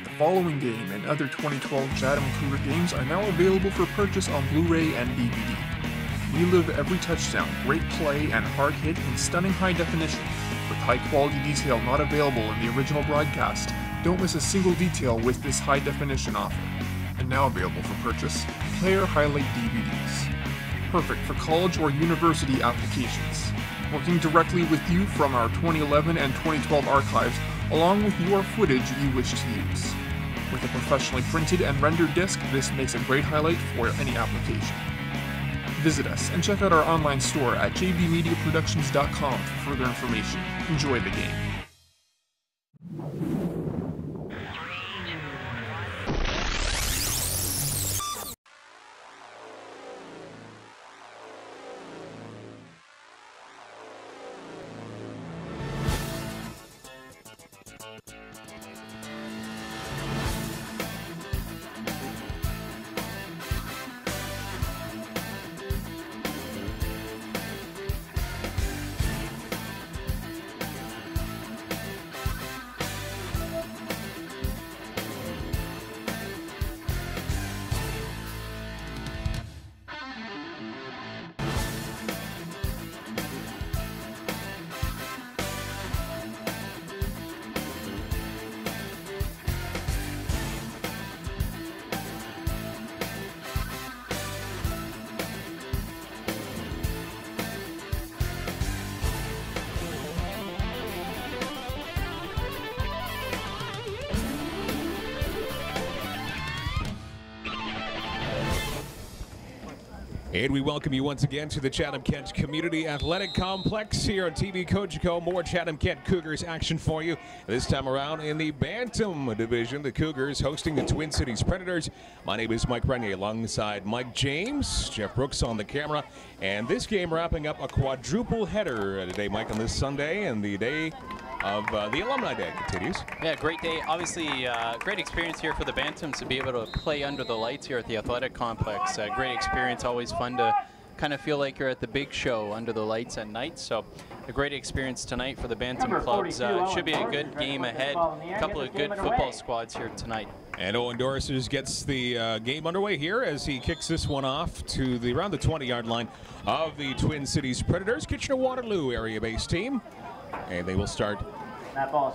The following game and other 2012 Chatham Cougar games are now available for purchase on Blu-ray and DVD. Relive every touchdown, great play, and hard hit in stunning high definition, with high-quality detail not available in the original broadcast. Don't miss a single detail with this high-definition offer. And now available for purchase, player highlight DVDs. Perfect for college or university applications. Working directly with you from our 2011 and 2012 archives, along with your footage you wish to use. With a professionally printed and rendered disc, this makes a great highlight for any application. Visit us and check out our online store at jbmediaproductions.com for further information. Enjoy the game. And we welcome you once again to the Chatham-Kent Community Athletic Complex here on TV Cogeco. More Chatham-Kent Cougars action for you. This time around in the Bantam division, the Cougars hosting the Twin Cities Predators. My name is Mike Renier alongside Mike James, Jeff Brooks on the camera. And this game wrapping up a quadruple header today, Mike, on this Sunday, and the day of the Alumni Day continues. Yeah, great day. Obviously, great experience here for the Bantams to be able to play under the lights here at the athletic complex. Great experience, always fun to kind of feel like you're at the big show under the lights at night. So a great experience tonight for the Bantam clubs. Should be a good game ahead. A couple of good football squads here tonight. And Owen Dorsers gets the game underway here as he kicks this one off to around the 20-yard line of the Twin Cities Predators, Kitchener-Waterloo area-based team. And they will start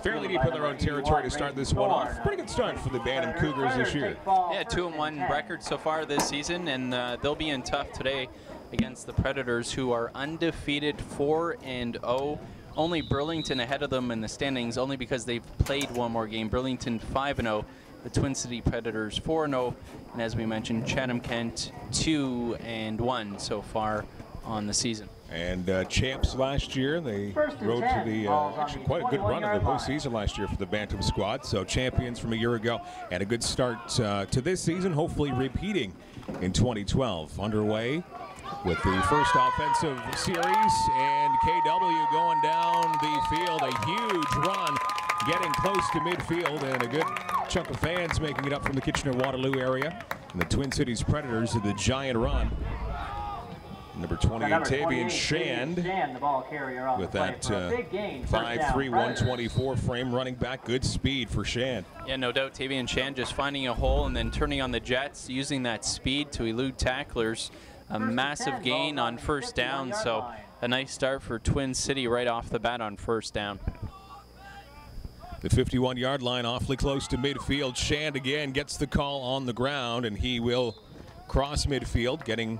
fairly deep in their own territory to start this one off. Pretty good start for the Bantam Cougars this year. Yeah, 2-1 record so far this season, and they'll be in tough today against the Predators, who are undefeated 4-0. Only Burlington ahead of them in the standings, only because they've played one more game. Burlington 5-0, the Twin City Predators 4-0, and as we mentioned, Chatham-Kent 2-1 so far on the season. And champs last year, they rode to the actually quite a good run in the postseason last year for the Bantam squad. So champions from a year ago, and a good start to this season, hopefully repeating in 2012. Underway with the first offensive series, and KW going down the field, a huge run, getting close to midfield, and a good chunk of fans making it up from the Kitchener-Waterloo area. And the Twin Cities Predators did the giant run. Number 28, Tavian Shand, with that 5'3", 124 frame running back. Good speed for Shand. Yeah, no doubt. Tavian Shand just finding a hole and then turning on the jets, using that speed to elude tacklers. A massive gain on first down, so a nice start for Twin City right off the bat on first down. The 51-yard line awfully close to midfield. Shand again gets the call on the ground, and he will cross midfield, getting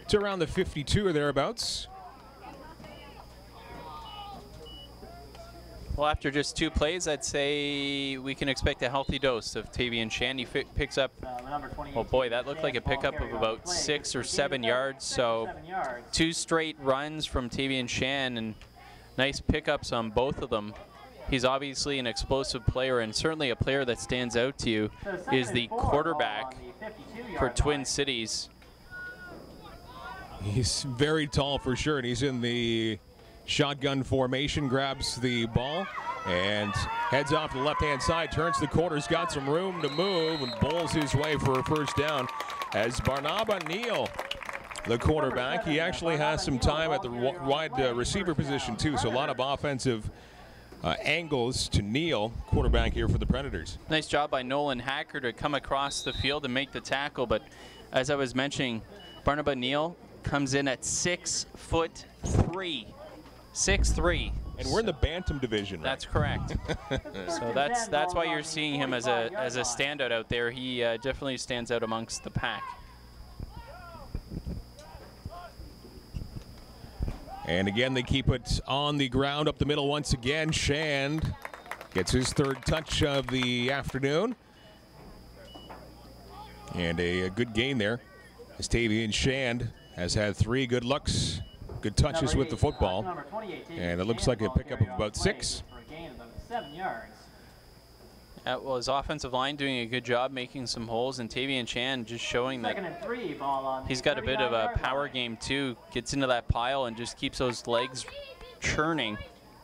to around the 52 or thereabouts. Well, after just 2 plays, I'd say we can expect a healthy dose of Tavian Shand. He picks up, oh boy, that looked like a pickup of about 6 or 7 yards. So 2 straight runs from Tavian Shand, and nice pickups on both of them. He's obviously an explosive player, and certainly a player that stands out to you is the quarterback for Twin Cities. He's very tall for sure, and he's in the shotgun formation, grabs the ball and heads off to the left-hand side, turns the corner's got some room to move and bowls his way for a first down as Barnaba Neal, the quarterback. He actually has some time at the wide receiver position too, so a lot of offensive angles to Neal, quarterback here for the Predators. Nice job by Nolan Hacker to come across the field and make the tackle, but as I was mentioning, Barnaba Neal comes in at 6'3". 6'3". And we're in the Bantam division, right? That's correct. So that's why you're seeing him as a standout out there. He definitely stands out amongst the pack. And again, they keep it on the ground up the middle once again. Shand gets his third touch of the afternoon. And a good gain there. As Tavian Shand has had 3 good looks, good touches with the football. And it looks like a pickup of about 6. Well, his offensive line doing a good job making some holes, and Tavian Chan just showing that he's got a bit of a power game too. Gets into that pile and just keeps those legs churning,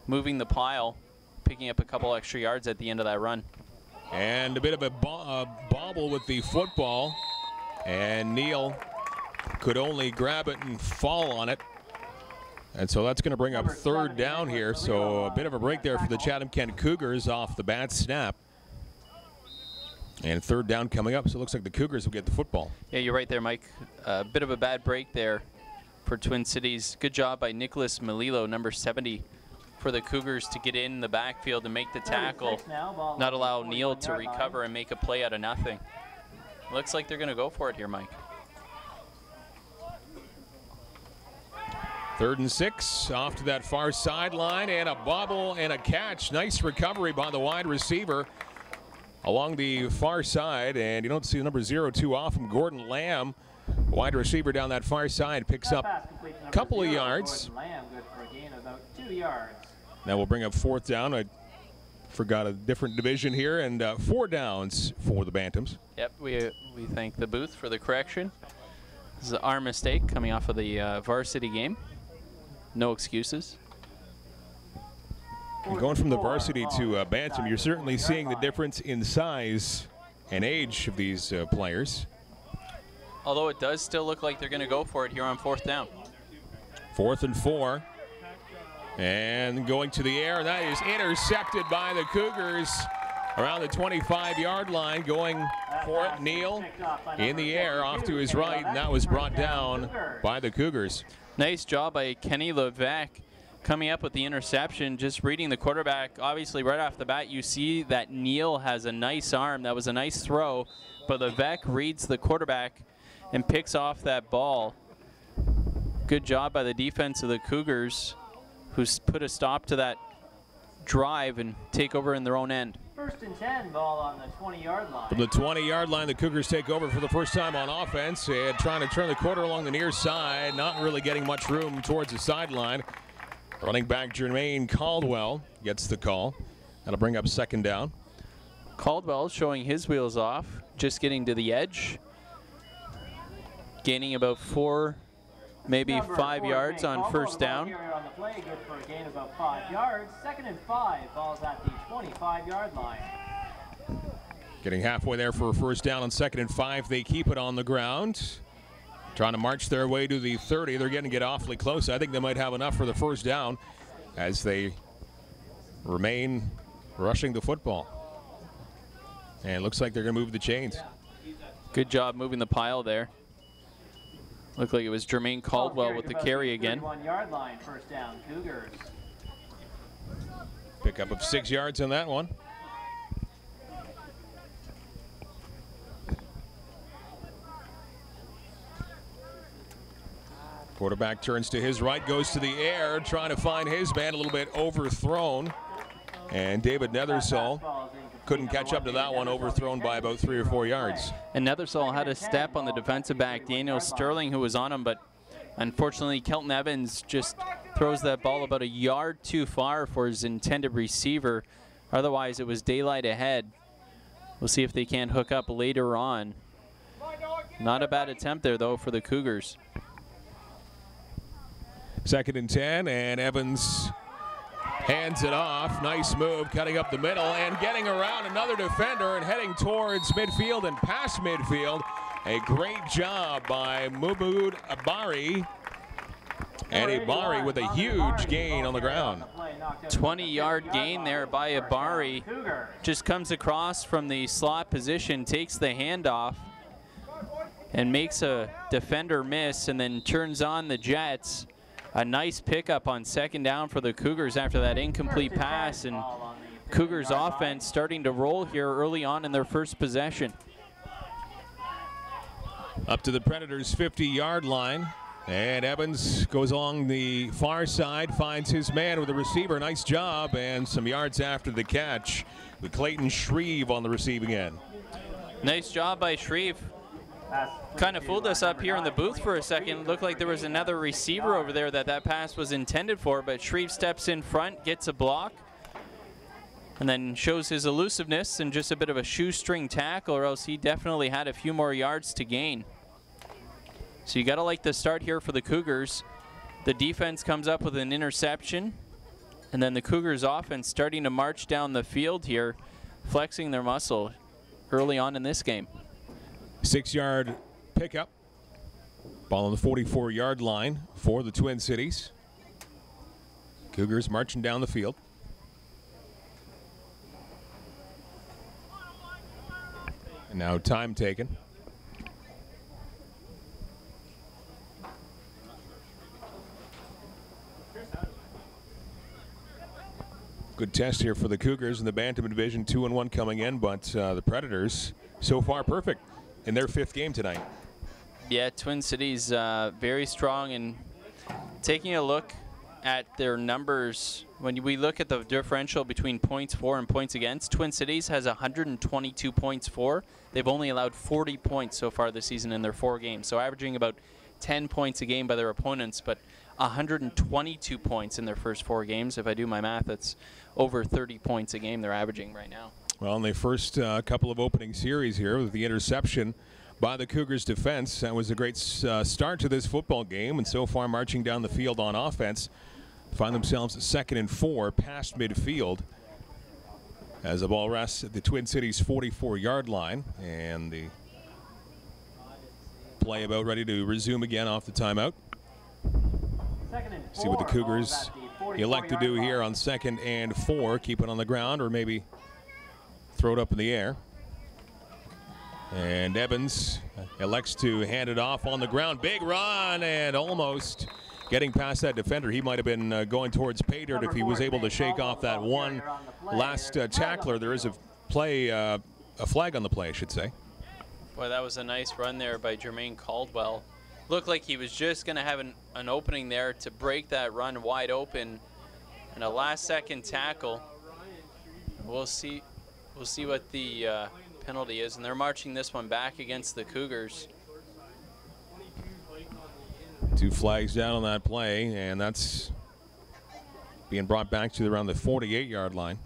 moving the pile, picking up a couple extra yards at the end of that run. And a bit of a bobble with the football, and Neal could only grab it and fall on it. And so that's going to bring up third down here. So a bit of a break there for the Chatham-Kent Cougars off the bad snap. And third down coming up, so it looks like the Cougars will get the football. Yeah, you're right there, Mike. A bit of a bad break there for Twin Cities. Good job by Nicholas Melillo, number 70, for the Cougars to get in the backfield and make the tackle, not allow Neal to recover and make a play out of nothing. Looks like they're going to go for it here, Mike. 3rd and 6, off to that far sideline, and a bobble and a catch. Nice recovery by the wide receiver along the far side, and you don't see the number 0 too often. Gordon Lamb, wide receiver down that far side, picks up a couple of yards. Now we'll bring up 4th down. I forgot a different division here, and 4 downs for the Bantams. Yep, we thank the booth for the correction. This is our mistake coming off of the varsity game. No excuses. And going from the varsity to Bantam, you're certainly seeing the difference in size and age of these players. Although it does still look like they're going to go for it here on 4th down. 4th and 4. And going to the air, that is intercepted by the Cougars around the 25-yard line. Going for it, Neal in the air off to his right, and that was brought down by the Cougars. Nice job by Kenny Levesque coming up with the interception. Just reading the quarterback, obviously right off the bat you see that Neal has a nice arm. That was a nice throw, but Levesque reads the quarterback and picks off that ball. Good job by the defense of the Cougars, who's put a stop to that drive and take over in their own end. 1st and 10, ball on the 20-yard line. From the 20-yard line, the Cougars take over for the first time on offense, and trying to turn the quarter along the near side, not really getting much room towards the sideline. Running back Jermaine Caldwell gets the call. That'll bring up 2nd down. Caldwell showing his wheels off, just getting to the edge, gaining about 4, maybe 5 yards on 1st down. On the play, good for a gain of about 5 yards. 2nd and 5, ball's at the 25-yard line. Getting halfway there for a 1st down on 2nd and 5. They keep it on the ground. Trying to march their way to the 30. They're going to get awfully close. I think they might have enough for the 1st down as they remain rushing the football. And it looks like they're going to move the chains. Good job moving the pile there. Looked like it was Jermaine Caldwell with the carry again. 31-yard line, 1st down, Cougars. Pickup of 6 yards on that one. Quarterback turns to his right, goes to the air, trying to find his man, a little bit overthrown. And David Nethersall couldn't catch up to that one, overthrown by about 3 or 4 yards. And Nethersall had a step on the defensive back, Daniel Sterling, who was on him, but unfortunately Kelton Evans just throws that ball about a yard too far for his intended receiver. Otherwise, it was daylight ahead. We'll see if they can hook up later on. Not a bad attempt there, though, for the Cougars. 2nd and 10, and Evans hands it off. Nice move, cutting up the middle and getting around another defender and heading towards midfield and past midfield. A great job by Mubud Abari And Abari with a huge gain on the ground. 20-yard gain there by Abari. Just comes across from the slot position, takes the handoff, and makes a defender miss, and then turns on the Jets. A nice pickup on second down for the Cougars after that incomplete pass, and Cougars offense starting to roll here early on in their first possession. Up to the Predators' 50-yard line. And Evans goes along the far side, finds his man with the receiver. Nice job, and some yards after the catch with Clayton Shreve on the receiving end. Nice job by Shreve. Kind of fooled us up here in the booth for a second. Looked like there was another receiver over there that pass was intended for, but Shreve steps in front, gets a block, and then shows his elusiveness and just a bit of a shoestring tackle, or else he definitely had a few more yards to gain. So you got to like the start here for the Cougars. The defense comes up with an interception, and then the Cougars offense starting to march down the field here, flexing their muscle early on in this game. 6-yard pickup. Ball on the 44-yard line for the Twin Cities. Cougars marching down the field. And now time taken. Good test here for the Cougars in the Bantam division, 2-1 coming in, but the Predators so far perfect in their 5th game tonight. Yeah, Twin Cities very strong, and taking a look at their numbers, when we look at the differential between points for and points against, Twin Cities has 122 points for. They've only allowed 40 points so far this season in their 4 games, so averaging about 10 points a game by their opponents, but 122 points in their first 4 games. If I do my math, that's over 30 points a game they're averaging right now. Well, in the first couple of opening series here with the interception by the Cougars defense, that was a great start to this football game, and so far marching down the field on offense, find themselves 2nd and 4 past midfield as the ball rests at the Twin Cities 44-yard line, and the play about ready to resume again off the timeout. See what the Cougars elect to do here on 2nd and 4, keep it on the ground or maybe throw it up in the air. And Evans elects to hand it off on the ground. Big run, and almost getting past that defender. He might have been going towards Paydirt if he was able to shake off that one last tackler. There is a play, a flag on the play, I should say. Boy, that was a nice run there by Jermaine Caldwell. Looked like he was just going to have an opening there to break that run wide open, and a last-second tackle. We'll see what the penalty is, and they're marching this one back against the Cougars. 2 flags down on that play, and that's being brought back to around the 48-yard line.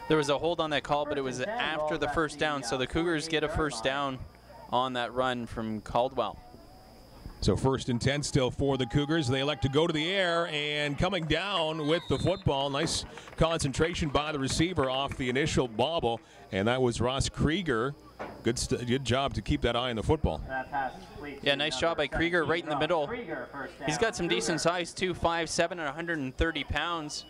There was a hold on that call, but it was after the first down, so the Cougars get a first down on that run from Caldwell. So 1st and 10 still for the Cougars. They elect to go to the air, and coming down with the football. Nice concentration by the receiver off the initial bobble, and that was Ross Krieger. Good job to keep that eye on the football. Yeah, nice job by Krieger right in the middle. He's got some decent size too, 5'7" and 130 pounds.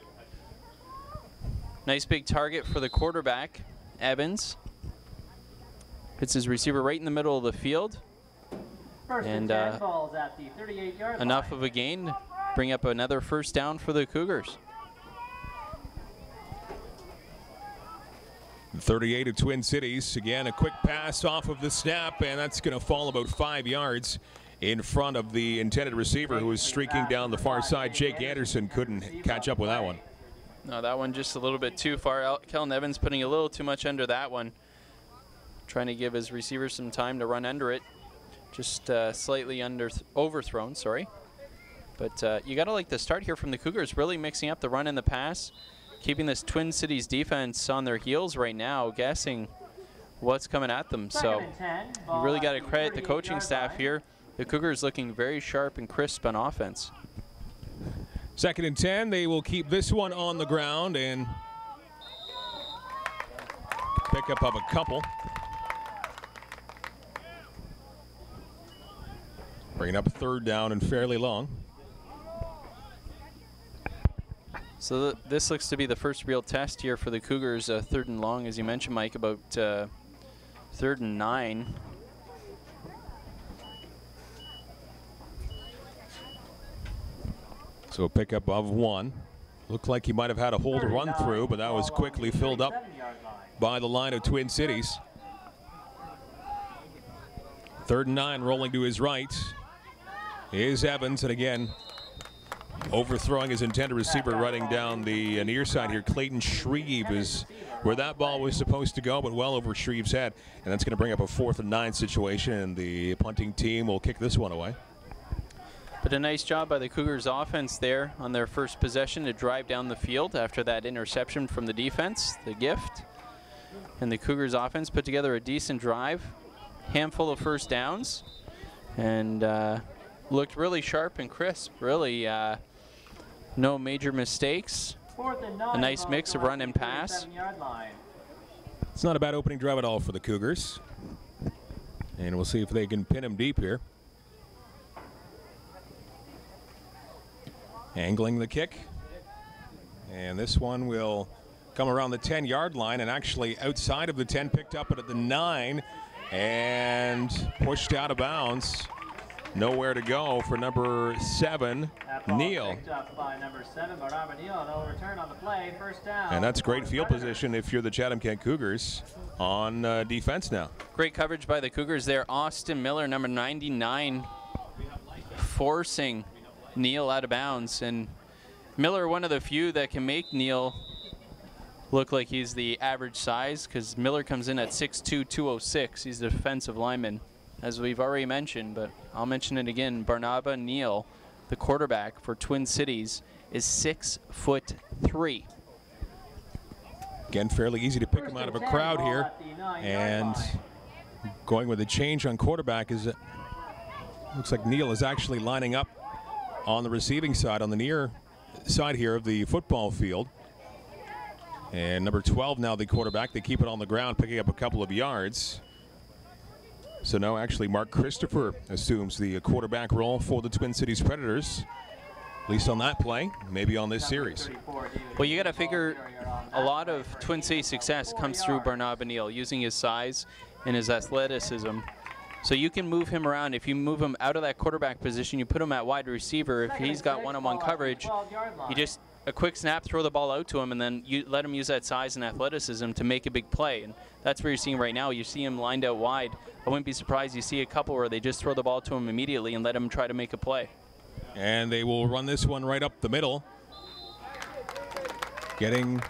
Nice big target for the quarterback, Evans. Hits his receiver right in the middle of the field. And enough of a gain, bring up another first down for the Cougars. 38 of Twin Cities. Again, a quick pass off of the snap, and that's going to fall about 5 yards in front of the intended receiver, who was streaking down the far side. Jake Anderson couldn't catch up with that one. No, that one just a little bit too far out. Kellen Evans putting a little too much under that one. Trying to give his receiver some time to run under it. Just slightly overthrown, sorry. But you got to like the start here from the Cougars, really mixing up the run and the pass, keeping this Twin Cities defense on their heels right now, guessing what's coming at them. So you really got to credit the coaching staff here. The Cougars looking very sharp and crisp on offense. 2nd and 10. They will keep this one on the ground, and pickup of a couple. Bringing up a third down and fairly long. So this looks to be the first real test here for the Cougars. Third and long, as you mentioned, Mike, about 3rd and 9. So a pickup of 1. Looked like he might have had a hole to run through, but that was quickly filled up by the line of Twin Cities. 3rd and 9, rolling to his right is Evans, and again, overthrowing his intended receiver, running down the near side here. Clayton Shreve is where that ball was supposed to go, but well over Shreve's head, and that's going to bring up a 4th and 9 situation, and the punting team will kick this one away. But a nice job by the Cougars offense there on their first possession to drive down the field after that interception from the defense, the gift. And the Cougars offense put together a decent drive, handful of first downs, and looked really sharp and crisp. Really no major mistakes. A nice mix of run and pass. It's not a bad opening drive at all for the Cougars. And we'll see if they can pin him deep here. Angling the kick. And this one will come around the 10-yard line and actually outside of the 10, picked up at the 9 and pushed out of bounds. Nowhere to go for number 7, Neal. Picked up by number 7, Barnaba Neal. No return on the play. First down. And that's great field position if you're the Chatham-Kent Cougars on defense now. Great coverage by the Cougars there. Austin Miller, number 99, forcing Neal out of bounds. And Miller, one of the few that can make Neal look like he's the average size, because Miller comes in at 6'2", 206. He's the defensive lineman, as we've already mentioned, but I'll mention it again. Barnaba Neal, the quarterback for Twin Cities, is 6'3". Again, fairly easy to pick him out of a crowd here. And going with a change on quarterback is, looks like Neal is actually lining up on the receiving side, on the near side here of the football field. And number 12 now the quarterback. They keep it on the ground, picking up a couple of yards. So now actually Mark Christopher assumes the quarterback role for the Twin Cities Predators, at least on that play, maybe on this series. Well, you got to figure a lot of Twin Cities success comes through Barnaba Neal, using his size and his athleticism. So you can move him around. If you move him out of that quarterback position, you put him at wide receiver. If he's got one-on-one coverage, you just a quick snap, throw the ball out to him, and then you let him use that size and athleticism to make a big play. And that's what you're seeing right now. You see him lined out wide. I wouldn't be surprised you see a couple where they just throw the ball to him immediately and let him try to make a play. And they will run this one right up the middle, getting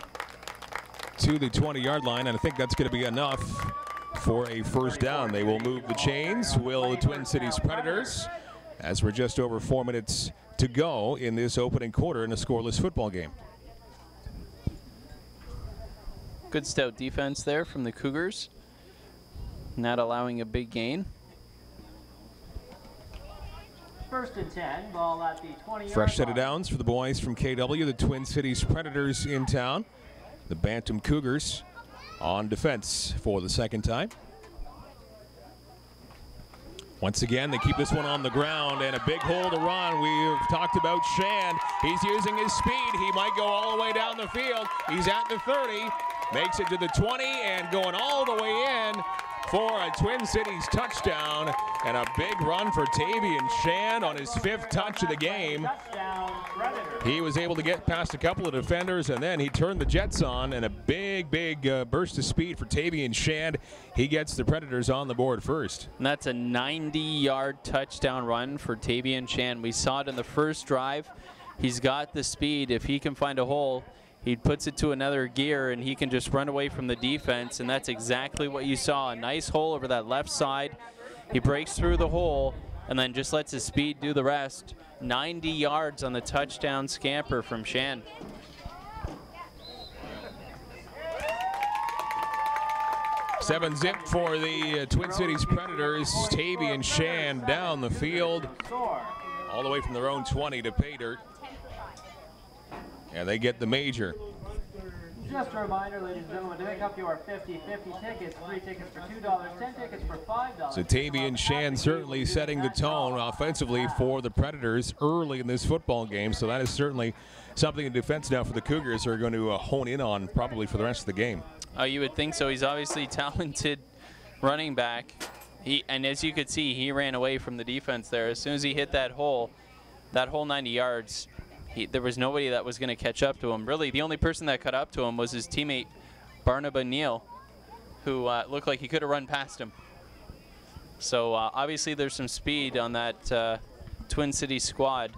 to the 20-yard line, and I think that's going to be enough for a first down. They will move the chains, will the Twin Cities Predators, as we're just over 4 minutes to go in this opening quarter in a scoreless football game. Good stout defense there from the Cougars, not allowing a big gain. First and 10, ball at the 20-yard Fresh set of line. downs for the boys from KW, the Twin Cities Predators in town. The Bantam Cougars on defense for the second time. Once again, they keep this one on the ground, and a big hole to run. We've talked about Shand. He's using his speed. He might go all the way down the field. He's at the 30, makes it to the 20, and going all the way in for a Twin Cities touchdown, and a big run for Tavian Shand on his 5th touch of the game. He was able to get past a couple of defenders, and then he turned the Jets on, and a big burst of speed for Tavian Shand. He gets the Predators on the board first. And that's a 90-yard touchdown run for Tavian Shand. We saw it in the first drive. He's got the speed. If he can find a hole, he puts it to another gear, and he can just run away from the defense, and that's exactly what you saw. A nice hole over that left side. He breaks through the hole and then just lets his speed do the rest. 90 yards on the touchdown scamper from Shan. Seven zip for the Twin Cities Predators. Tavian Shan down the field, all the way from their own 20 to pay dirt. And they get the major. Just a reminder, ladies and gentlemen, to pick up your 50/50 tickets, free tickets for $2, 10 tickets for $5. So Tavian Shan certainly setting the tone offensively for the Predators early in this football game. So that is certainly something in defense now for the Cougars are going to hone in on probably for the rest of the game. You would think so. He's obviously talented running back. And as you could see, he ran away from the defense there. As soon as he hit that whole 90 yards, there was nobody that was going to catch up to him. Really, the only person that caught up to him was his teammate, Barnaba Neal, who looked like he could have run past him. So obviously there's some speed on that Twin Cities squad.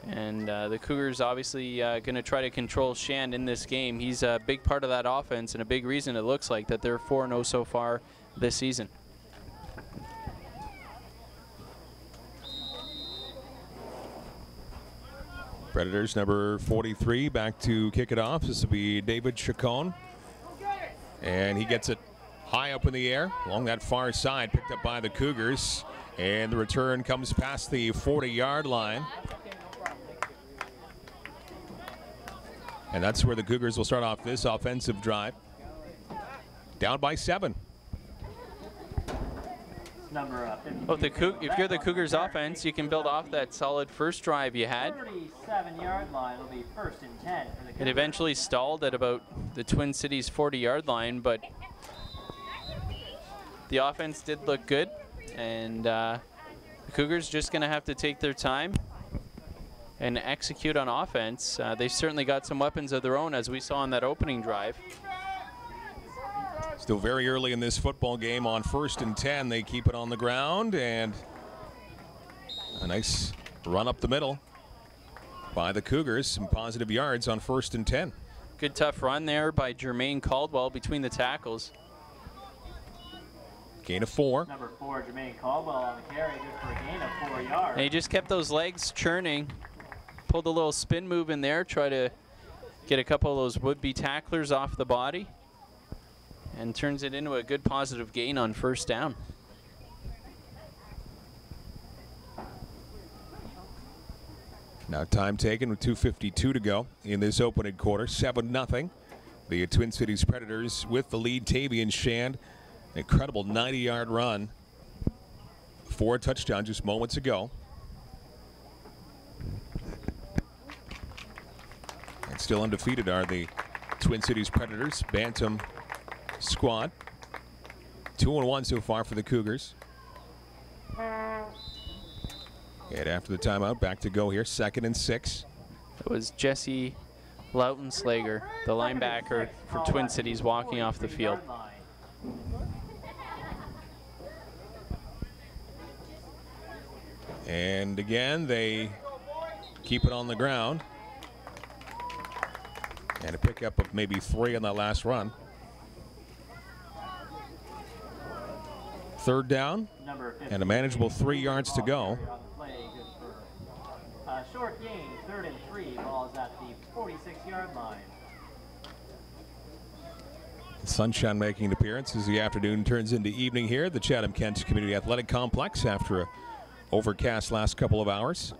And the Cougars obviously going to try to control Shand in this game. He's a big part of that offense and a big reason it looks like that they're 4-0 so far this season. Predators number 43 back to kick it off. This will be David Chacon. And he gets it high up in the air along that far side, picked up by the Cougars. And the return comes past the 40-yard line. And that's where the Cougars will start off this offensive drive. Down by 7. If you're the Cougars offense, you can build off that solid first drive you had. 37-yard line will be 1st and 10 for the Cougars. It eventually stalled at about the Twin Cities 40-yard line, but the offense did look good, and the Cougars just going to have to take their time and execute on offense. They've certainly got some weapons of their own, as we saw on that opening drive. Still very early in this football game. On 1st and 10, they keep it on the ground, and a nice run up the middle by the Cougars. Some positive yards on 1st and 10. Good tough run there by Jermaine Caldwell between the tackles. Gain of 4. Number 4, Jermaine Caldwell on the carry, good for a gain of 4 yards. And he just kept those legs churning. Pulled a little spin move in there, try to get a couple of those would-be tacklers off the body, and turns it into a good positive gain on 1st down. Now time taken with 2:52 to go in this opening quarter. 7-0. The Twin Cities Predators with the lead. Tavian Shand, an incredible 90-yard run for a touchdown just moments ago. And still undefeated are the Twin Cities Predators Bantam squad. 2-1 so far for the Cougars. And after the timeout, back to go here. 2nd and 6. It was Jesse Lautenslager, the linebacker for Twin Cities, walking off the field. And again, they keep it on the ground. And a pickup of maybe 3 on that last run. 3rd down, and a manageable 3 yards to go. Short gain, 3rd and 3. Ball is at the 46-yard line. Sunshine making an appearance as the afternoon turns into evening here at the Chatham-Kent Community Athletic Complex after a overcast last couple of hours.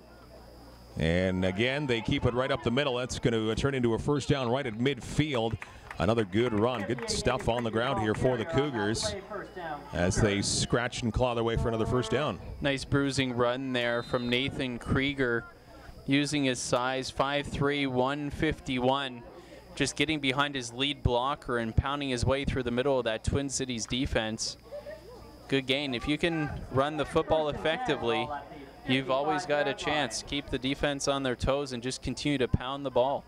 And again, they keep it right up the middle. That's going to turn into a 1st down right at midfield. Another good run. Good stuff on the ground here for the Cougars as they scratch and claw their way for another 1st down. Nice bruising run there from Nathan Krieger, using his size, 5'3", 151. Just getting behind his lead blocker and pounding his way through the middle of that Twin Cities defense. Good gain. If you can run the football effectively, you've always got a chance. Keep the defense on their toes and just continue to pound the ball.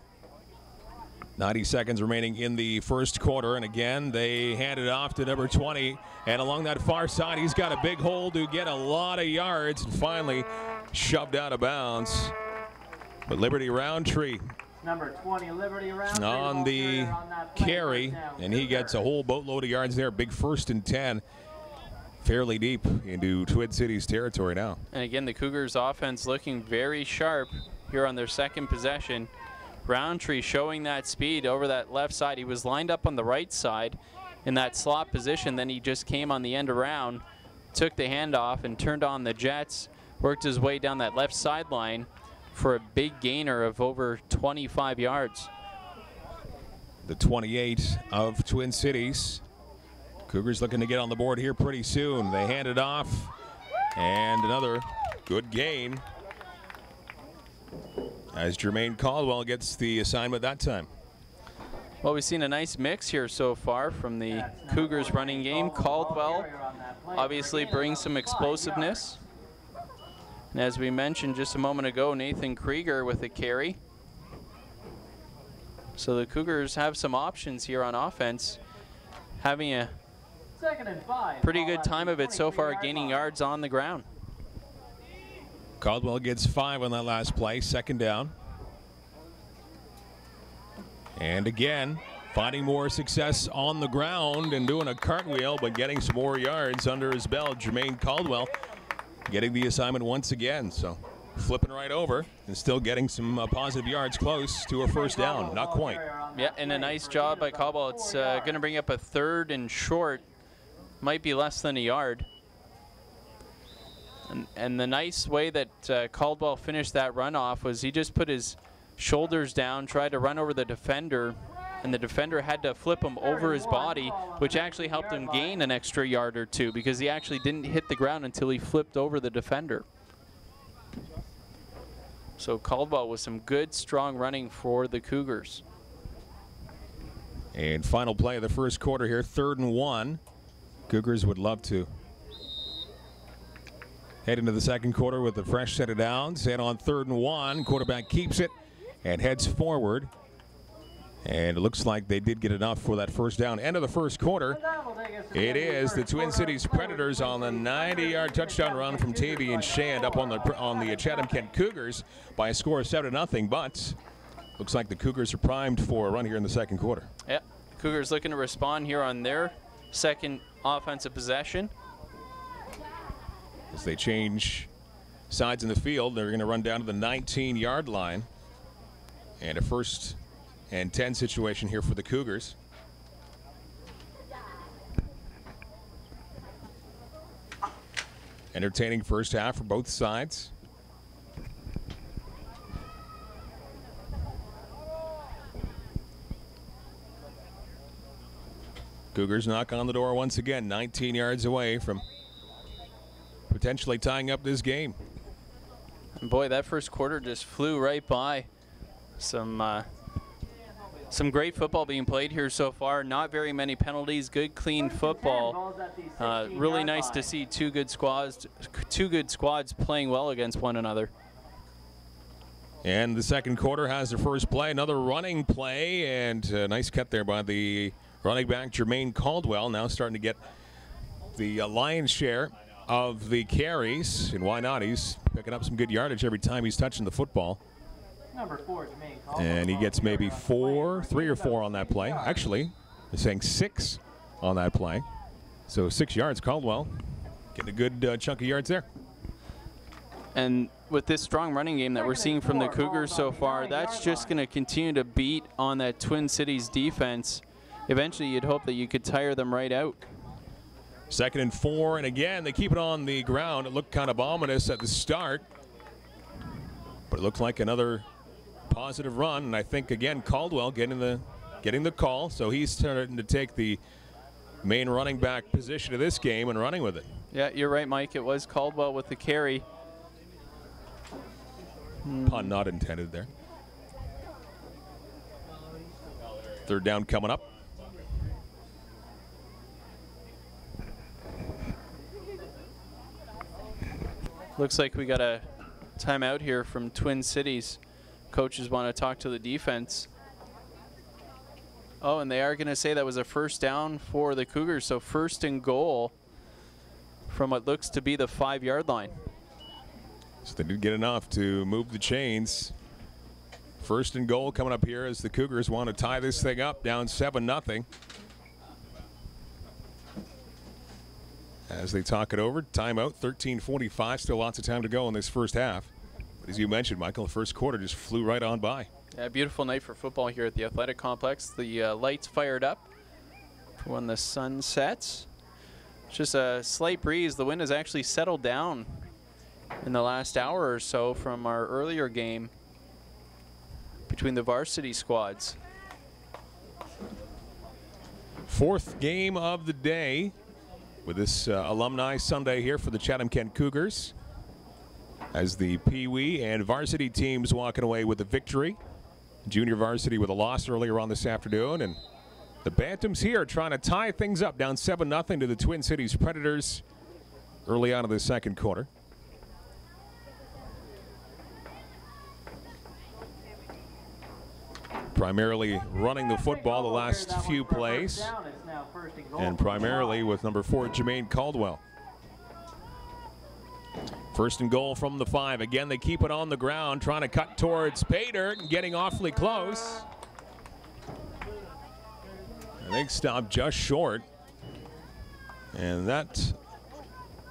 90 seconds remaining in the 1st quarter, and again they hand it off to number 20, and along that far side he's got a big hole to get a lot of yards, and finally shoved out of bounds. But Liberty Roundtree Number 20, Liberty Roundtree on the carry, and he gets a whole boatload of yards there. Big 1st and 10, fairly deep into Twin Cities territory now. And again, the Cougars offense looking very sharp here on their 2nd possession. Roundtree showing that speed over that left side. He was lined up on the right side in that slot position. Then he just came on the end around, took the handoff and turned on the jets, worked his way down that left sideline for a big gainer of over 25 yards. the 28 of Twin Cities. Cougars looking to get on the board here pretty soon. They hand it off, and another good gain as Jermaine Caldwell gets the assignment that time. Well, we've seen a nice mix here so far from the Cougars running game. Caldwell obviously brings some explosiveness. And as we mentioned just a moment ago, Nathan Krieger with a carry. So the Cougars have some options here on offense, having a pretty good time of it so far, gaining yards on the ground. Caldwell gets 5 on that last play, second down. And again, finding more success on the ground and doing a cartwheel, but getting some more yards under his belt. Jermaine Caldwell getting the assignment once again. So flipping right over and still getting some positive yards close to a first down. Not quite. Yeah, and a nice job by Caldwell. It's going to bring up a 3rd and short. Might be less than a yard. And the nice way that Caldwell finished that run off was he just put his shoulders down, tried to run over the defender, and the defender had to flip him over his body, which actually helped him gain an extra yard or 2 because he actually didn't hit the ground until he flipped over the defender. So Caldwell with some good, strong running for the Cougars. And final play of the first quarter here, 3rd and 1. Cougars would love to head into the second quarter with a fresh set of downs. And on 3rd and 1, quarterback keeps it and heads forward. And it looks like they did get enough for that first down. End of the first quarter. It is the Twin Cities Predators on the 90-yard touchdown run from Tavian Shand up on the Chatham-Kent Cougars by a score of 7-0. But looks like the Cougars are primed for a run here in the second quarter. Yeah, Cougars looking to respond here on their second offensive possession. As they change sides in the field, they're going to run down to the 19-yard line. And a 1st and 10 situation here for the Cougars. Entertaining first half for both sides. Cougars knock on the door once again, 19 yards away from potentially tying up this game. And boy, that first quarter just flew right by. Some great football being played here so far. Not very many penalties. Good, clean football. Really nice to see two good squads playing well against one another. And the second quarter has the first play, another running play, and a nice cut there by the running back Jermaine Caldwell. Now starting to get the lion's share of the carries, and why not? He's picking up some good yardage every time he's touching the football. Number 4, Jermaine Caldwell. And he gets maybe 3 or 4 on that play. Actually, they're saying 6 on that play. So 6 yards, Caldwell getting a good chunk of yards there. And with this strong running game that we're seeing from the Cougars so far, that's just going to continue to beat on that Twin Cities defense. Eventually, you'd hope that you could tire them right out. 2nd and 4, and again, they keep it on the ground. It looked kind of ominous at the start, but it looked like another positive run. And I think, again, Caldwell getting the call, so he's starting to take the main running back position of this game and running with it. Yeah, you're right, Mike. It was Caldwell with the carry. Pun not intended there. 3rd down coming up. Looks like we got a timeout here from Twin Cities. Coaches want to talk to the defense. Oh, and they are going to say that was a first down for the Cougars, so 1st and goal from what looks to be the 5-yard line. So they did get enough to move the chains. 1st and goal coming up here as the Cougars want to tie this thing up, down 7-0. As they talk it over, timeout, 13:45, still lots of time to go in this first half. But as you mentioned, Michael, the first quarter just flew right on by. Yeah, beautiful night for football here at the Athletic Complex. The lights fired up for when the sun sets. Just a slight breeze. The wind has actually settled down in the last hour or so from our earlier game between the varsity squads. Fourth game of the day with this Alumni Sunday here for the Chatham-Kent Cougars, as the Pee Wee and varsity teams walking away with a victory. Junior varsity with a loss earlier on this afternoon, and the Bantams here trying to tie things up, down 7-0 to the Twin Cities Predators early on in the second quarter. Primarily running the football the last few plays, and primarily with number 4, Jermaine Caldwell. First and goal from the 5. Again, they keep it on the ground, trying to cut towards Pater and getting awfully close. I think stopped just short. And that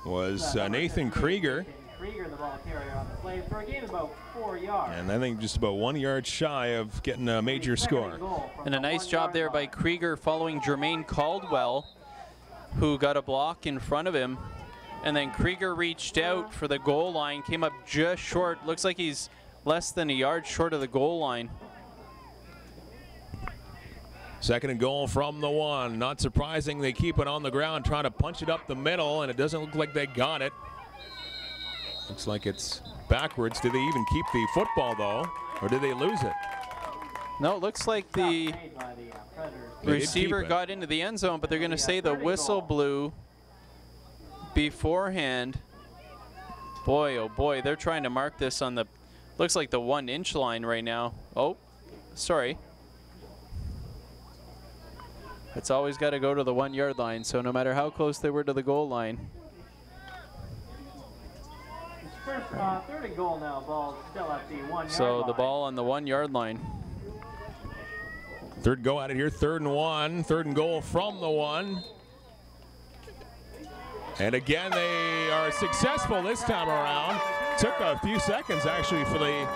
was Nathan Krieger. Krieger, the ball carrier on the play for a gain of about 4 yards. And I think just about 1 yard shy of getting a major score. And a nice job there by Krieger following Jermaine Caldwell, who got a block in front of him. And then Krieger reached out for the goal line, came up just short. Looks like he's less than a yard short of the goal line. Second and goal from the 1. Not surprising, they keep it on the ground, trying to punch it up the middle, and it doesn't look like they got it. Looks like it's backwards. Did they even keep the football, though, or did they lose it? No, it looks like the receiver got into the end zone, but they're going to say the whistle blew beforehand. Boy, oh boy, they're trying to mark this on the, looks like the 1 inch line right now. Oh, sorry. It's always got to go to the 1 yard line, so no matter how close they were to the goal line. Third and goal now, ball still at the 1 yard line. So the ball on the 1 yard line. Third go at it here, 3rd and 1. 3rd and goal from the 1. And again, they are successful this time around. Took a few seconds, actually, for the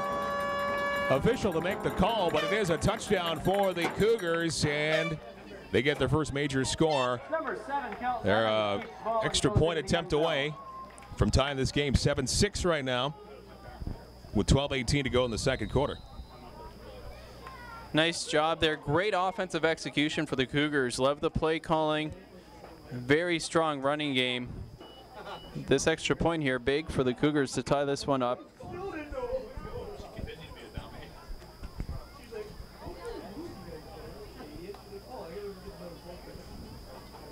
official to make the call, but it is a touchdown for the Cougars, and they get their first major score. Their extra point attempt away from tying this game 7-6 right now, with 12:18 to go in the second quarter. Nice job there. Great offensive execution for the Cougars. Love the play calling. Very strong running game. This extra point here, big for the Cougars to tie this one up.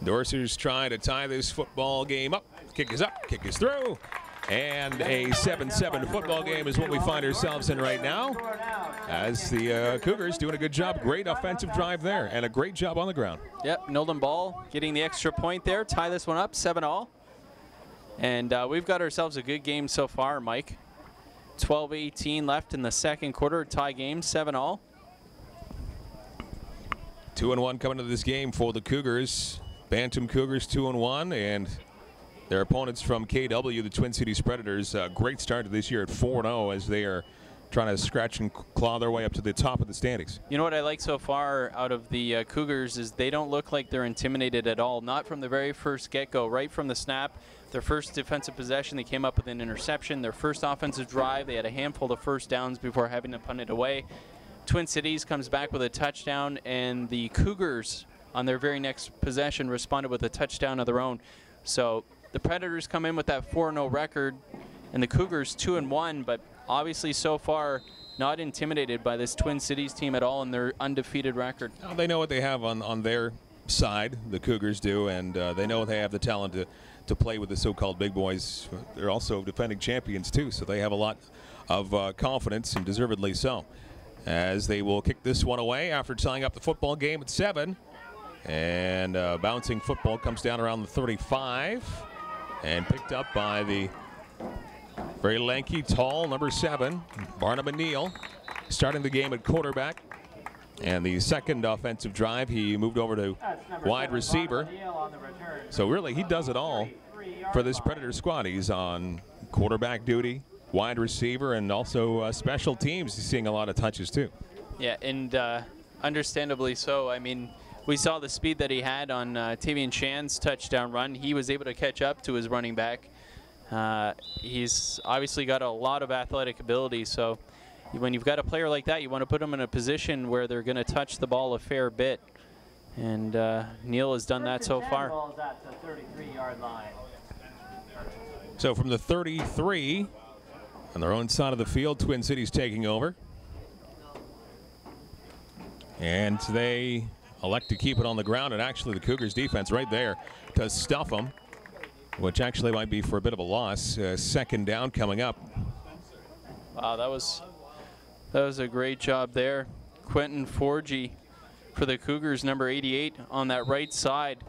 Dorsey's trying to tie this football game up. Kick is up, kick is through. And a 7-7 football game is what we find ourselves in right now, as the Cougars doing a good job. Great offensive drive there, and a great job on the ground. Yep, Nolden Ball getting the extra point there. Tie this one up, 7-all. And we've got ourselves a good game so far, Mike. 12:18 left in the second quarter. Tie game, 7-all. 2-1 coming to this game for the Cougars. Bantam Cougars 2-1, and their opponents from KW, the Twin Cities Predators, great start to this year at 4-0 as they are trying to scratch and claw their way up to the top of the standings. You know what I like so far out of the Cougars is they don't look like they're intimidated at all. Not from the very first get-go, right from the snap. Their first defensive possession, they came up with an interception. Their first offensive drive, they had a handful of first downs before having to punt it away. Twin Cities comes back with a touchdown, and the Cougars on their very next possession responded with a touchdown of their own. So the Predators come in with that 4-0 record, and the Cougars 2-1, but obviously so far not intimidated by this Twin Cities team at all in their undefeated record. Well, they know what they have on their side, the Cougars do, and they know they have the talent to play with the so-called big boys. They're also defending champions too, so they have a lot of confidence, and deservedly so, as they will kick this one away after tying up the football game at 7. And bouncing football comes down around the 35 and picked up by the very lanky, tall number 7, Barnum Neal, starting the game at quarterback. And the second offensive drive, he moved over to wide receiver. So really, he does it all for this Predator squad. He's on quarterback duty, wide receiver, and also special teams. He's seeing a lot of touches too. Yeah, and understandably so. I mean, we saw the speed that he had on Tavian Chan's touchdown run. He was able to catch up to his running back. He's obviously got a lot of athletic ability, so when you've got a player like that, you want to put them in a position where they're going to touch the ball a fair bit. And Neil has done that so far. Ball's at the 33-yard line. So from the 33, on their own side of the field, Twin Cities taking over. And they elect to keep it on the ground, and actually the Cougars defense right there to stuff them, which actually might be for a bit of a loss. Second down coming up. Wow, that was a great job there. Quentin Forgy for the Cougars, number 88 on that right side,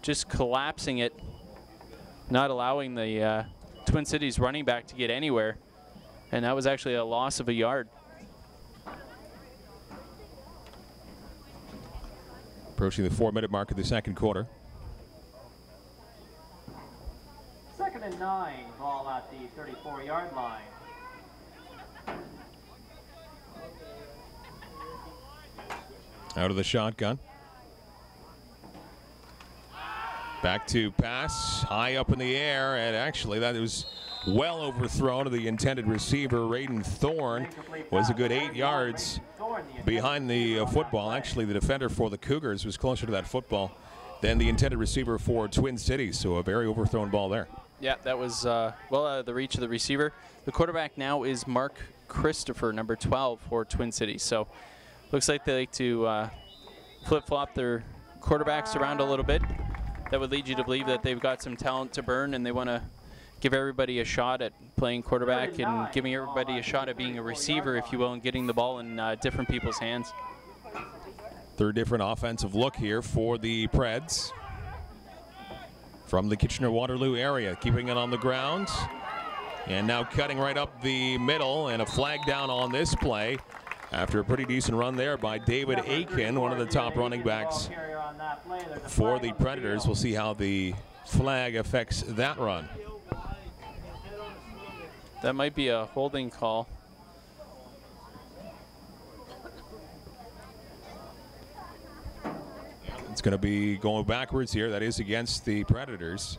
just collapsing it, not allowing the Twin Cities running back to get anywhere. And that was actually a loss of a yard. Approaching the 4-minute mark of the second quarter. 2nd and 9, ball at the 34-yard line. Out of the shotgun. Back to pass, high up in the air, and actually that was well overthrown to the intended receiver. Raiden Thorne was a good 8 yards behind the football. Actually, the defender for the Cougars was closer to that football than the intended receiver for Twin Cities, so a very overthrown ball there. Yeah, that was well out of the reach of the receiver. The quarterback now is Mark Christopher, number 12 for Twin Cities. So looks like they like to flip-flop their quarterbacks around a little bit. That would lead you to believe that they've got some talent to burn, and they want to give everybody a shot at playing quarterback and giving everybody a shot at being a receiver, if you will, and getting the ball in different people's hands. Third different offensive look here for the Preds. From the Kitchener-Waterloo area, keeping it on the ground. And now cutting right up the middle, and a flag down on this play after a pretty decent run there by David Aiken, one of the top running backs for the Predators. We'll see how the flag affects that run. That might be a holding call. It's going to be going backwards here. That is against the Predators.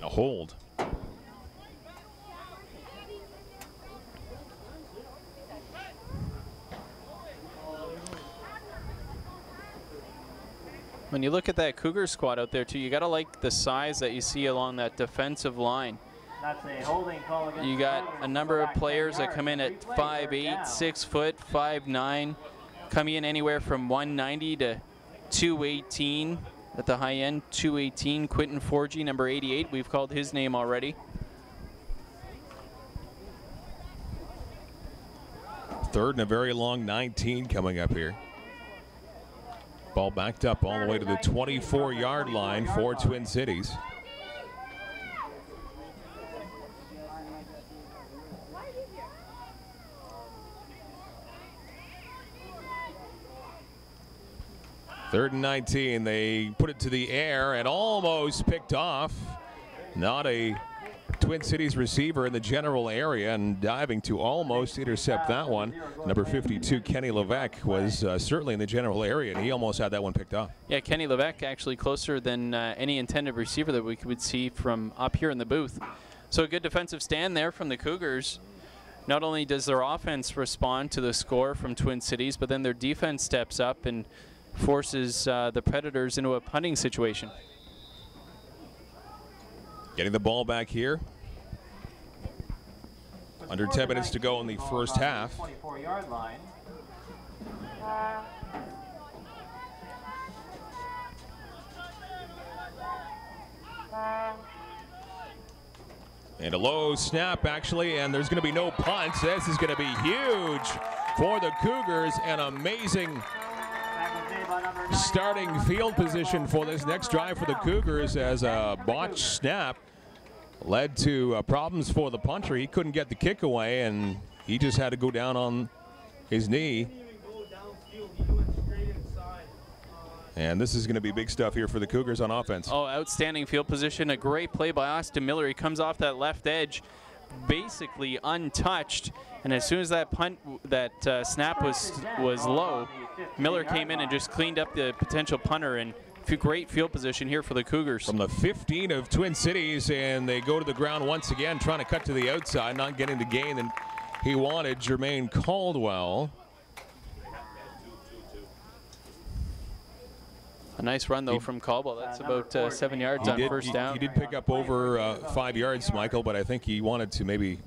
A hold. When you look at that Cougar squad out there too, you got to like the size that you see along that defensive line. That's a holding call against You got a number of players that come in at 5'8", 6 foot, 5'9", coming in anywhere from 190 to 218 at the high end. 218. Quentin Forgy, number 88. We've called his name already. Third and a very long 19 coming up here. Ball backed up all the way to the 24-yard line for Twin Cities. Third and 19, they put it to the air and almost picked off. Not a Twin Cities receiver in the general area, and diving to almost intercept that one. Number 52, Kenny Levesque, was certainly in the general area, and he almost had that one picked off. Yeah, Kenny Levesque actually closer than any intended receiver that we would see from up here in the booth. So a good defensive stand there from the Cougars. Not only does their offense respond to the score from Twin Cities, but then their defense steps up and forces the Predators into a punting situation. Getting the ball back here. Under 10 minutes to go in the first half. 24-yard line. And a low snap, actually, and there's going to be no punt. This is going to be huge for the Cougars. An amazing starting field position for this next drive for the Cougars, as a botched snap led to problems for the punter. He couldn't get the kick away, and he just had to go down on his knee. And this is going to be big stuff here for the Cougars on offense. Oh, outstanding field position. A great play by Austin Miller. He comes off that left edge, basically untouched. And as soon as that snap was low, Miller came in and just cleaned up the potential punter. And great field position here for the Cougars. From the 15 of Twin Cities, and they go to the ground once again, trying to cut to the outside, not getting the gain that he wanted. Jermaine Caldwell. nice run, though, from Caldwell. That's about 7 yards on first down. He did pick up over 5 yards, Michael, but I think he wanted to maybe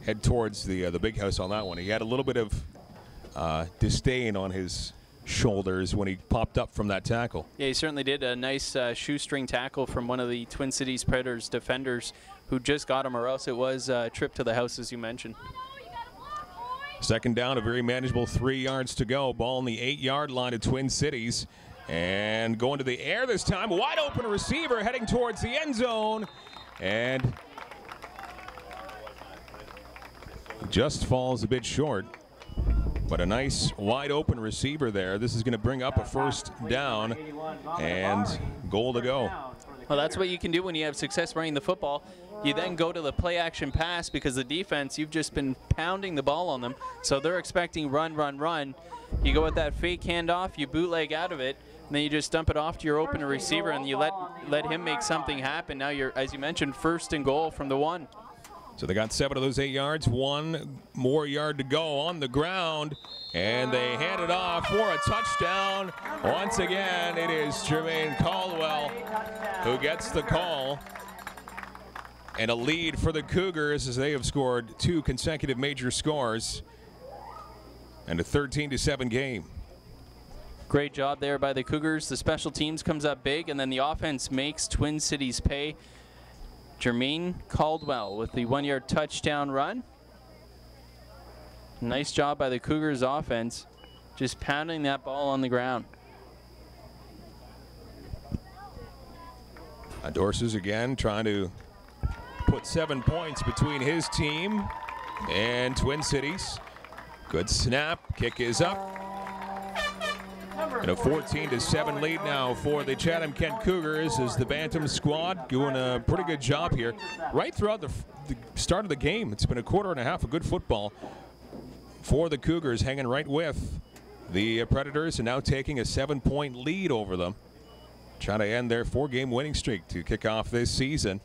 head towards the big house on that one. He had a little bit of disdain on his shoulders when he popped up from that tackle. Yeah, he certainly did. A nice shoestring tackle from one of the Twin Cities Predators defenders who just got him, or else it was a trip to the house, as you mentioned. Second down, a very manageable 3 yards to go. Ball on the 8-yard line of Twin Cities. And going to the air this time. Wide open receiver heading towards the end zone. And just falls a bit short. But a nice wide open receiver there. This is going to bring up a first down and goal to go. Well, that's what you can do when you have success running the football. You then go to the play action pass because the defense, you've just been pounding the ball on them. So they're expecting run, run, run. You go with that fake handoff, you bootleg out of it, and then you just dump it off to your open receiver and you let him make something happen. Now you're, as you mentioned, first and goal from the 1. So they got 7 of those 8 yards, 1 more yard to go on the ground, and they hand it off for a touchdown. Once again, it is Jermaine Caldwell who gets the call. And a lead for the Cougars as they have scored 2 consecutive major scores and a 13-7 game. Great job there by the Cougars. The special teams comes up big, and then the offense makes Twin Cities pay. Jermaine Caldwell with the 1-yard touchdown run. Nice job by the Cougars offense, just pounding that ball on the ground. Dorsey's again trying to put 7 points between his team and Twin Cities. Good snap, kick is up. And a 14-7 lead now for the Chatham-Kent Cougars as the Bantam squad doing a pretty good job here. Right throughout the start of the game, it's been a quarter and a half of good football for the Cougars, hanging right with the Predators and now taking a 7-point lead over them. Trying to end their 4-game winning streak to kick off this season.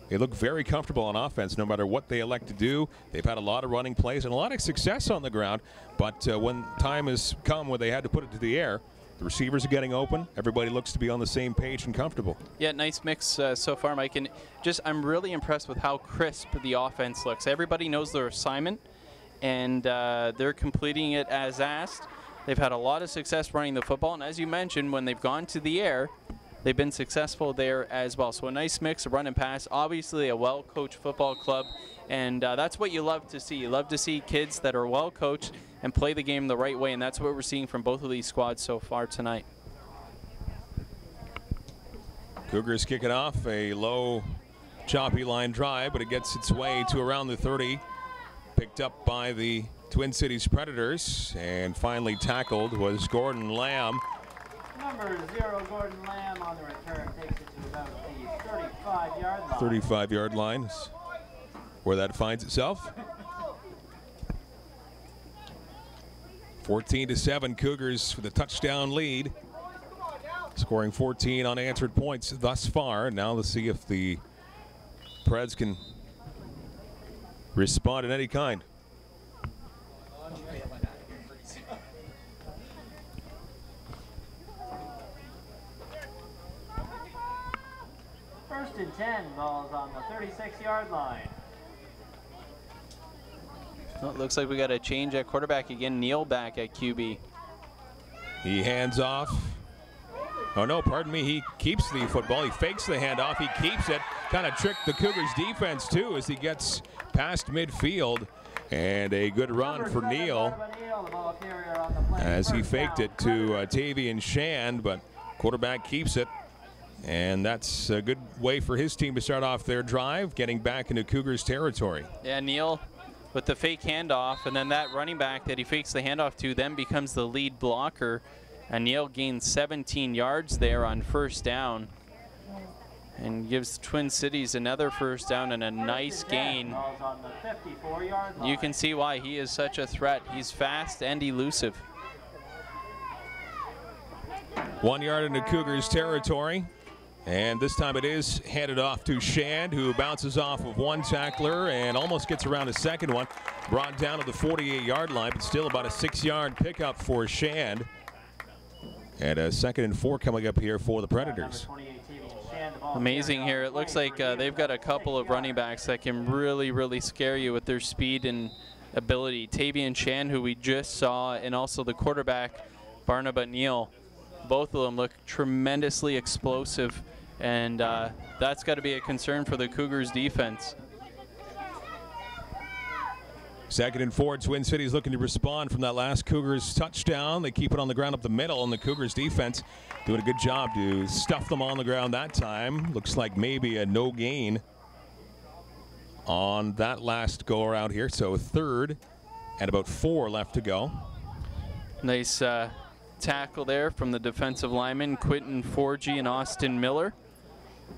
They look very comfortable on offense no matter what they elect to do. They've had a lot of running plays and a lot of success on the ground. But when time has come where they had to put it to the air, the receivers are getting open. Everybody looks to be on the same page and comfortable. Yeah, nice mix so far, Mike. And I'm really impressed with how crisp the offense looks. Everybody knows their assignment, and they're completing it as asked. They've had a lot of success running the football. And as you mentioned, when they've gone to the air, they've been successful there as well. So a nice mix of run and pass. Obviously a well-coached football club, and that's what you love to see. You love to see kids that are well-coached and play the game the right way, and that's what we're seeing from both of these squads so far tonight. Cougars kick it off, a low, choppy line drive, but it gets its way to around the 30. Picked up by the Twin Cities Predators, and finally tackled was Gordon Lamb. Number 0, Gordon Lamb on the return, takes it to about the 35-yard line. 35-yard line is where that finds itself. 14-7 Cougars with a touchdown lead. Scoring 14 unanswered points thus far. Now let's see if the Preds can respond in any kind. First and 10, balls on the 36-yard line. Well, it looks like we got a change at quarterback again. Neil back at QB. He hands off. Oh no, pardon me, he keeps the football. He fakes the handoff, he keeps it. Kind of tricked the Cougars defense too as he gets past midfield. And a good run for Neil as he faked it to Tavian Shand, but quarterback keeps it. And that's a good way for his team to start off their drive, getting back into Cougars territory. Yeah, Neil with the fake handoff, and then that running back that he fakes the handoff to then becomes the lead blocker. And Neil gains 17 yards there on first down and gives Twin Cities another first down and a nice gain. You can see why he is such a threat. He's fast and elusive. 1 yard into Cougars territory. And this time it is handed off to Shand, who bounces off of one tackler and almost gets around a second one. Brought down to the 48-yard line, but still about a 6-yard pickup for Shand. And a 2nd and 4 coming up here for the Predators. Amazing here. It looks like they've got a couple of running backs that can really scare you with their speed and ability. Tavian Chan, who we just saw, and also the quarterback, Barnaba Neal. Both of them look tremendously explosive, and that's got to be a concern for the Cougars defense. 2nd and 4, Twin Cities looking to respond from that last Cougars touchdown. They keep it on the ground up the middle, and the Cougars defense doing a good job to stuff them on the ground that time. Looks like maybe a no gain on that last go around here. So 3rd and about 4 left to go. Nice tackle there from the defensive lineman, Quentin Forgy and Austin Miller.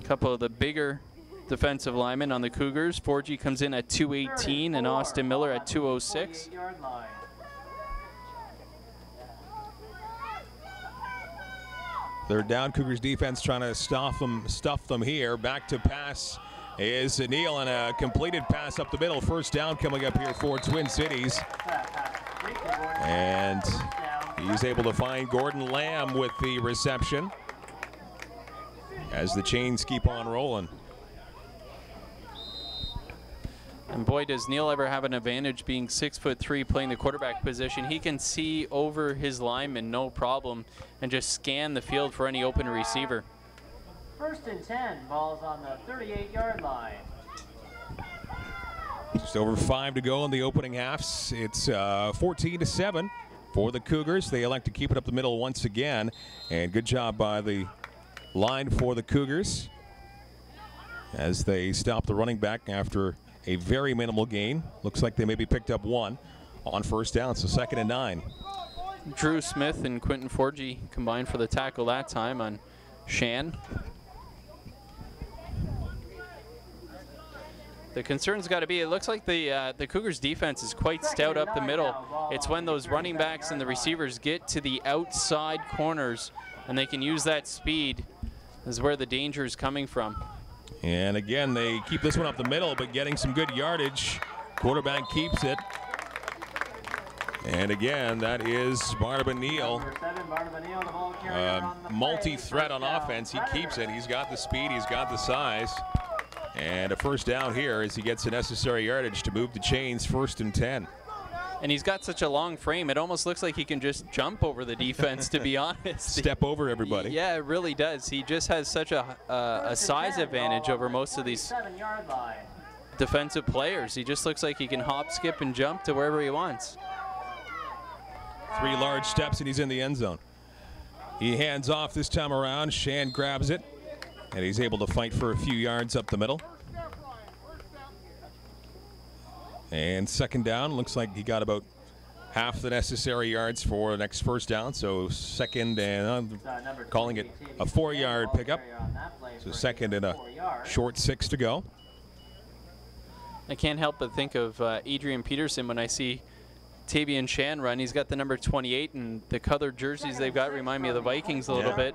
A couple of the bigger defensive linemen on the Cougars. Forgy comes in at 218 and Austin Miller at 206. They're down. Cougars defense trying to stuff them here. Back to pass is Neal, and a completed pass up the middle. 1st down coming up here for Twin Cities. And he's able to find Gordon Lamb with the reception as the chains keep on rolling. And boy, does Neal ever have an advantage being 6'3", playing the quarterback position. He can see over his lineman, no problem, and just scan the field for any open receiver. 1st and 10, ball's on the 38-yard line. Just over 5 to go in the opening halves. It's 14-7 for the Cougars. They elect to keep it up the middle once again, and good job by the line for the Cougars as they stop the running back after a very minimal gain. Looks like they maybe picked up 1 on 1st down, so 2nd and 9. Drew Smith and Quentin Forgy combined for the tackle that time on Shan. The concern's got to be, it looks like the Cougars defense is quite stout up the middle. It's when those running backs and the receivers get to the outside corners and they can use that speed is where the danger is coming from. And again, they keep this one up the middle, but getting some good yardage. Quarterback keeps it. And again, that is Barnaba Neal. Multi-threat on offense. He keeps it. He's got the speed. He's got the size. And a 1st down here as he gets the necessary yardage to move the chains. 1st and 10. And he's got such a long frame, it almost looks like he can just jump over the defense, to be honest. Step over everybody. Yeah, it really does. He just has such a size advantage over most of these defensive players. He just looks like he can hop, skip, and jump to wherever he wants. 3 large steps, and he's in the end zone. He hands off this time around. Shan grabs it, and he's able to fight for a few yards up the middle. And 2nd down, looks like he got about half the necessary yards for the next 1st down. So 2nd and calling it a 4-yard pickup. So 2nd and a short 6 to go. I can't help but think of Adrian Peterson when I see Tavian Chan run. He's got the number 28, and the colored jerseys they've got remind me of the Vikings a little bit.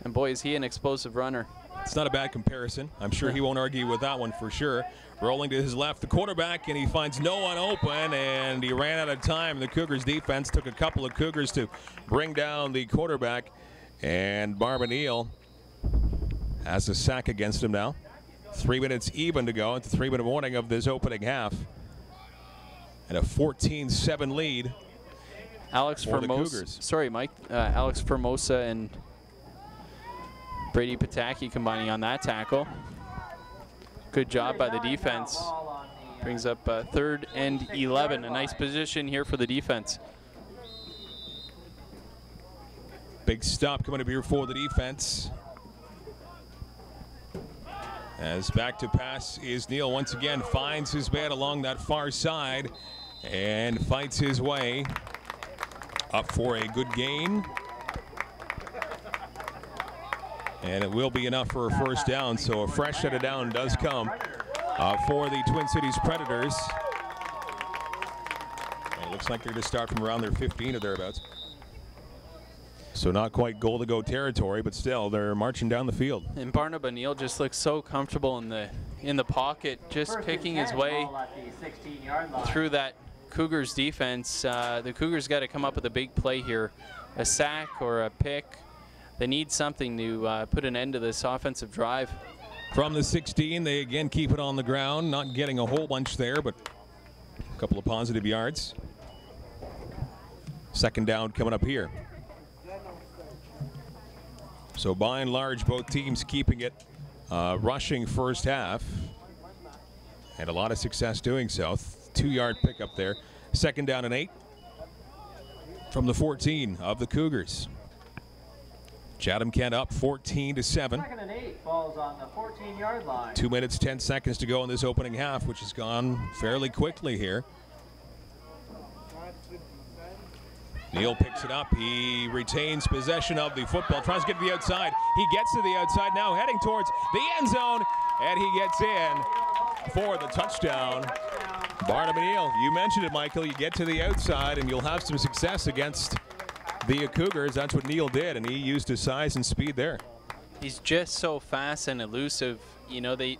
And boy, is he an explosive runner. It's not a bad comparison. I'm sure he won't argue with that one for sure. Rolling to his left, the quarterback, and he finds no one open, and he ran out of time. The Cougars defense took a couple of Cougars to bring down the quarterback, and Barnaba Neal has a sack against him now. 3 minutes even to go. It's a 3-minute warning of this opening half. And a 14-7 lead. Alex Formosa, sorry, Mike. Alex Formosa and Brady Pataki combining on that tackle. Good job by the defense. Brings up 3rd and 11. A nice position here for the defense. Big stop coming up here for the defense. As back to pass is Neal once again, finds his man along that far side and fights his way up for a good gain. And it will be enough for a 1st down, so a fresh set of down does come for the Twin Cities Predators. And it looks like they're going to start from around their 15 or thereabouts. So not quite goal-to-go territory, but still they're marching down the field. And Barnaba Neal just looks so comfortable in the pocket, just picking his way through that Cougars defense. The Cougars got to come up with a big play here a sack or a pick. They need something to put an end to this offensive drive. From the 16, they again keep it on the ground, not getting a whole bunch there, but a couple of positive yards. Second down coming up here. So by and large, both teams keeping it rushing first half. And a lot of success doing so. 2-yard pickup there. Second down and 8 from the 14 of the Cougars. Chatham-Kent up 14-7. Second and 8, falls on the 14-yard line. 2 minutes, 10 seconds to go in this opening half, which has gone fairly quickly here. Neal picks it up. He retains possession of the football. Tries to get to the outside. He gets to the outside now, heading towards the end zone, and he gets in for the touchdown. Bantam Neal, you mentioned it, Michael. You get to the outside, and you'll have some success against the Cougars. That's what Neal did, and he used his size and speed there. He's just so fast and elusive. You know, they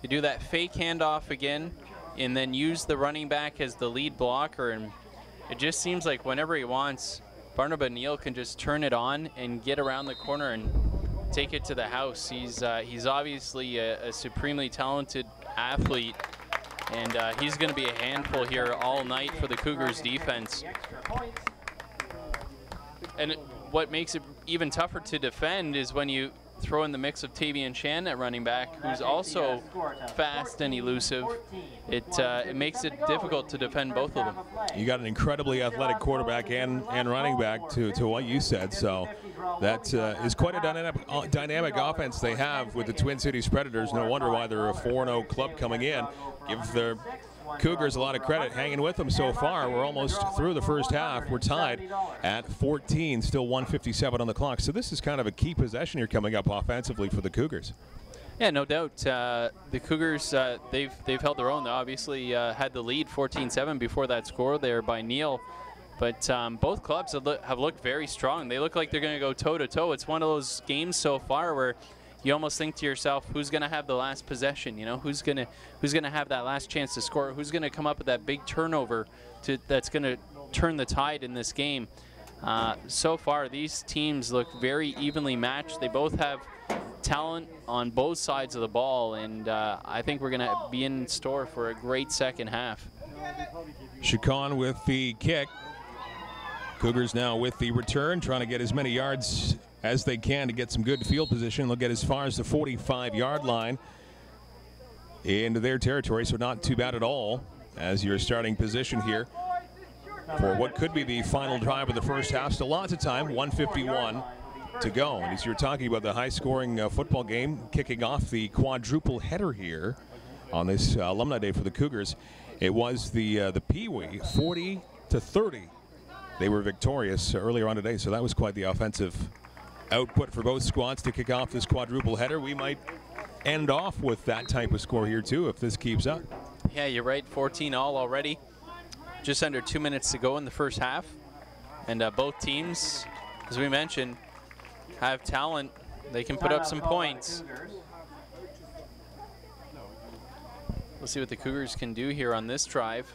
do that fake handoff again, and then use the running back as the lead blocker, and it just seems like whenever he wants, Bantam Neal can just turn it on and get around the corner and take it to the house. He's obviously a supremely talented athlete, and he's going to be a handful here all night for the Cougars defense. And what makes it even tougher to defend is when you throw in the mix of Tavian Chan at running back, who's also fast and elusive. It makes it difficult to defend both of them. You got an incredibly athletic quarterback and running back to what you said, so that is quite a dynamic offense they have with the Twin Cities Predators. No wonder why they're a 4-0 club coming in. Give the Cougars a lot of credit hanging with them so far. We're almost through the first half. We're tied at 14, still 1:57 on the clock. So this is kind of a key possession here coming up offensively for the Cougars. Yeah, no doubt. The Cougars, they've held their own. They obviously had the lead 14-7 before that score there by Neal. But both clubs have looked very strong. They look like they're going to go toe-to-toe. It's one of those games so far where you almost think to yourself, who's going to have the last possession? You know, who's going to have that last chance to score? Who's going to come up with that big turnover that's going to turn the tide in this game? So far, these teams look very evenly matched. They both have talent on both sides of the ball, and I think we're going to be in store for a great second half. Chacon with the kick. Cougars now with the return, trying to get as many yards as they can to get some good field position. They'll get as far as the 45-yard line into their territory, so not too bad at all as your starting position here for what could be the final drive of the first half. Still lots of time, 1:51 to go. And as you're talking about the high-scoring football game, kicking off the quadruple header here on this Alumni Day for the Cougars, it was the Pee-wee, 40-30. They were victorious earlier on today, so that was quite the offensive output for both squads to kick off this quadruple header. We might end off with that type of score here too if this keeps up. Yeah, you're right, 14 all already. Just under 2 minutes to go in the first half. And both teams, as we mentioned, have talent. They can put up some points. We'll see what the Cougars can do here on this drive.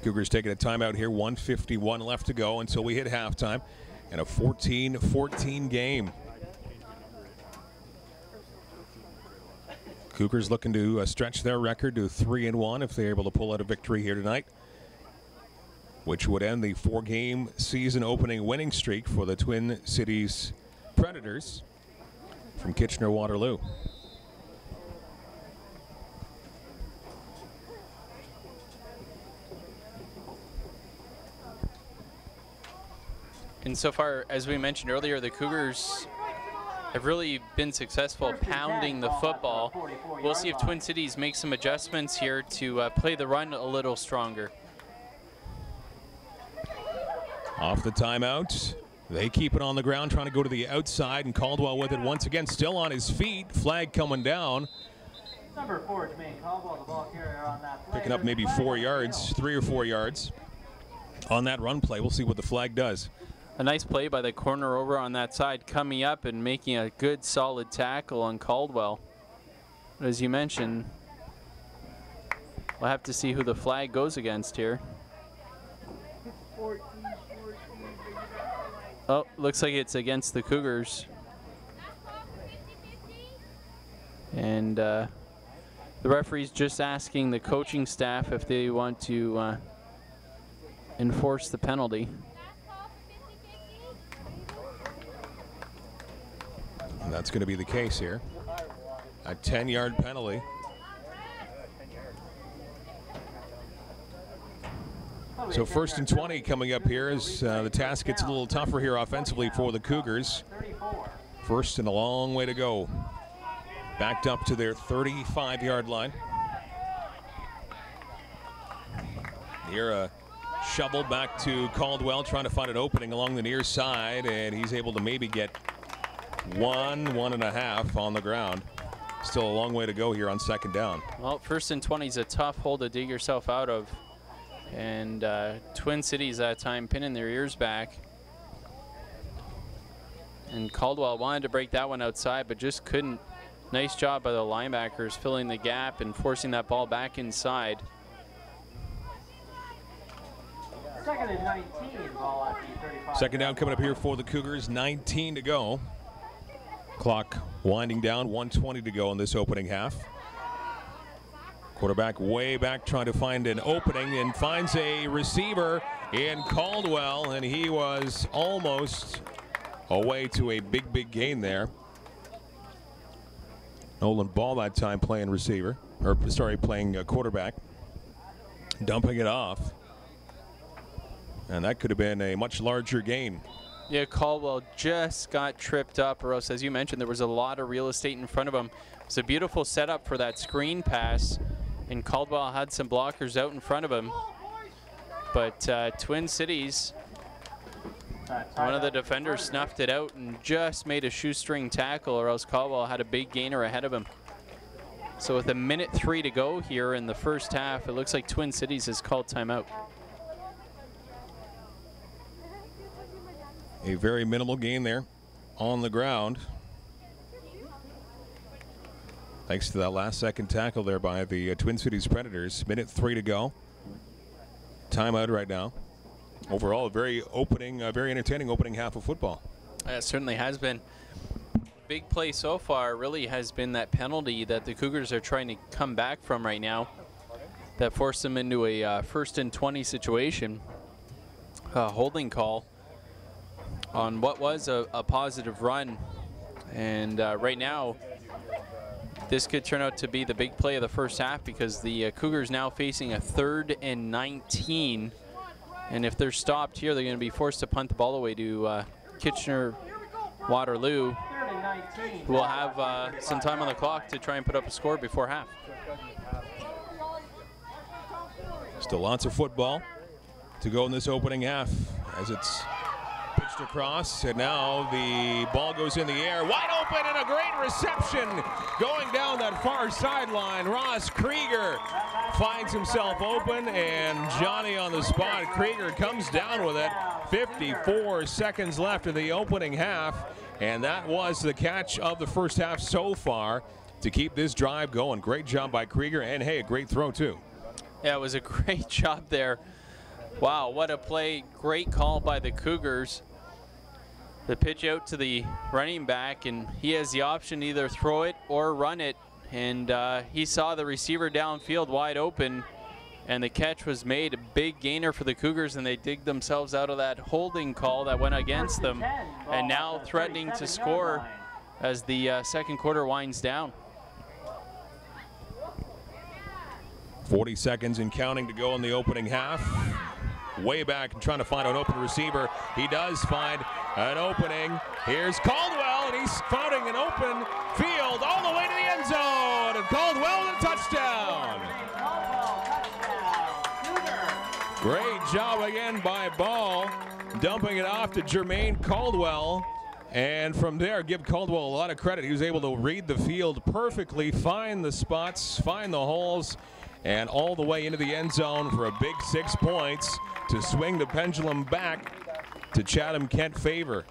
Cougars taking a timeout here, 1:51 left to go until we hit halftime. And a 14-14 game. Cougars looking to stretch their record to 3-1 if they're able to pull out a victory here tonight, which would end the 4-game season opening winning streak for the Twin Cities Predators from Kitchener-Waterloo. And so far, as we mentioned earlier, the Cougars have really been successful pounding the football. We'll see if Twin Cities make some adjustments here to play the run a little stronger. Off the timeout, they keep it on the ground, trying to go to the outside, and Caldwell with it once again, still on his feet. Flag coming down. Number 4, Jermaine Caldwell, the ball carrier on that play. Picking up maybe 4 yards, 3 or 4 yards on that run play. We'll see what the flag does. A nice play by the corner over on that side, coming up and making a good solid tackle on Caldwell. As you mentioned, we'll have to see who the flag goes against here. Oh, looks like it's against the Cougars. And the referee's just asking the coaching staff if they want to enforce the penalty. And that's going to be the case here. A 10-yard penalty. So 1st and 20 coming up here as the task gets a little tougher here offensively for the Cougars. First and a long way to go. Backed up to their 35-yard line. Here a shovel back to Caldwell, trying to find an opening along the near side, and he's able to maybe get 1.5 on the ground. Still a long way to go here on 2nd down. Well, 1st and 20 is a tough hole to dig yourself out of. And Twin Cities that time pinning their ears back. And Caldwell wanted to break that one outside, but just couldn't. Nice job by the linebackers filling the gap and forcing that ball back inside. 2nd and 19, ball at the 35. 2nd down coming up here for the Cougars, 19 to go. Clock winding down, 1:20 to go in this opening half. Quarterback way back trying to find an opening and finds a receiver in Caldwell, and he was almost away to a big gain there. Nolan Ball that time playing receiver, or sorry, playing quarterback, dumping it off. And that could have been a much larger gain. Yeah, Caldwell just got tripped up, or else, as you mentioned, there was a lot of real estate in front of him. It was a beautiful setup for that screen pass, and Caldwell had some blockers out in front of him. But Twin Cities, one of the defenders snuffed it out and just made a shoestring tackle, or else Caldwell had a big gainer ahead of him. So with 1:03 to go here in the first half, it looks like Twin Cities has called timeout. A very minimal gain there on the ground. Thanks to that last second tackle there by the Twin Cities Predators. 1:03 to go. Timeout right now. Overall, a very entertaining opening half of football. It certainly has been. Big play so far really has been that penalty that the Cougars are trying to come back from right now. That forced them into a 1st and 20 situation. Holding call on what was a positive run. And right now, this could turn out to be the big play of the first half, because the Cougars now facing a 3rd and 19. And if they're stopped here, they're going to be forced to punt the ball away to Kitchener-Waterloo, who will have some time on the clock to try and put up a score before half. Still lots of football to go in this opening half as it's pitched across, and now the ball goes in the air, wide open, and a great reception going down that far sideline. Ross Krieger finds himself open, and Johnny on the spot. Krieger comes down with it. 54 seconds left in the opening half, and that was the catch of the first half so far to keep this drive going. Great job by Krieger, and hey, a great throw too. Yeah, it was a great job there. Wow, what a play. Great call by the Cougars. The pitch out to the running back, and he has the option to either throw it or run it. And he saw the receiver downfield wide open, and the catch was made. A big gainer for the Cougars, and they dig themselves out of that holding call that went against them. And now threatening to score as the second quarter winds down. 40 seconds and counting to go in the opening half. Way back and trying to find an open receiver. He does find an opening. Here's Caldwell, and he's finding an open field all the way to the end zone. And Caldwell with a touchdown. Great job again by Ball, dumping it off to Jermaine Caldwell. And from there, give Caldwell a lot of credit. He was able to read the field perfectly, find the spots, find the holes, and all the way into the end zone for a big 6 points to swing the pendulum back to Chatham-Kent favor.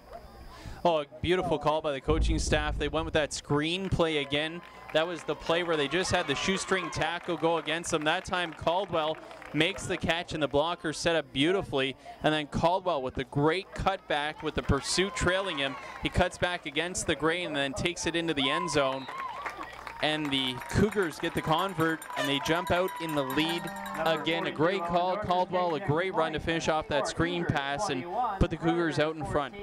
Oh, a beautiful call by the coaching staff. They went with that screen play again, That was the play where they just had the shoestring tackle go against them. That time Caldwell makes the catch and the blocker set up beautifully, and then Caldwell with the great cutback with the pursuit trailing him. He cuts back against the grain and then takes it into the end zone. And the Cougars get the convert, and they jump out in the lead. Again, a great call, Caldwell, a great run to finish off that screen pass and put the Cougars out in front.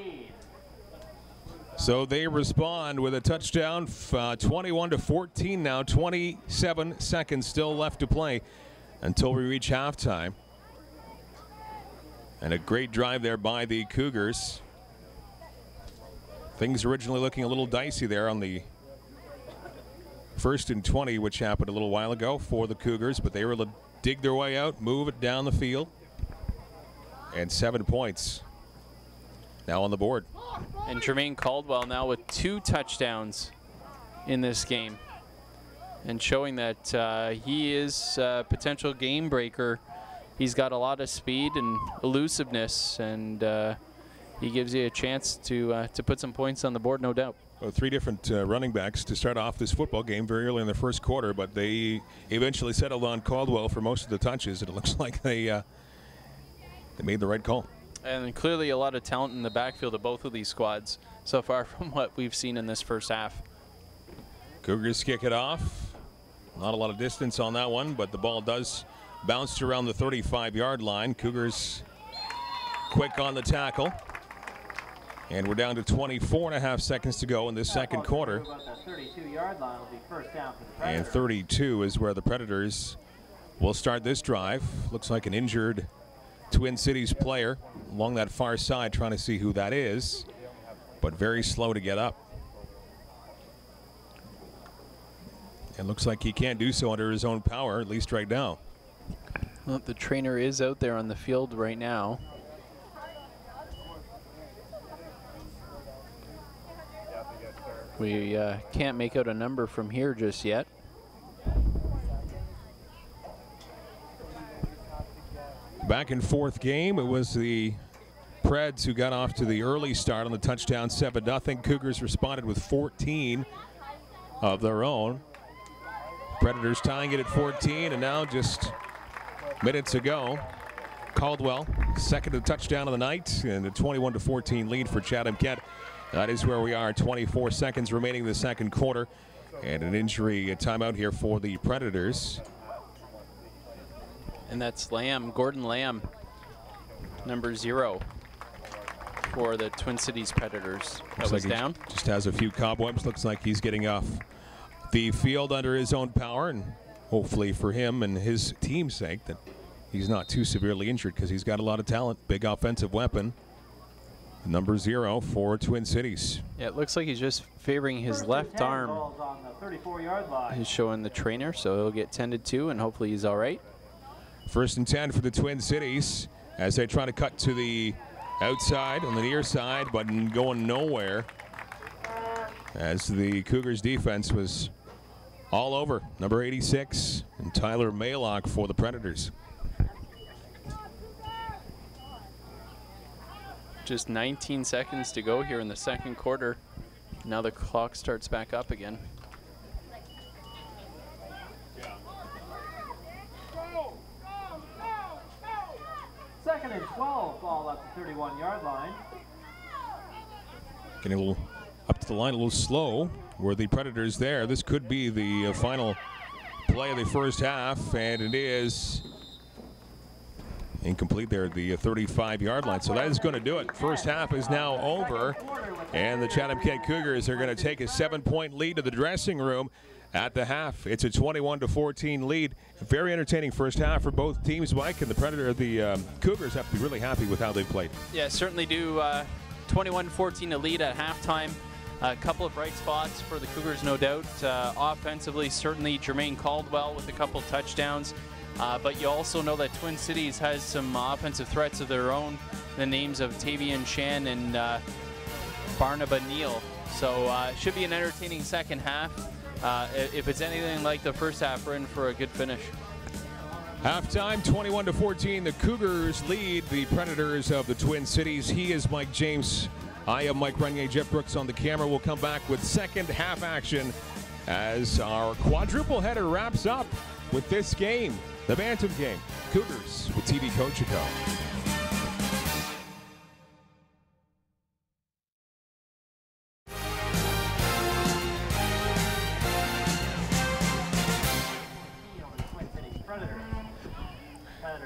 So they respond with a touchdown, 21-14 now, 27 seconds still left to play until we reach halftime. And a great drive there by the Cougars. Things originally looking a little dicey there on the 1st and 20, which happened a little while ago for the Cougars, but they were able to dig their way out, move it down the field, and 7 points now on the board. And Jermaine Caldwell now with 2 touchdowns in this game, and showing that he is a potential game breaker. He's got a lot of speed and elusiveness, and he gives you a chance to put some points on the board, no doubt. Well, 3 different running backs to start off this football game very early in the first quarter, but they eventually settled on Caldwell for most of the touches, and it looks like they made the right call. And clearly a lot of talent in the backfield of both of these squads so far from what we've seen in this first half. Cougars kick it off. Not a lot of distance on that one, but the ball does bounce around the 35-yard line. Cougars quick on the tackle. And we're down to 24.5 seconds to go in this second quarter. And 32 is where the Predators will start this drive. Looks like an injured Twin Cities player along that far side, trying to see who that is, but very slow to get up. It looks like he can't do so under his own power, at least right now. Well, the trainer is out there on the field right now. We can't make out a number from here just yet. Back in fourth game, it was the Preds who got off to the early start on the touchdown, 7-0. Cougars responded with 14 of their own. Predators tying it at 14, and now just minutes ago, Caldwell, second touchdown of the night, and a 21-14 lead for Chatham-Kent. That is where we are, 24 seconds remaining in the second quarter, and an injury timeout here for the Predators. And that's Lamb, Gordon Lamb, number 0 for the Twin Cities Predators. That was down. Just has a few cobwebs. Looks like he's getting off the field under his own power, and hopefully for him and his team's sake that he's not too severely injured, because he's got a lot of talent. Big offensive weapon. Number 0 for Twin Cities. Yeah, it looks like he's just favoring his left arm. He's showing the trainer, so he'll get tended to, and hopefully he's all right. 1st and 10 for the Twin Cities as they try to cut to the outside on the near side, but going nowhere as the Cougars defense was all over. Number 86 and Tyler Maylock for the Predators. Just 19 seconds to go here in the second quarter. Now the clock starts back up again. Second and 12, ball up the 31-yard line. Getting a little up to the line, a little slow. Were the Predators there? This could be the final play of the first half, and it is incomplete there at the 35-yard line. So that is going to do it. First half is now over, and the Chatham-Kent Cougars are going to take a 7-point lead to the dressing room at the half. It's a 21-14 lead. A very entertaining first half for both teams, Mike, and the Cougars have to be really happy with how they played. Yeah, certainly do. 21-14 to lead at halftime. A couple of bright spots for the Cougars, no doubt. Offensively, certainly Jermaine Caldwell with a couple touchdowns. But you also know that Twin Cities has some offensive threats of their own. The names of Tavian Chan and Barnaba Neal. So should be an entertaining second half. If it's anything like the first half, we're in for a good finish. Halftime, 21-14. The Cougars lead the Predators of the Twin Cities. He is Mike James. I am Mike Renier. Jeff Brooks on the camera. We'll come back with second half action as our quadruple header wraps up with this game, the Bantam game. Cougars with TV Cogeco.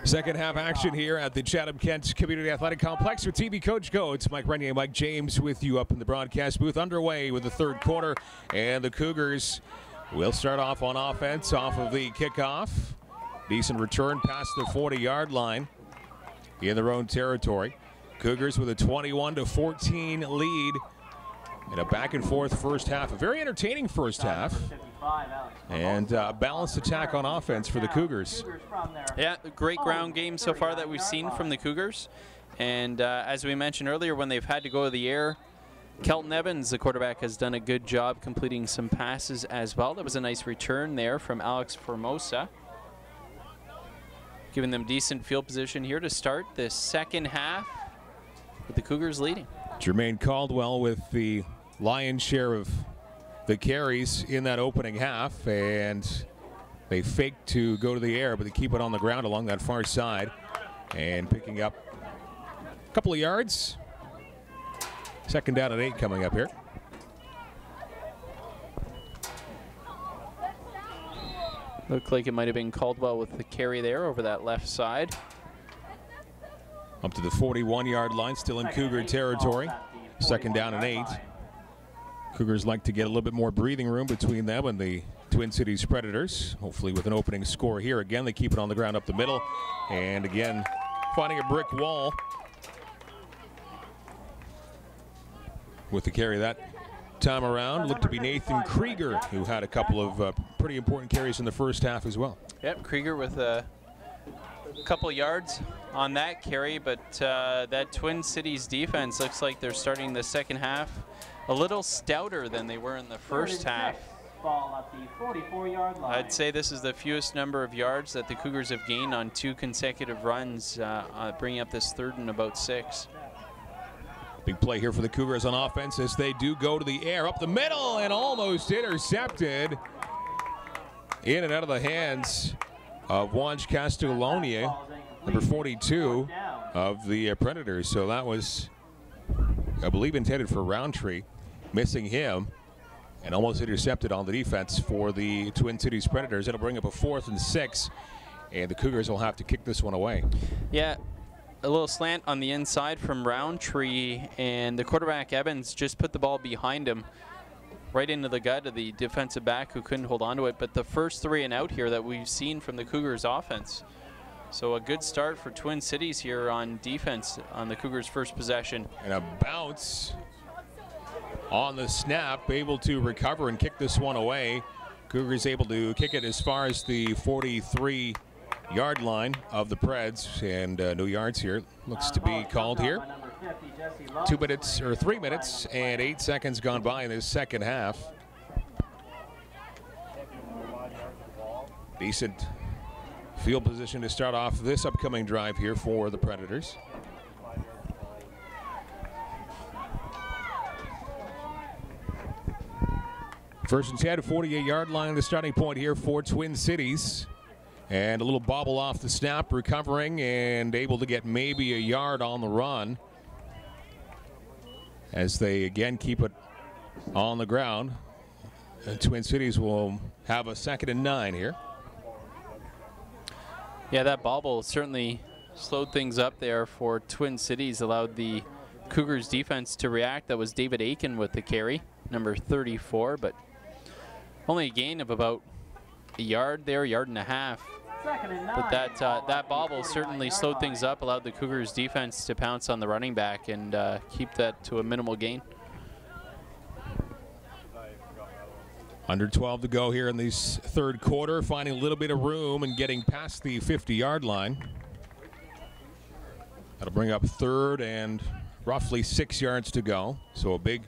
Second half action here at the Chatham-Kent Community Athletic Complex with TV Cogeco. It's Mike Renier, Mike James with you up in the broadcast booth, underway with the third quarter. And the Cougars will start off on offense off of the kickoff. Decent return past the 40-yard line in their own territory. Cougars with a 21-14 lead in a back-and-forth first half. A very entertaining first half. And balanced attack on offense for the Cougars. Yeah, great ground game so far that we've seen from the Cougars. And as we mentioned earlier, when they've had to go to the air, Kelton Evans, the quarterback, has done a good job completing some passes as well. That was a nice return there from Alex Formosa, giving them decent field position here to start the second half with the Cougars leading. Jermaine Caldwell with the lion's share of the carries in that opening half, and they fake to go to the air, but they keep it on the ground along that far side and picking up a couple of yards. Second down and 8 coming up here. Looked like it might have been Caldwell with the carry there over that left side. Up to the 41-yard line, still in Cougar territory. Second down and 8. Cougars like to get a little bit more breathing room between them and the Twin Cities Predators. Hopefully with an opening score here. Again, they keep it on the ground up the middle. And again, finding a brick wall with the carry that time around. Looked to be Nathan Krieger, who had a couple of pretty important carries in the first half as well. Yep, Krieger with a couple yards on that carry, but that Twin Cities defense looks like they're starting the second half a little stouter than they were in the first half. Ball at the 44-yard line. I'd say this is the fewest number of yards that the Cougars have gained on 2 consecutive runs, bringing up this third and about 6. Big play here for the Cougars on offense as they do go to the air up the middle and almost intercepted in and out of the hands of Wanj Castellonia, number 42 of the Predators. So that was, I believe, intended for Roundtree, missing him and almost intercepted on the defense for the Twin Cities Predators. It'll bring up a 4th and 6, and the Cougars will have to kick this one away. Yeah, a little slant on the inside from Roundtree, and the quarterback Evans just put the ball behind him right into the gut of the defensive back who couldn't hold on to it. But the first 3 and out here that we've seen from the Cougars offense. So a good start for Twin Cities here on defense on the Cougars' first possession. And a bounce on the snap, able to recover and kick this one away. Cougars able to kick it as far as the 43-yard line of the Preds, and no yards here. Looks to be called here. 2 minutes or 3 minutes and 8 seconds gone by in this second half. Decent field position to start off this upcoming drive here for the Predators. First and 10, 48-yard line, the starting point here for Twin Cities. And a little bobble off the snap, recovering and able to get maybe a yard on the run as they again keep it on the ground. And Twin Cities will have a 2nd and 9 here. Yeah, that bobble certainly slowed things up there for Twin Cities, allowed the Cougars defense to react. That was David Aiken with the carry, number 34, but only a gain of about a yard there, yard and a half. But that bobble certainly slowed things up, allowed the Cougars defense to pounce on the running back and keep that to a minimal gain. Under 12 to go here in this third quarter, finding a little bit of room and getting past the 50-yard line. That'll bring up 3rd and roughly 6 yards to go. So a big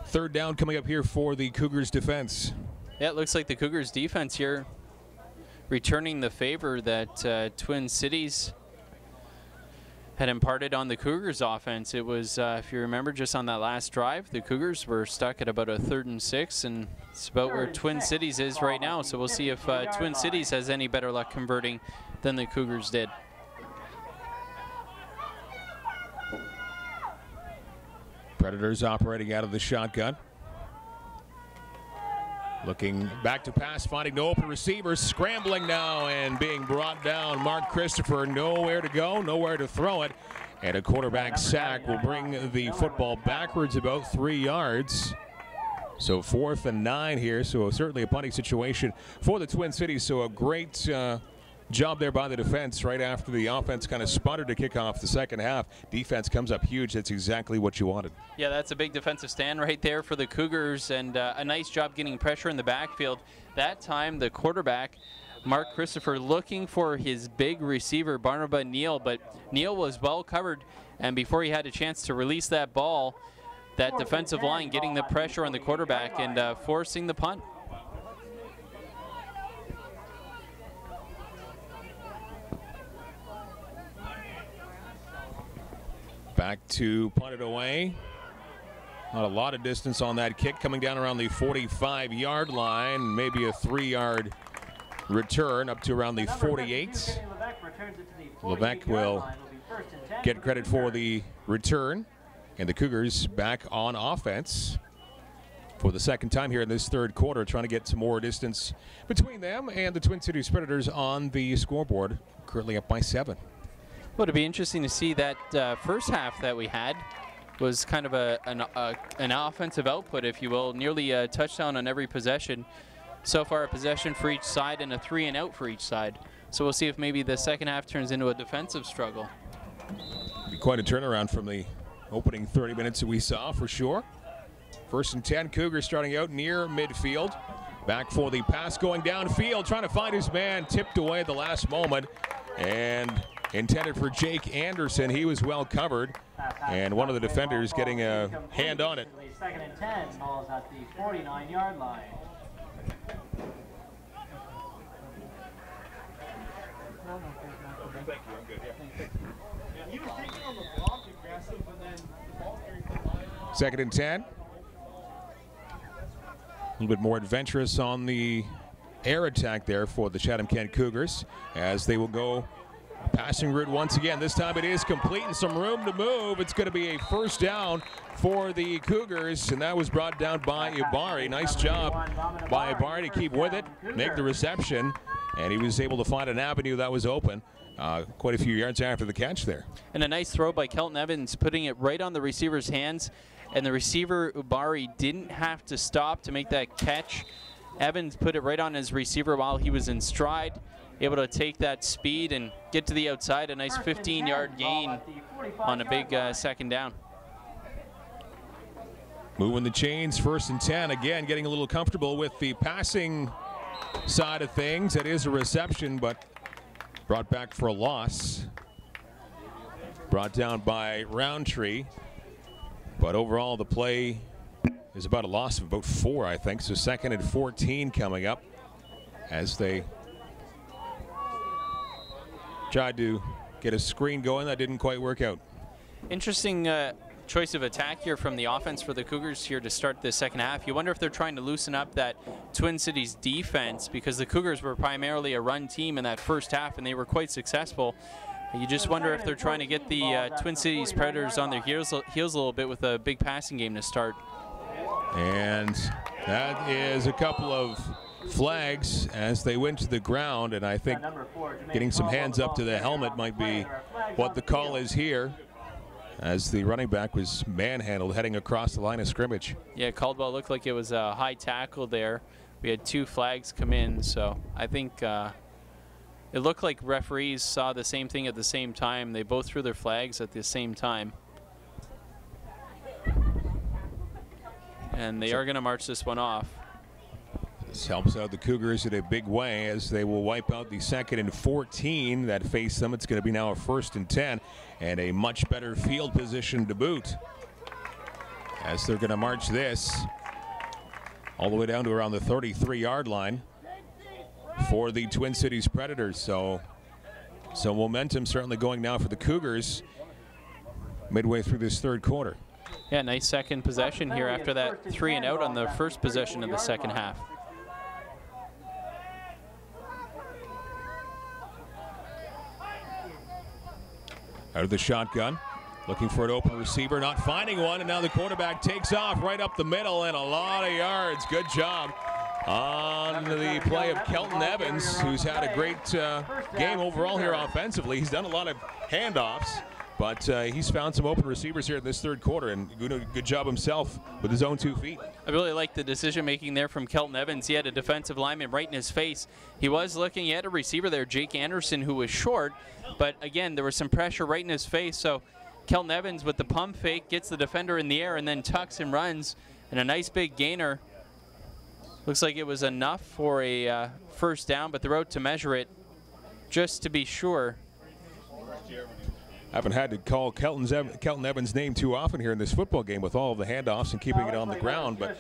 third down coming up here for the Cougars defense. Yeah, it looks like the Cougars defense here returning the favor that Twin Cities had imparted on the Cougars offense. It was, if you remember, just on that last drive, the Cougars were stuck at about a 3rd and 6, and It's about where Twin Cities is right now, so we'll see if Twin Cities has any better luck converting than the Cougars did. Predators operating out of the shotgun. Looking back to pass, finding no open receivers, scrambling now and being brought down. Mark Christopher, nowhere to go, nowhere to throw it. And a quarterback sack will bring the football backwards about 3 yards. So 4th and 9 here, so certainly a punting situation for the Twin Cities. So a great job there by the defense right after the offense kind of sputtered to kick off the second half. Defense comes up huge. That's exactly what you wanted. Yeah, that's a big defensive stand right there for the Cougars, and a nice job getting pressure in the backfield. That time, the quarterback, Mark Christopher, looking for his big receiver, Barnaba Neal, but Neal was well covered, and before he had a chance to release that ball, that defensive line getting the pressure on the quarterback and forcing the punt. Back to punt it away. Not a lot of distance on that kick, coming down around the 45-yard line, maybe a 3-yard return up to around the 48. Levesque will get credit for the return, and the Cougars back on offense for the second time here in this third quarter, trying to get some more distance between them and the Twin Cities Predators on the scoreboard, currently up by 7. Well, it'd be interesting to see that first half that we had was kind of an offensive output, if you will, nearly a touchdown on every possession. So far, a possession for each side and a 3-and-out for each side. So we'll see if maybe the second half turns into a defensive struggle. Be quite a turnaround from the opening 30 minutes that we saw, for sure. 1st and 10, Cougars starting out near midfield. Back for the pass going downfield, trying to find his man, tipped away at the last moment, and intended for Jake Anderson. He was well covered, and one of the defenders getting a hand on it. 2nd and 10, ball's at the 49-yard line. Thank you, I'm good, yeah. He was taking on the block aggressive, but then the ball carried the line. 2nd and 10. A little bit more adventurous on the air attack there for the Chatham-Kent Cougars, as they will go passing route once again. This time it is complete and some room to move. It's going to be a first down for the Cougars, and that was brought down by Ibari. Nice job by Ibari to keep with it, make the reception, and he was able to find an avenue that was open quite a few yards after the catch there. And a nice throw by Kelton Evans, putting it right on the receiver's hands, and the receiver, Ibari, didn't have to stop to make that catch. Evans put it right on his receiver while he was in stride, able to take that speed and get to the outside. A nice 15-yard gain on a big second down. Moving the chains, 1st and 10. Again, getting a little comfortable with the passing side of things. That is a reception, but brought back for a loss. Brought down by Roundtree. But overall, the play is about a loss of about 4, I think. So 2nd and 14 coming up as they tried to get a screen going. That didn't quite work out. Interesting choice of attack here from the offense for the Cougars here to start the second half. You wonder if they're trying to loosen up that Twin Cities defense, because the Cougars were primarily a run team in that first half and they were quite successful. You just wonder if they're trying to get the Twin Cities Predators on their heels a little bit with a big passing game to start. And that is a couple of flags as they went to the ground, and I think getting some hands up to the helmet might be what the call is here, as the running back was manhandled heading across the line of scrimmage. Yeah, Caldwell looked like it was a high tackle there. We had 2 flags come in, so I think it looked like referees saw the same thing at the same time. They both threw their flags at the same time. And they are going to march this one off. This helps out the Cougars in a big way as they will wipe out the 2nd and 14 that face them. It's going to be now a 1st and 10 and a much better field position to boot, as they're going to march this all the way down to around the 33-yard line for the Twin Cities Predators. So momentum certainly going now for the Cougars midway through this third quarter. Yeah, nice second possession here after that 3 and out on the first possession of the second half. Out of the shotgun, looking for an open receiver, not finding one, and now the quarterback takes off right up the middle and a lot of yards. Good job on the play of Kelton Evans, who's had a great game overall here offensively. He's done a lot of handoffs, but he's found some open receivers here in this third quarter, and good job himself with his own 2 feet. I really like the decision making there from Kelton Evans. He had a defensive lineman right in his face. He was looking at a receiver there, Jake Anderson, who was short, but again, there was some pressure right in his face. So Kelton Evans with the pump fake gets the defender in the air and then tucks and runs, and a nice big gainer. Looks like it was enough for a first down, but they're out to measure it just to be sure. I haven't had to call Kelton Evans' name too often here in this football game with all of the handoffs and keeping it on the ground, but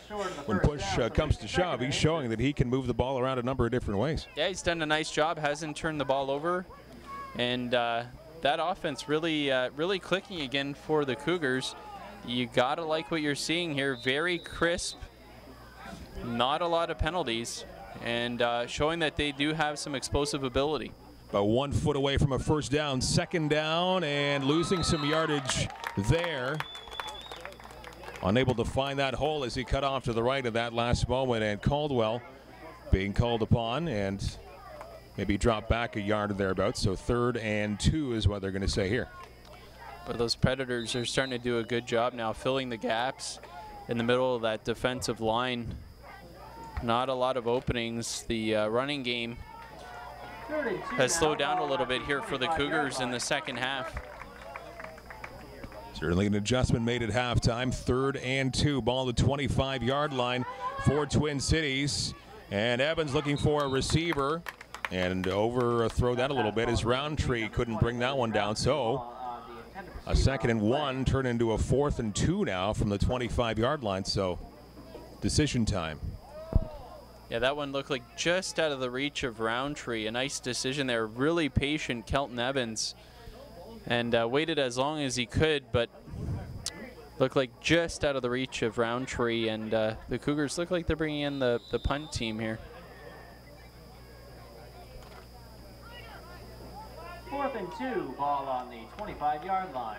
when push comes to shove, he's showing that he can move the ball around a number of different ways. Yeah, he's done a nice job, hasn't turned the ball over, and that offense really clicking again for the Cougars. You gotta like what you're seeing here. Very crisp, not a lot of penalties, and showing that they do have some explosive ability. About 1 foot away from a first down, second down, and losing some yardage there. Unable to find that hole as he cut off to the right at that last moment, and Caldwell being called upon and maybe drop back a yard or thereabouts. So 3rd and 2 is what they're going to say here. But those Predators are starting to do a good job now filling the gaps in the middle of that defensive line. Not a lot of openings. The running game has slowed down a little bit here for the Cougars in the second half. Certainly an adjustment made at halftime. 3rd and 2, ball at the 25-yard line for Twin Cities. And Evans looking for a receiver and overthrow that a little bit as Roundtree couldn't bring that one down. So a 2nd and 1 turned into a 4th and 2 now from the 25-yard line. So decision time. Yeah, that one looked like just out of the reach of Roundtree. A nice decision there. Really patient Kelton Evans, and waited as long as he could, but looked like just out of the reach of Roundtree. And the Cougars look like they're bringing in the punt team here. 4th and 2, ball on the 25-yard line.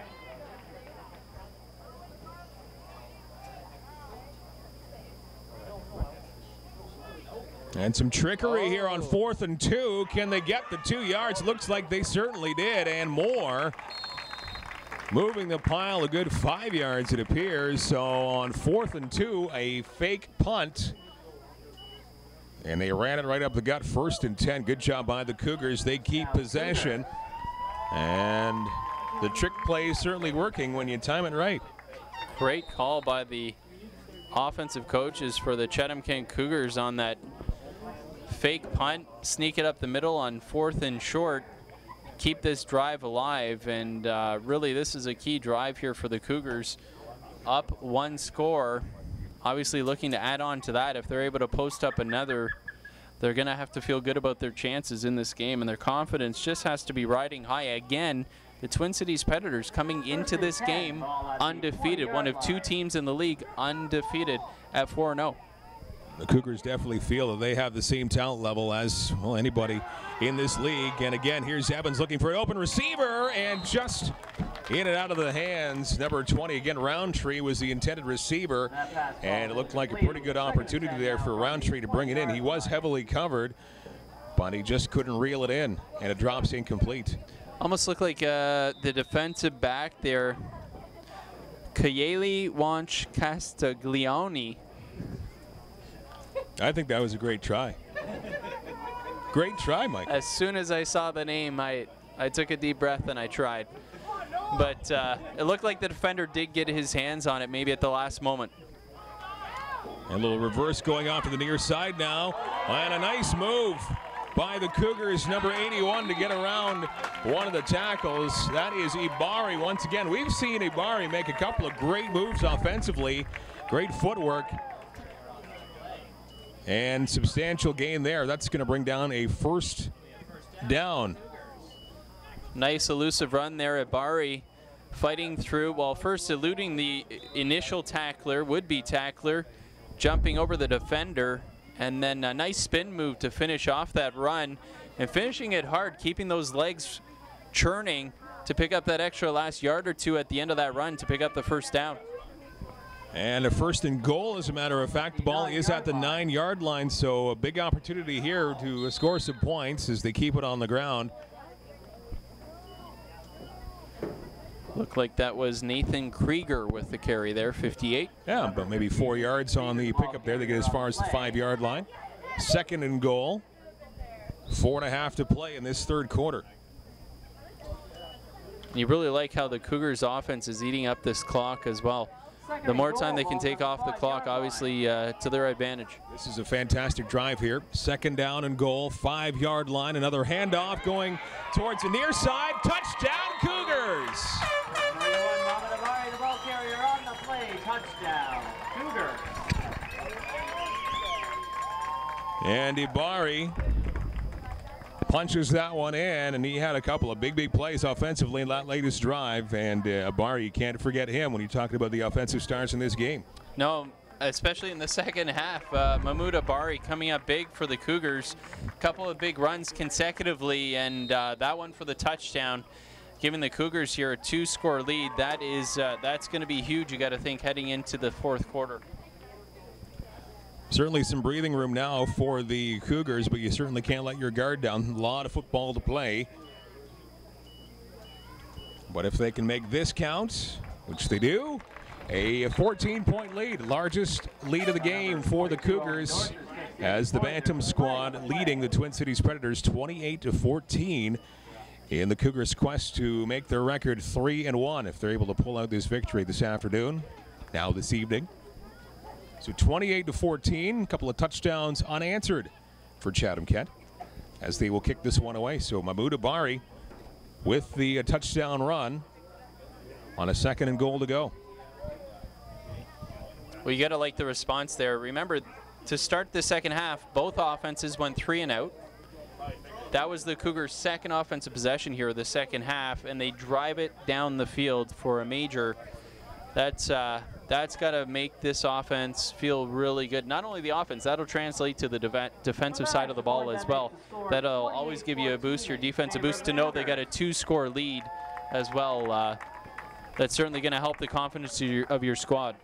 And some trickery here on 4th and 2. Can they get the 2 yards? Looks like they certainly did, and more. Moving the pile a good 5 yards, it appears. So on 4th and 2, a fake punt. And they ran it right up the gut, 1st and 10. Good job by the Cougars. They keep possession. And the trick play is certainly working when you time it right. Great call by the offensive coaches for the Chatham-Kent Cougars on that fake punt. Sneak it up the middle on 4th and short. Keep this drive alive, and really this is a key drive here for the Cougars. Up 1 score. Obviously looking to add on to that. If they're able to post up another, they're going to have to feel good about their chances in this game, and their confidence just has to be riding high. Again, the Twin Cities Predators coming into this game undefeated. One of 2 teams in the league undefeated at 4-0. The Cougars definitely feel that they have the same talent level as, well, anybody in this league. And again, here's Evans looking for an open receiver, and just in and out of the hands. Number 20, again, Roundtree was the intended receiver, and it looked like a pretty good opportunity there for Roundtree to bring it in. He was heavily covered, but he just couldn't reel it in, and it drops incomplete. Almost looked like the defensive back there, Kayeli Wanch Castiglione. I think that was a great try. Great try, Mike. As soon as I saw the name, I took a deep breath and I tried. But it looked like the defender did get his hands on it maybe at the last moment. And a little reverse going off to the near side now. And a nice move by the Cougars, number 81, to get around one of the tackles. That is Ibari once again. We've seen Ibari make a couple of great moves offensively. Great footwork. And substantial gain there. That's going to bring down a first down. Nice elusive run there at Bari. fighting through, well, first eluding the initial tackler, would-be tackler, jumping over the defender, and then a nice spin move to finish off that run, and finishing it hard, keeping those legs churning to pick up that extra last yard or two at the end of that run to pick up the first down. And a first and goal, as a matter of fact. The ball is at the 9-yard line, so a big opportunity here to score some points as they keep it on the ground. Looked like that was Nathan Krieger with the carry there, 58. Yeah, but maybe 4 yards on the pickup there. They get as far as the 5-yard line. Second and goal. 4.5 to play in this third quarter. You really like how the Cougars offense is eating up this clock as well. The more time they can take off the clock, obviously, to their advantage. This is a fantastic drive here. Second down and goal, 5-yard line. Another handoff going towards the near side. Touchdown, Cougars! Number 1, Mohamed Abari, the ball carrier on the play. Touchdown, Cougars. And Abari punches that one in, and he had a couple of big plays offensively in that latest drive. And Abari, you can't forget him when you're talking about the offensive stars in this game. No, especially in the second half. Mahmoud Abari coming up big for the Cougars. A couple of big runs consecutively, and that one for the touchdown, giving the Cougars here a 2-score lead. That's going to be huge, you got to think, heading into the fourth quarter. Certainly some breathing room now for the Cougars, but you certainly can't let your guard down. A lot of football to play. But if they can make this count, which they do, a 14-point lead, largest lead of the game for the Cougars, as the Bantam squad leading the Twin Cities Predators 28-14 in the Cougars' quest to make their record 3-1 if they're able to pull out this victory this afternoon, now this evening. So 28-14, a couple of touchdowns unanswered for Chatham-Kent as they will kick this one away. So Mahmoud Abari with the touchdown run on a second and goal to go. Well, you got to like the response there. Remember, to start the second half, both offenses went 3 and out. That was the Cougars' second offensive possession here of the second half, and they drive it down the field for a major. That's got to make this offense feel really good. Not only the offense, that'll translate to the defensive side of the ball as well. That'll always give you a boost, your defensive boost, to know they got a 2-score lead as well. That's certainly going to help the confidence of your squad.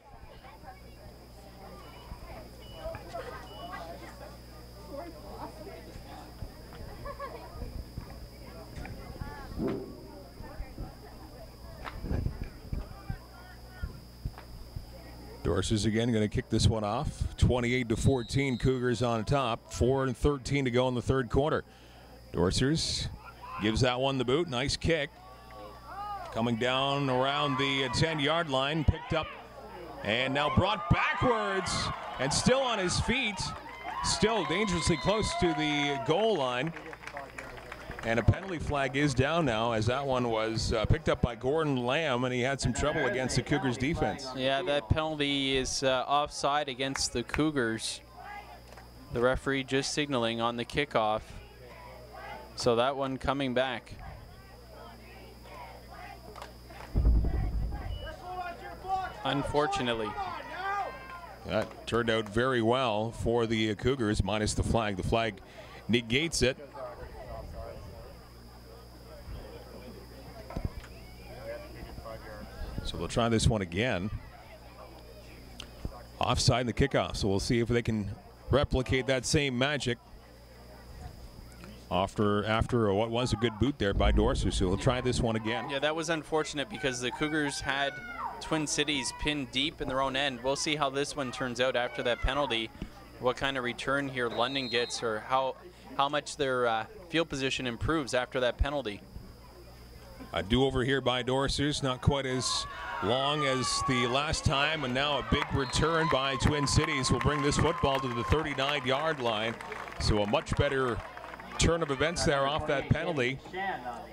Dorsey's again going to kick this one off. 28-14, Cougars on top. 4:13 to go in the third quarter. Dorsey's gives that one the boot. Nice kick. Coming down around the 10-yard line. Picked up and now brought backwards and still on his feet. Still dangerously close to the goal line. And a penalty flag is down now, as that one was picked up by Gordon Lamb, and he had some trouble against the Cougars defense. Yeah, that penalty is offside against the Cougars. The referee just signaling on the kickoff. So that one coming back. Unfortunately. That turned out very well for the Cougars, minus the flag. The flag negates it. So they'll try this one again. Offside in the kickoff, so we'll see if they can replicate that same magic after what was a good boot there by Dorsey. So we'll try this one again. Yeah, that was unfortunate because the Cougars had Twin Cities pinned deep in their own end. We'll see how this one turns out after that penalty, what kind of return here London gets, or how much their field position improves after that penalty. A do-over here by Dorsey's, not quite as long as the last time, and now a big return by Twin Cities will bring this football to the 39-yard line. So a much better turn of events there off that penalty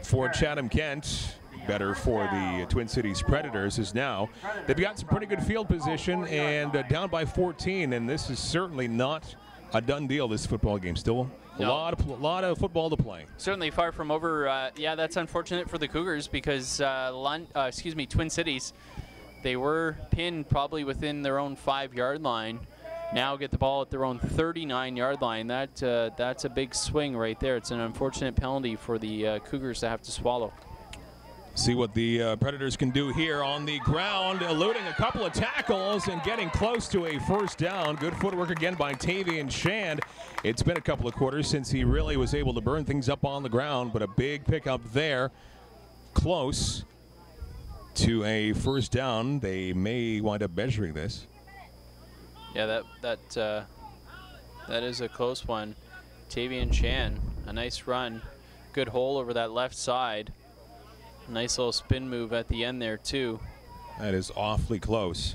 for Chatham-Kent. Better for the Twin Cities Predators is now they've got some pretty good field position and down by 14, and this is certainly not a done deal, this football game. Still a lot of football to play. Certainly far from over. Yeah, that's unfortunate for the Cougars because Twin Cities, they were pinned probably within their own 5-yard line. Now get the ball at their own 39-yard line. That's a big swing right there. It's an unfortunate penalty for the Cougars to have to swallow. See what the Predators can do here on the ground, eluding a couple of tackles and getting close to a first down. Good footwork again by Tavian Shand. It's been a couple of quarters since he really was able to burn things up on the ground, but a big pickup there, close to a first down. They may wind up measuring this. Yeah, that is a close one. Tavian Shand, a nice run, good hole over that left side. Nice little spin move at the end there, too. That is awfully close.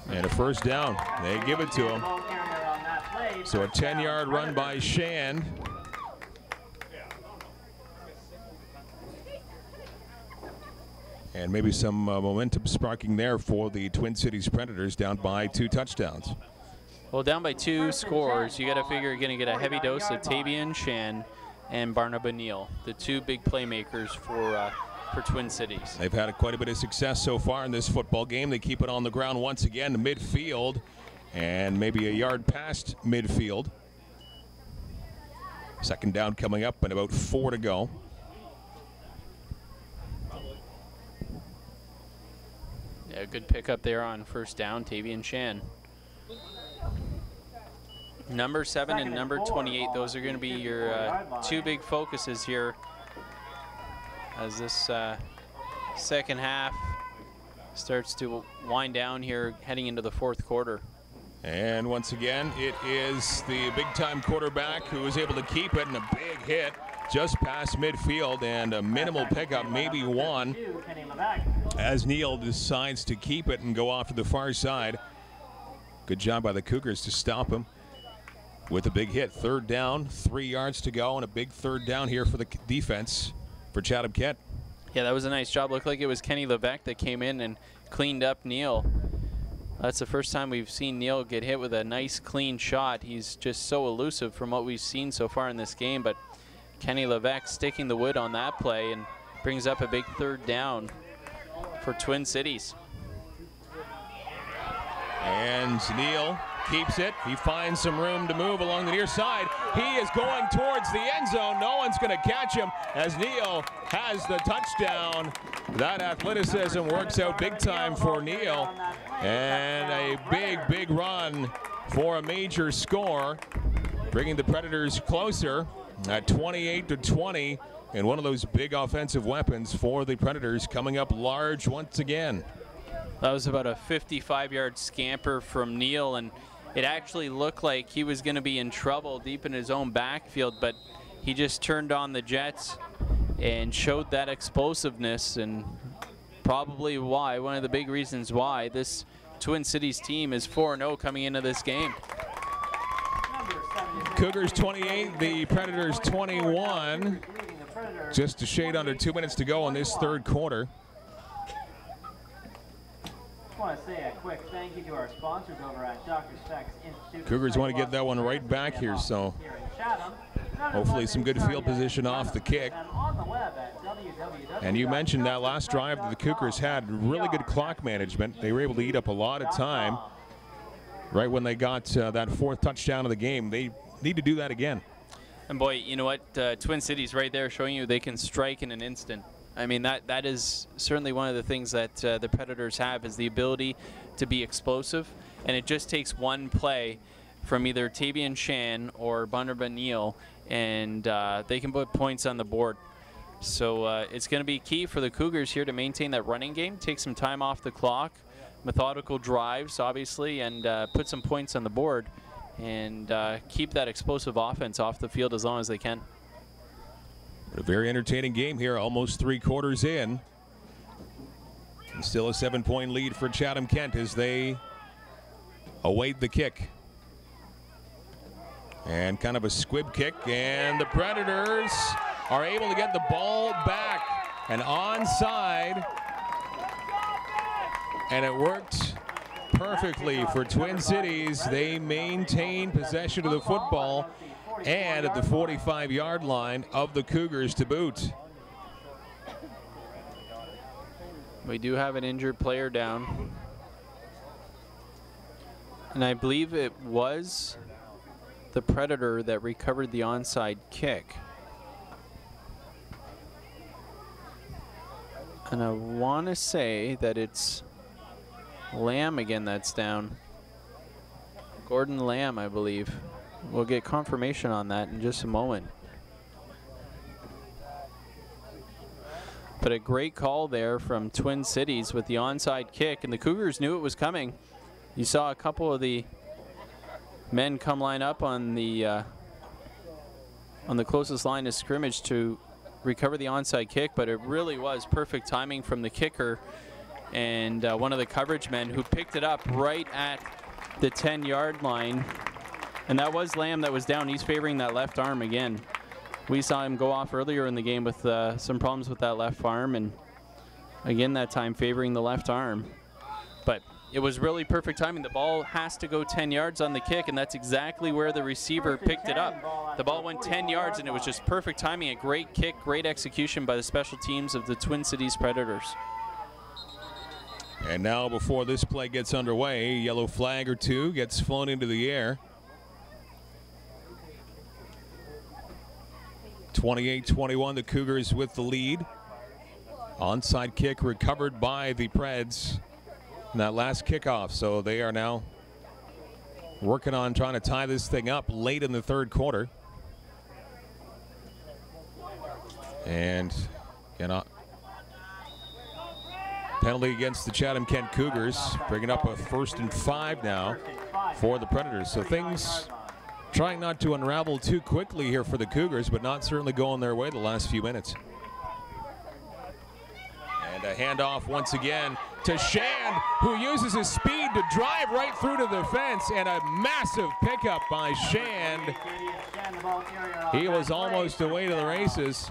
And a first down. They give it to him. So a 10-yard run by Shand. And maybe some momentum sparking there for the Twin Cities Predators, down by 2 touchdowns. Well, down by 2 scores, you got to figure you're going to get a heavy dose of Tavian Shand and Barnaba Neal, the 2 big playmakers for Twin Cities. They've had quite a bit of success so far in this football game. They keep it on the ground once again to midfield and maybe a yard past midfield. Second down coming up and about 4 to go. Yeah, good pickup there on first down, Tavian Shand. Number 7 and number 28, those are going to be your 2 big focuses here as this second half starts to wind down here heading into the 4th quarter. And once again, it is the big-time quarterback who is able to keep it, and a big hit just past midfield and a minimal pickup, maybe 1, as Neal decides to keep it and go off to the far side. Good job by the Cougars to stop him with a big hit. 3rd down, 3 yards to go, and a big 3rd down here for the defense for Chatham-Kent. Yeah, that was a nice job. Looked like it was Kenny Levesque that came in and cleaned up Neal. That's the first time we've seen Neal get hit with a nice clean shot. He's just so elusive from what we've seen so far in this game, but Kenny Levesque sticking the wood on that play and brings up a big 3rd down for Twin Cities. And Neal keeps it. He finds some room to move along the near side. He is going towards the end zone. No one's going to catch him as Neal has the touchdown. That athleticism works out big time for Neal. And a big run for a major score, bringing the Predators closer at 28-20. And one of those big offensive weapons for the Predators coming up large once again. That was about a 55-yard scamper from Neal, and it actually looked like he was going to be in trouble deep in his own backfield, but he just turned on the jets and showed that explosiveness, and probably why, one of the big reasons why this Twin Cities team is 4-0 coming into this game. Cougars 28, the Predators 21. Just a shade under 2 minutes to go in this 3rd quarter. I want to say a quick thank you to our sponsors over at Dr. Speck's Institute. Cougars want to get that one right back here, so hopefully some good field position off the kick. And you mentioned that last drive that the Cougars had, really good clock management. They were able to eat up a lot of time right when they got that 4th touchdown of the game. They need to do that again. And boy, you know what, Twin Cities right there showing you they can strike in an instant. I mean, that is certainly one of the things that the Predators have, is the ability to be explosive. And it just takes one play from either Tavian Shand or Barnaba Neal, and they can put points on the board. So it's going to be key for the Cougars here to maintain that running game, take some time off the clock, methodical drives, obviously, and put some points on the board, and keep that explosive offense off the field as long as they can. A very entertaining game here, almost 3 quarters in. And still a 7-point lead for Chatham-Kent as they await the kick. And kind of a squib kick, and the Predators are able to get the ball back. And onside, and it worked perfectly for Twin Cities. They maintain possession of the football and at the 45-yard line of the Cougars to boot. We do have an injured player down. And I believe it was the Predator that recovered the onside kick. And I want to say that it's Lamb again that's down. Gordon Lamb, I believe. We'll get confirmation on that in just a moment. But a great call there from Twin Cities with the onside kick, and the Cougars knew it was coming. You saw a couple of the men come line up on the closest line of scrimmage to recover the onside kick, but it really was perfect timing from the kicker and one of the coverage men who picked it up right at the 10-yard line. And that was Lamb that was down. He's favoring that left arm again. We saw him go off earlier in the game with some problems with that left arm, and again that time favoring the left arm. But it was really perfect timing. The ball has to go 10 yards on the kick, and that's exactly where the receiver picked it up. The ball went 10 yards, and it was just perfect timing. A great kick, great execution by the special teams of the Twin Cities Predators. And now before this play gets underway, yellow flag or two gets flown into the air. 28-21, the Cougars with the lead. Onside kick recovered by the Preds in that last kickoff, so they are now working on trying to tie this thing up late in the third quarter. And penalty against the Chatham-Kent Cougars, bringing up a 1st and 5 now for the Predators. So things trying not to unravel too quickly here for the Cougars, but not certainly going their way the last few minutes. And a handoff once again to Shand, who uses his speed to drive right through to the fence, and a massive pickup by Shand. He was almost away to the races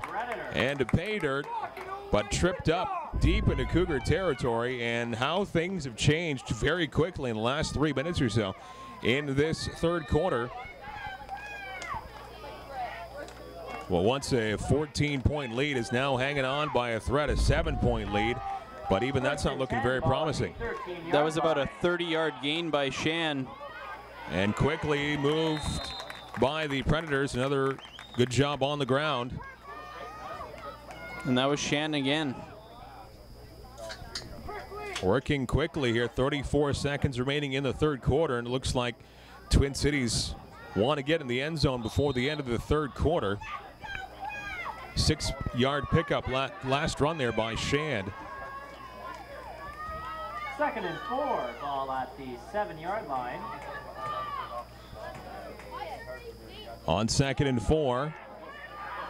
and to pay dirt, but tripped up deep into Cougar territory. And how things have changed very quickly in the last 3 minutes or so in this third quarter. Well, once a 14-point lead is now hanging on by a thread, a 7-point lead, but even that's not looking very promising. That was about a 30-yard gain by Shan. And quickly moved by the Predators. Another good job on the ground. And that was Shan again. Working quickly here, 34 seconds remaining in the third quarter, and it looks like Twin Cities want to get in the end zone before the end of the third quarter. 6-yard pickup last run there by Shand. 2nd and 4, ball at the 7-yard line. On 2nd and 4,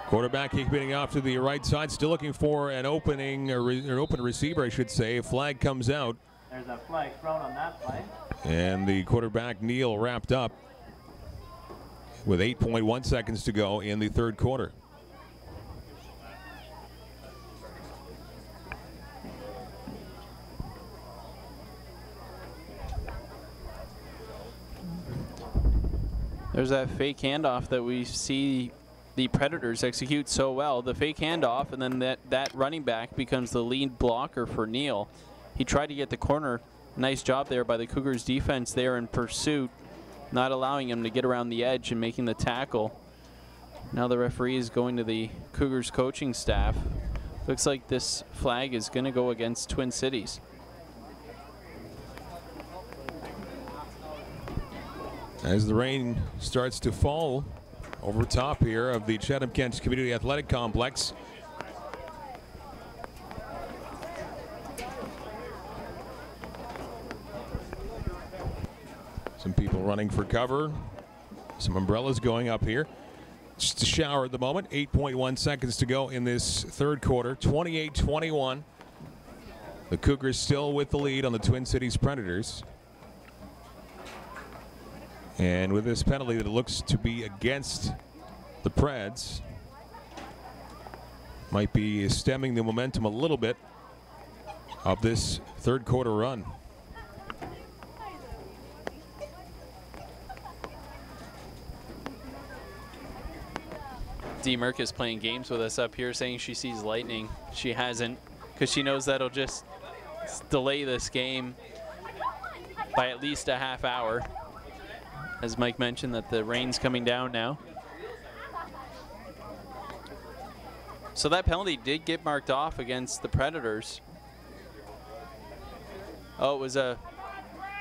quarterback keeping off to the right side, still looking for an opening, or an open receiver, I should say. A flag comes out. There's a flag thrown on that play. And the quarterback, Neal, wrapped up with 8.1 seconds to go in the third quarter. There's that fake handoff that we see the Predators execute so well. The fake handoff, and then that running back becomes the lead blocker for Neal. He tried to get the corner. Nice job there by the Cougars defense there in pursuit, not allowing him to get around the edge and making the tackle. Now the referee is going to the Cougars coaching staff. Looks like this flag is going to go against Twin Cities. As the rain starts to fall over top here of the Chatham-Kent Community Athletic Complex. Some people running for cover. Some umbrellas going up here. Just a shower at the moment. 8.1 seconds to go in this third quarter. 28-21. The Cougars still with the lead on the Twin Cities Predators. And with this penalty that looks to be against the Preds, might be stemming the momentum a little bit of this third quarter run. D. Merck is playing games with us up here, saying she sees lightning. She hasn't, because she knows that'll just delay this game by at least a half hour. As Mike mentioned, that the rain's coming down now. So that penalty did get marked off against the Predators. Oh, it was a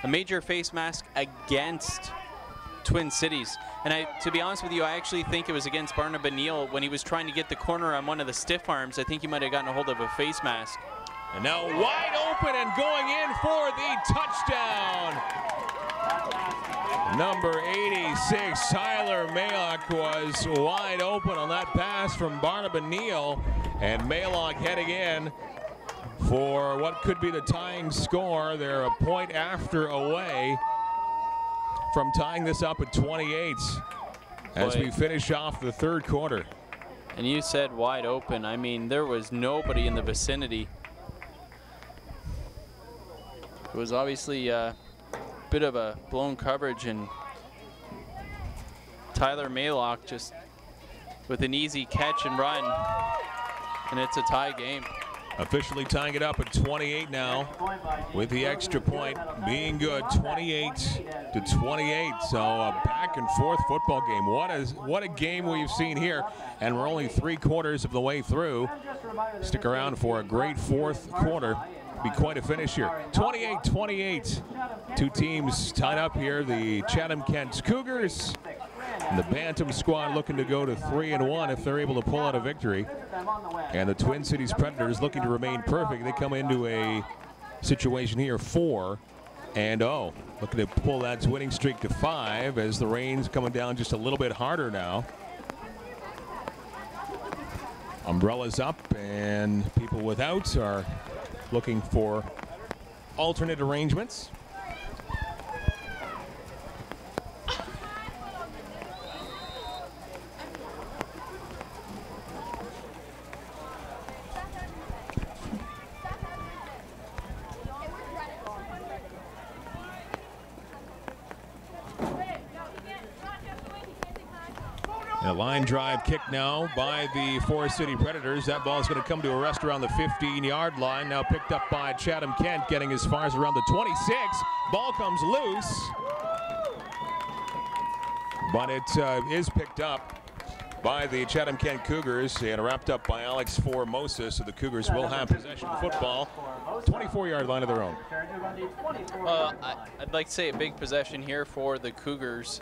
major face mask against Twin Cities. And to be honest with you, I actually think it was against Barnabas Neal when he was trying to get the corner on one of the stiff arms. I think he might have gotten a hold of a face mask. And now wide open and going in for the touchdown. Number 86, Tyler Maylock, was wide open on that pass from Barnabas Neal. And Maylock heading in for what could be the tying score. They're a point after away from tying this up at 28 as we finish off the third quarter. And you said wide open. I mean, there was nobody in the vicinity. It was obviously a bit of a blown coverage, and Tyler Maylock just with an easy catch and run, and it's a tie game. Officially tying it up at 28 now, with the extra point being good, 28-28. So a back and forth football game. What a game we've seen here, and we're only 3/4 of the way through. Stick around for a great fourth quarter. Be quite a finish here. 28-28. Two teams tied up here. The Chatham-Kent Cougars and the Bantam squad looking to go to 3-1 if they're able to pull out a victory. And the Twin Cities Predators looking to remain perfect. They come into a situation here 4-0. Looking to pull that winning streak to 5 as the rain's coming down just a little bit harder now. Umbrellas up, and people without are looking for alternate arrangements. A line drive kick now by the Forest City Predators. That ball is going to come to a rest around the 15-yard line. Now picked up by Chatham-Kent, getting as far as around the 26. Ball comes loose, but it is picked up by the Chatham-Kent Cougars and wrapped up by Alex Formosa. So the Cougars will have possession of the football, 24-yard line of their own. I'd like to say a big possession here for the Cougars.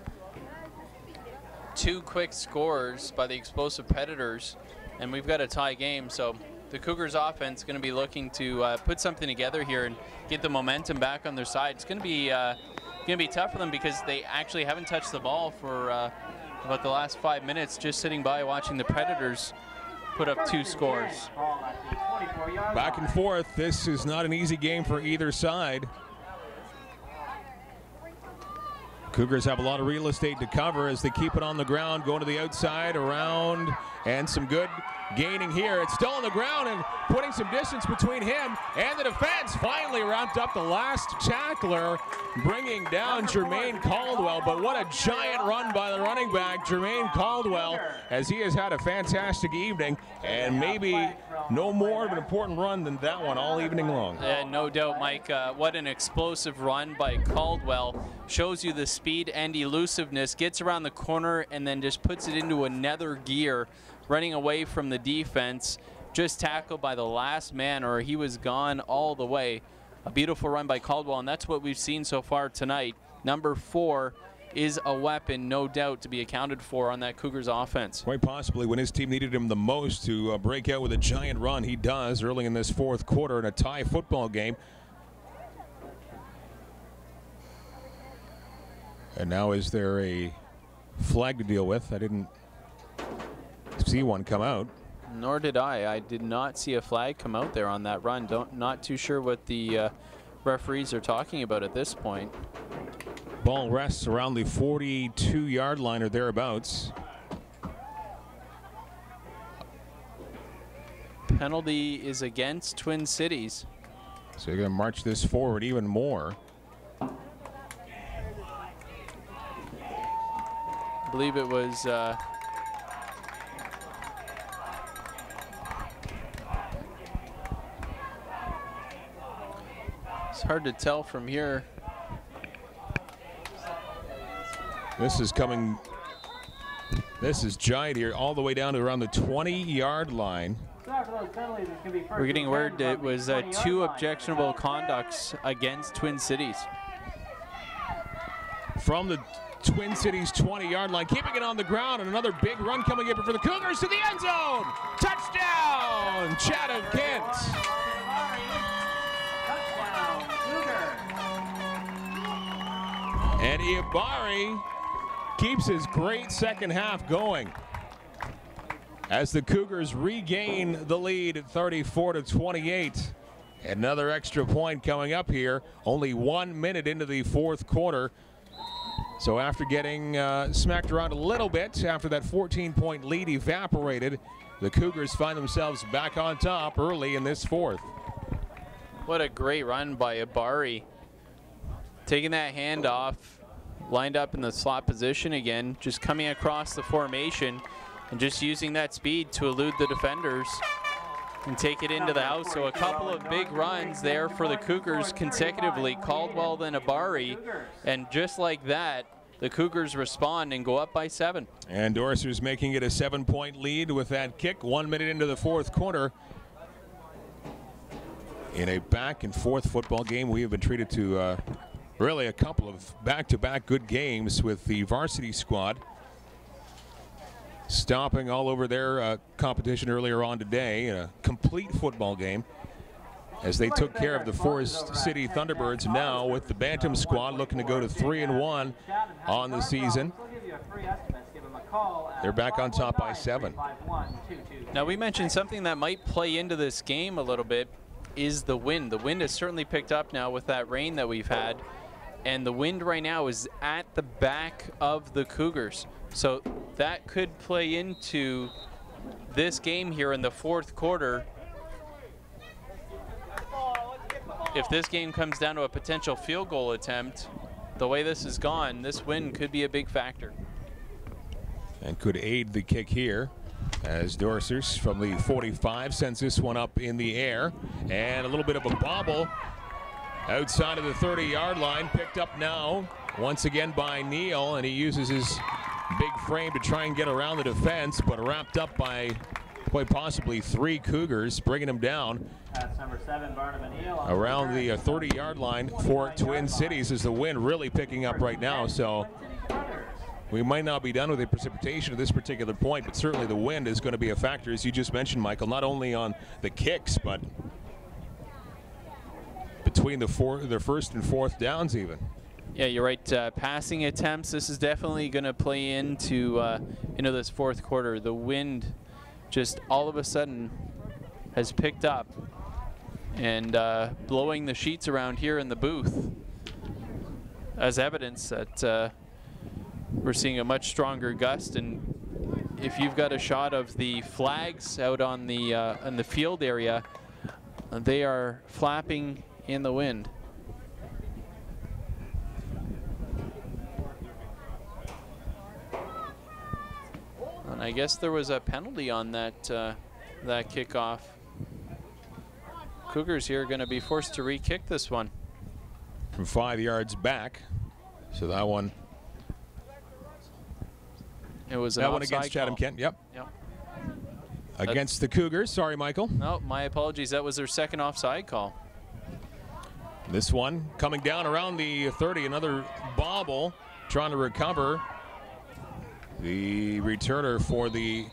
2 quick scores by the explosive Predators, and we've got a tie game. So the Cougars offense is going to be looking to put something together here and get the momentum back on their side. It's going to be tough for them because they actually haven't touched the ball for about the last 5 minutes, just sitting by watching the Predators put up 2 scores. Back and forth. This is not an easy game for either side. Cougars have a lot of real estate to cover as they keep it on the ground, going to the outside, around, and some good gaining here. It's still on the ground and putting some distance between him and the defense. Finally wrapped up the last tackler, bringing down Jermaine Caldwell. But what a giant run by the running back, Jermaine Caldwell, as he has had a fantastic evening, and maybe no more of an important run than that one all evening long. Yeah, no doubt, Mike. What an explosive run by Caldwell. Shows you the speed and elusiveness, gets around the corner and then just puts it into another gear, running away from the defense, just tackled by the last man, or he was gone all the way. A beautiful run by Caldwell, and that's what we've seen so far tonight. Number 4 is a weapon, no doubt, to be accounted for on that Cougars offense. Quite possibly when his team needed him the most to break out with a giant run, he does early in this fourth quarter in a tie football game. And now is there a flag to deal with? I didn't see one come out. Nor did I. I did not see a flag come out there on that run. Not too sure what the referees are talking about at this point. Ball rests around the 42-yard line or thereabouts. Penalty is against Twin Cities. So you're going to march this forward even more. I believe it was it's hard to tell from here. This is giant here all the way down to around the 20-yard line. We're getting word that it was 2 objectionable conducts against Twin Cities. From the Twin Cities 20-yard line, keeping it on the ground, and another big run coming in for the Cougars to the end zone. Touchdown, Chatham-Kent. And Ibarri keeps his great second half going as the Cougars regain the lead at 34-28. Another extra point coming up here, only 1 minute into the fourth quarter. So after getting smacked around a little bit after that 14-point lead evaporated, the Cougars find themselves back on top early in this fourth. What a great run by Ibarri. Taking that handoff, lined up in the slot position again, just coming across the formation and just using that speed to elude the defenders and take it into the house. So a couple of big runs there for the Cougars consecutively, Caldwell then Ibarri, and just like that, the Cougars respond and go up by 7. And Dorser's making it a 7-point lead with that kick 1 minute into the fourth quarter. In a back and forth football game, we have been treated to really a couple of back-to-back good games with the varsity squad stomping all over their competition earlier on today in a complete football game as they took care of the Forest City Thunderbirds. Now with the Bantam squad looking to go to 3-1 on the season. They're back on top by 7. Now we mentioned something that might play into this game a little bit is the wind. The wind has certainly picked up now with that rain that we've had, and the wind right now is at the back of the Cougars. So that could play into this game here in the fourth quarter. If this game comes down to a potential field goal attempt, the way this has gone, this wind could be a big factor. And could aid the kick here as Dorsers from the 45 sends this one up in the air. And a little bit of a bobble outside of the 30-yard line, picked up now once again by Neal, and he uses his big frame to try and get around the defense, but wrapped up by quite possibly 3 Cougars, bringing him down Number 7, around the 30-yard line for Twin Cities. As the wind really picking up right now, so we might not be done with the precipitation at this particular point, but certainly the wind is going to be a factor, as you just mentioned, Michael, not only on the kicks, but between the first and fourth downs even. Yeah, you're right. Passing attempts, this is definitely going to play into this fourth quarter. The wind just all of a sudden has picked up and blowing the sheets around here in the booth as evidence that we're seeing a much stronger gust. And if you've got a shot of the flags out on the in the field area, they are flapping in the wind. And I guess there was a penalty on that that kickoff. Cougars here are going to be forced to re-kick this one from 5 yards back. So that one. It was that one against Chatham-Kent. Yep. Against the Cougars. Sorry, Michael. No, my apologies. That was their second offside call. This one coming down around the 30. Another bobble, trying to recover. The returner for the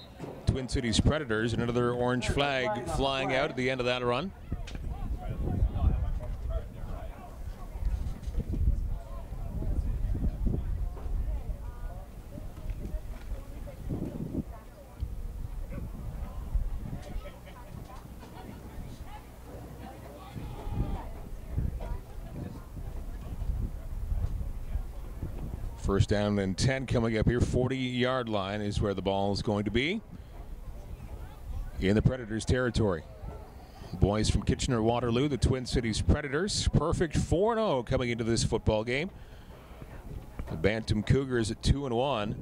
Twin Cities Predators. Another orange flag flying out at the end of that run. First down and 10 coming up here. 40-yard line is where the ball is going to be in the Predators' territory. Boys from Kitchener-Waterloo, the Twin Cities Predators, perfect 4-0 coming into this football game. The Bantam Cougars at 2-1.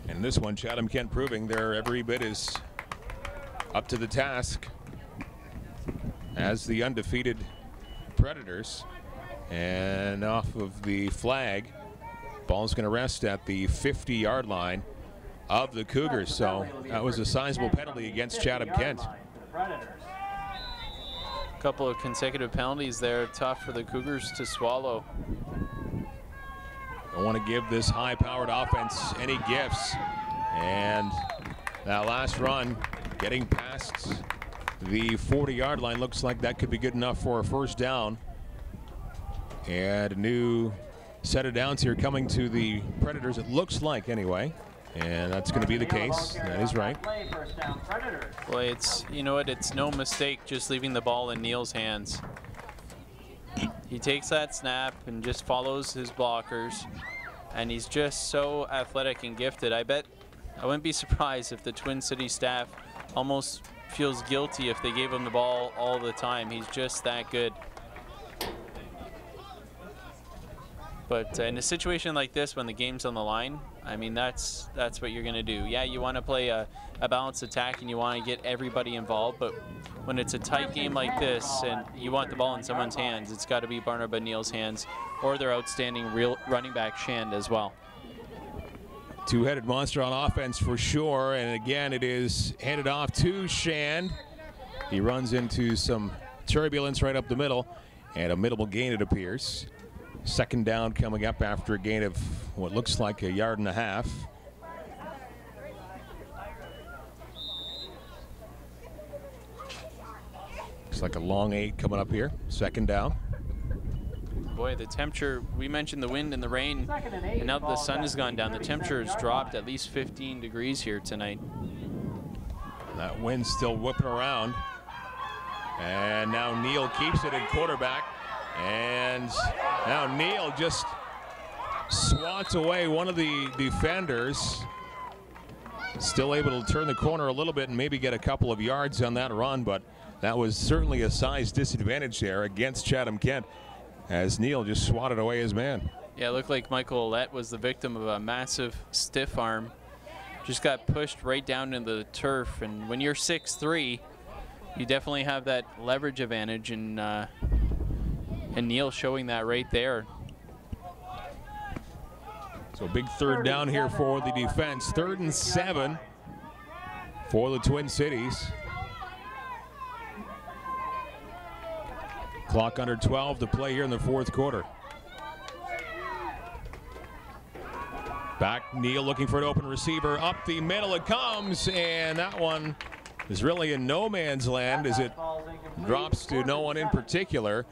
And this one, Chatham-Kent proving they're every bit as up to the task as the undefeated Predators. And off of the flag, ball's going to rest at the 50-yard line of the Cougars. So that was a sizable penalty against Chatham-Kent. A couple of consecutive penalties there, tough for the Cougars to swallow. Don't want to give this high-powered offense any gifts. And that last run, getting past the 40-yard line, looks like that could be good enough for a first down. And a new set of downs here coming to the Predators, it looks like anyway. And that's going to be the case. That is right. Well, it's, you know what, it's no mistake just leaving the ball in Neil's hands. He takes that snap and just follows his blockers. And he's just so athletic and gifted. I wouldn't be surprised if the Twin Cities staff almost feels guilty if they gave him the ball all the time. He's just that good. But in a situation like this, when the game's on the line, I mean, that's what you're going to do. Yeah, you want to play a balanced attack and you want to get everybody involved, but when it's a tight game like this and you want the ball in someone's hands, it's got to be Barnaba Neal's hands or their outstanding real running back Shand as well. Two-headed monster on offense for sure, and again it is handed off to Shand. He runs into some turbulence right up the middle, and a minimal gain it appears. Second down coming up after a gain of what looks like 1.5 yards. Looks like a long 8 coming up here. Second down. Boy, the temperature, we mentioned the wind and the rain, and now that the sun has gone down, the temperature has dropped at least 15 degrees here tonight. That wind's still whipping around. And now Neal keeps it at quarterback. And now Neal just swats away one of the defenders. Still able to turn the corner a little bit and maybe get a couple of yards on that run, but that was certainly a size disadvantage there against Chatham-Kent as Neal just swatted away his man. Yeah, it looked like Michael Ouellette was the victim of a massive stiff arm. Just got pushed right down into the turf, and when you're 6'3", you definitely have that leverage advantage, and Neal showing that right there. So big third down here for the defense. 3rd and 7 for the Twin Cities. Clock under 12 to play here in the 4th quarter. Back Neal looking for an open receiver. Up the middle it comes, and that one is really in no man's land as it drops to no one in particular.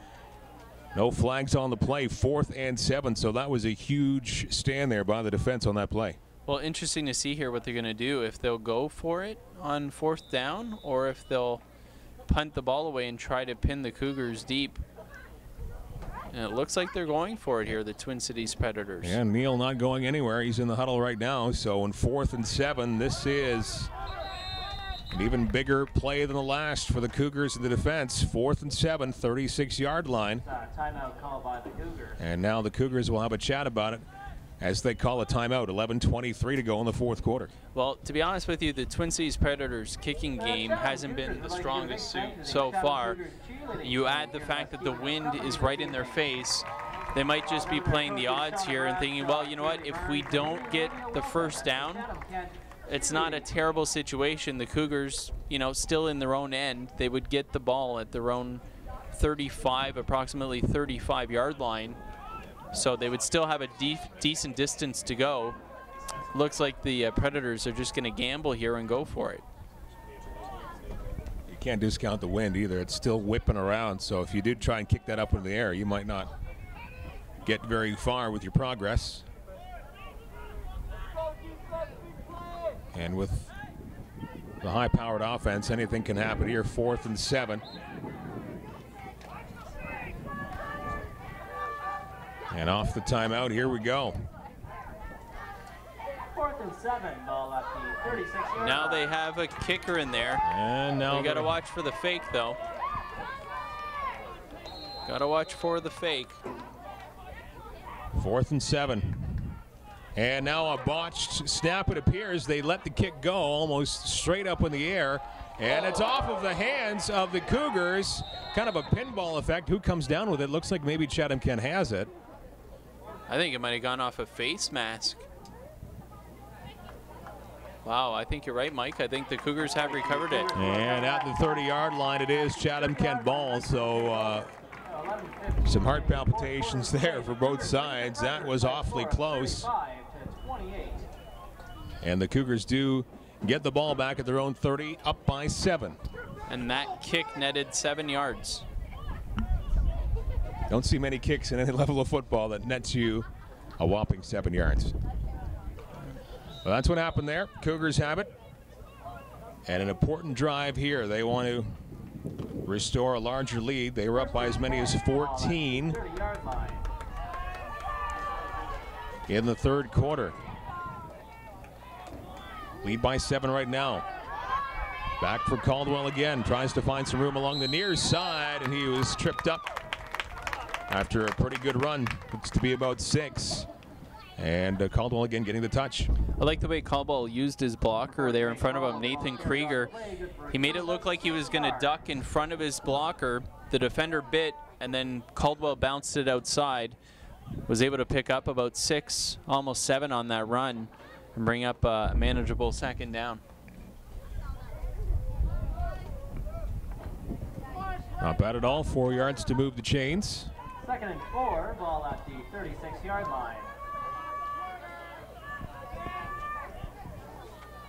No flags on the play. 4th and 7, so that was a huge stand there by the defense on that play. Well, interesting to see here what they're going to do, if they'll go for it on 4th down or if they'll punt the ball away and try to pin the Cougars deep. And it looks like they're going for it here, the Twin Cities Predators. Yeah, Neal not going anywhere. He's in the huddle right now. So in 4th and 7, this is an even bigger play than the last for the Cougars in the defense. 4th and 7, 36-yard line. Timeout called by the Cougars. And now the Cougars will have a chat about it as they call a timeout. 11:23 to go in the 4th quarter. Well, to be honest with you, the Twin Cities Predators kicking game hasn't been the strongest suit so far. You add the fact that the wind is right in their face, they might just be playing the odds here and thinking, well, you know what, if we don't get the first down, it's not a terrible situation. The Cougars, you know, still in their own end, they would get the ball at their own 35, approximately 35-yard line. So they would still have a decent distance to go. Looks like the Predators are just going to gamble here and go for it. You can't discount the wind either. It's still whipping around. So if you do try and kick that up into the air, you might not get very far with your progress. And with the high-powered offense, anything can happen here. 4th and 7. And off the timeout, here we go. 4th and 7, ball at the 36-yard Now line. they have a kicker in there. And now You got to watch for the fake, though. Got to watch for the fake. 4th and 7. And now a botched snap, it appears. They let the kick go almost straight up in the air. And it's off of the hands of the Cougars. Kind of a pinball effect. Who comes down with it? Looks like maybe Chatham-Kent has it. I think it might have gone off a face mask. Wow, I think you're right, Mike. I think the Cougars have recovered it. And at the 30-yard line, it is Chatham-Kent ball. So some heart palpitations there for both sides. That was awfully close. And the Cougars do get the ball back at their own 30, up by 7. And that kick netted 7 yards. Don't see many kicks in any level of football that nets you a whopping 7 yards. Well, that's what happened there. Cougars have it. And an important drive here. They want to restore a larger lead. They were up by as many as 14 in the third quarter. Lead by 7 right now. Back for Caldwell again. Tries to find some room along the near side, and he was tripped up after a pretty good run. Looks to be about 6. And Caldwell again getting the touch. I like the way Caldwell used his blocker there in front of him, Nathan Krieger. He made it look like he was going to duck in front of his blocker. The defender bit, and then Caldwell bounced it outside. Was able to pick up about 6, almost 7 on that run and bring up a manageable second down. Not bad at all. 4 yards to move the chains. 2nd and 4, ball at the 36-yard line.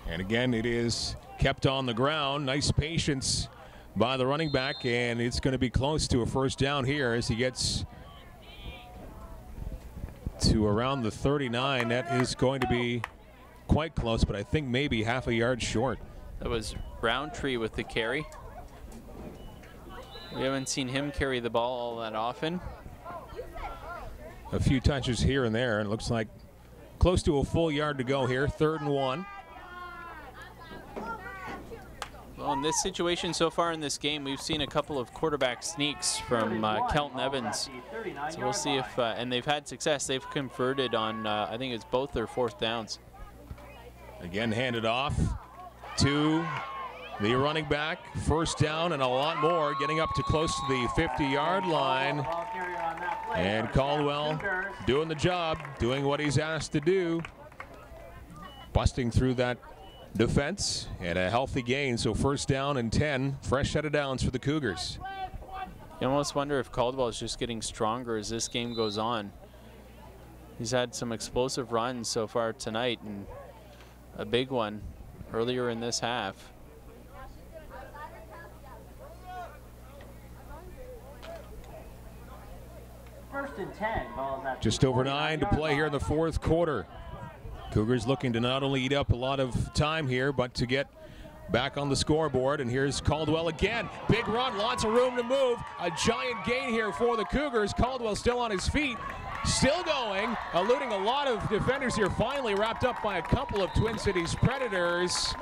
And again, it is kept on the ground. Nice patience by the running back, and it's going to be close to a first down here as he gets to around the 39. That is going to be quite close, but I think maybe half a yard short. That was Roundtree with the carry. We haven't seen him carry the ball all that often. A few touches here and there, and it looks like close to a full yard to go here. 3rd and 1. Well, in this situation so far in this game, we've seen a couple of quarterback sneaks from Kelton Evans. So we'll see if, and they've had success. They've converted on, I think it's both their 4th downs. Again, handed off to the running back. First down and a lot more, getting up to close to the 50-yard line. And Caldwell doing the job, doing what he's asked to do. Busting through that defense and a healthy gain. So first down and 10, fresh set of downs for the Cougars. You almost wonder if Caldwell is just getting stronger as this game goes on. He's had some explosive runs so far tonight, and a big one earlier in this half. First and 10, ball at just over 9 to play here in the 4th quarter. Cougars looking to not only eat up a lot of time here, but to get back on the scoreboard. And here's Caldwell again. Big run, lots of room to move. A giant gain here for the Cougars. Caldwell still on his feet, still going, eluding a lot of defenders here. Finally wrapped up by a couple of Twin Cities Predators.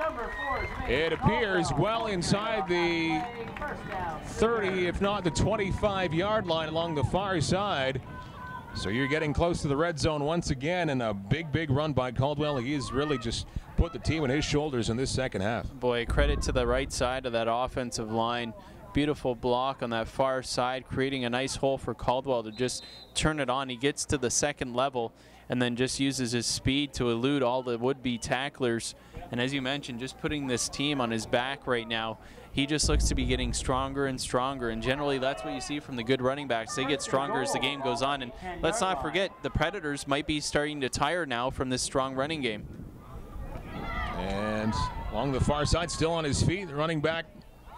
It appears well inside the 30, if not the 25-yard line along the far side. So you're getting close to the red zone once again, and a big run by Caldwell. He's really just put the team on his shoulders in this second half. Boy, credit to the right side of that offensive line. Beautiful block on that far side, creating a nice hole for Caldwell to just turn it on. He gets to the second level and then just uses his speed to elude all the would-be tacklers. And as you mentioned, just putting this team on his back right now. He just looks to be getting stronger and stronger, and generally that's what you see from the good running backs. They get stronger as the game goes on, and let's not forget the Predators might be starting to tire now from this strong running game. And along the far side, still on his feet, the running back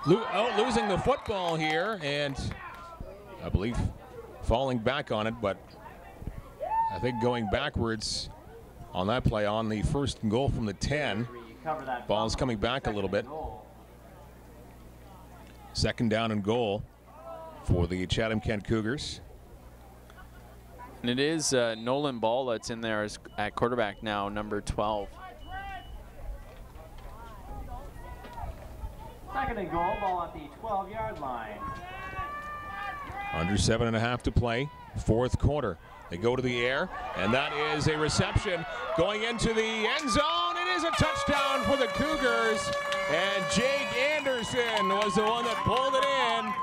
losing the football here, and I believe falling back on it, but I think going backwards on that play on the 1st and goal from the 10. Ball's coming back a little bit. 2nd down and goal for the Chatham-Kent Cougars. And it is Nolan Ball that's in there as at quarterback now, number 12. Second and goal, ball at the 12-yard line. Under 7.5 to play, fourth quarter. They go to the air, and that is a reception going into the end zone. It is a touchdown for the Cougars, and Jake Anderson was the one that pulled it in.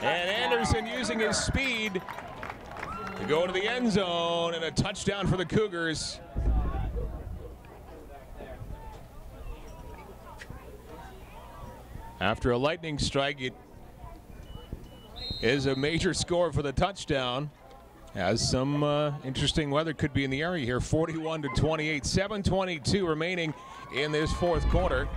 And Anderson using his speed to go to the end zone, and a touchdown for the Cougars. After a lightning strike, it is a major score for the touchdown. As some interesting weather could be in the area here. 41-28, 7:22 remaining in this fourth quarter.